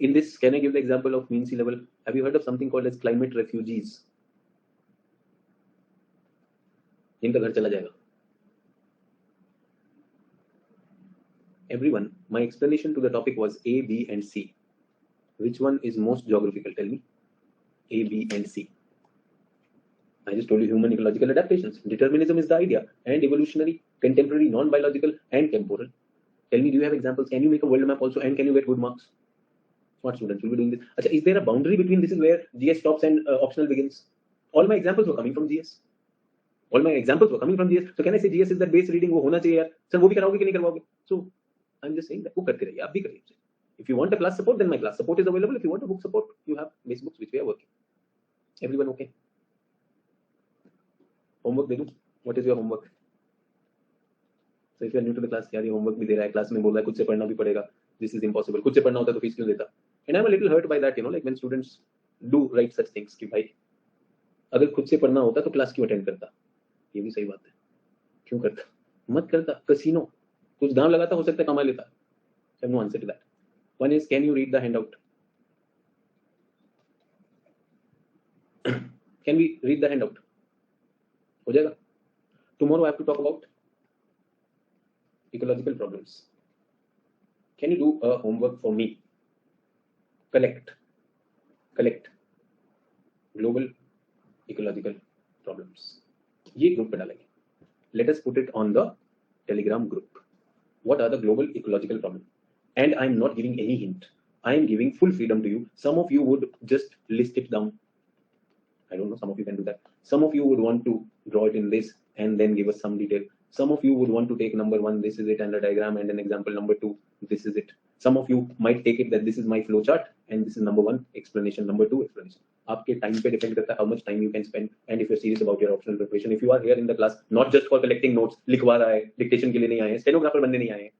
In this, can I give the example of mean sea level? Have you heard of something called as climate refugees? इनका घर चला जाएगा. Everyone, my explanation to the topic was A, B, and C. Which one is most geographical? Tell me. A, B, and C. I just told you human ecological adaptations. Determinism is the idea, and evolutionary, contemporary, non-biological, and temporal. Tell me, do you have examples? Can you make a world map also, and can you get good marks? Smart students will be doing this. Achha, is there a boundary between this is where GS stops and optional begins? All my examples were coming from GS. So can I say GS is that base reading? वो होना चाहिए यार. Sir वो भी कराओगे कि नहीं करवाओगे? So I'm just saying that वो करते रहिए, आप भी करिए. If you want a class support, then my class support is available. If you want a book support, you have base books which we are working. Everyone okay? Homework दे दूं? What is your homework? So if you are new to the class, यार ये homework भी दे रहा है, class में बोल रहा है खुद से पढ़ना भी पड़ेगा. This is impossible. खुद से पढ़ना होता तो फीस क्यों देता? And I'm a little hurt by that, like when students do write such things कि भाई अगर खुद से पढ़ना होता तो क्लास क्यों अटेंड करता? ये भी सही बात है. क्यों करता? मत करता. कसिनो कुछ दाम लगाता, हो सकता है कमा लेता. I have no answer to that. One is, can you read the handout? Can we read the handout? हो जाएगा. Tomorrow I have to talk about ecological problems. Can you do a homework for me? Collect global ecological problems. ये group पे डालेंगे. Let us put it on the Telegram group. What are the global ecological problems? And I'm not giving any hint. I am giving full freedom to you. Some of you would just list it down. I don't know, some of you can do that. Some of you would want to draw it in this and then give us some detail. Some of you would want to take number 1, this is it, and a diagram, and an example number 2, this is it. Some of you might take it that this is my flow chart and this is number 1 explanation, number 2 explanation. आपके time पे depend करता है how much time you can spend and if you're serious about your optional preparation. If you are here in the class not just for collecting notes, लिखवा रहा है, dictation के लिए नहीं आए हैं, stenographer बनने नहीं आए हैं,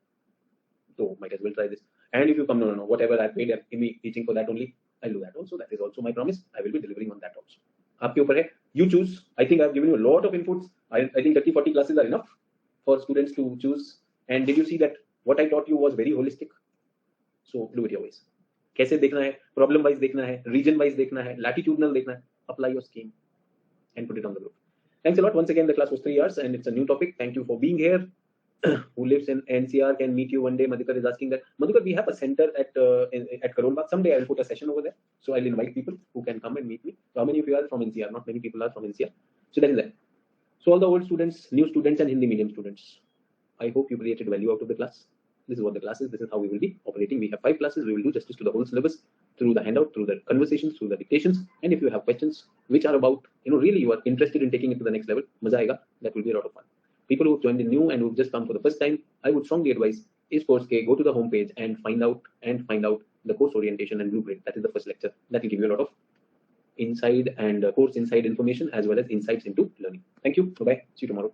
so might as well try this. And if you come, no, whatever I paid me teaching for that only, I'll do that also. That is also my promise. I will be delivering on that also. आपके ऊपर है, you choose. I think I've given you a lot of inputs. I think 30-40 classes are enough for students to choose. And did you see that what I taught you was very holistic? So do it your ways. कैसे देखना है, problem wise देखना है, region wise देखना है, latitudinal देखना है. Apply your scheme and put it on the group. Thanks a lot. Once again, the class was 3 hours and it's a new topic. Thank you for being here. Who lives in NCR can meet you one day. Madhukar is asking that. Madhukar, we have a center at Karol Bagh. Someday I'll put a session over there. So I'll invite people who can come and meet me. So how many of you are from NCR? Not many people are from NCR. So that is that. So all the old students, new students and Hindi medium students, I hope you created value out of the class. This is what the class is. This is how we will be operating. We have 5 classes. We will do justice to the whole syllabus through the handout, through the conversations, through the dictations. And if you have questions which are about, really you are interested in taking it to the next level, maza aayega, that will be a lot of fun. People who joined in new and who've just come for the first time, I would strongly advise is course K, go to the home page and find out the course orientation and blueprint. That is the first lecture. That will give you a lot of inside and course inside information as well as insights into learning. Thank you. Bye-bye. See you tomorrow.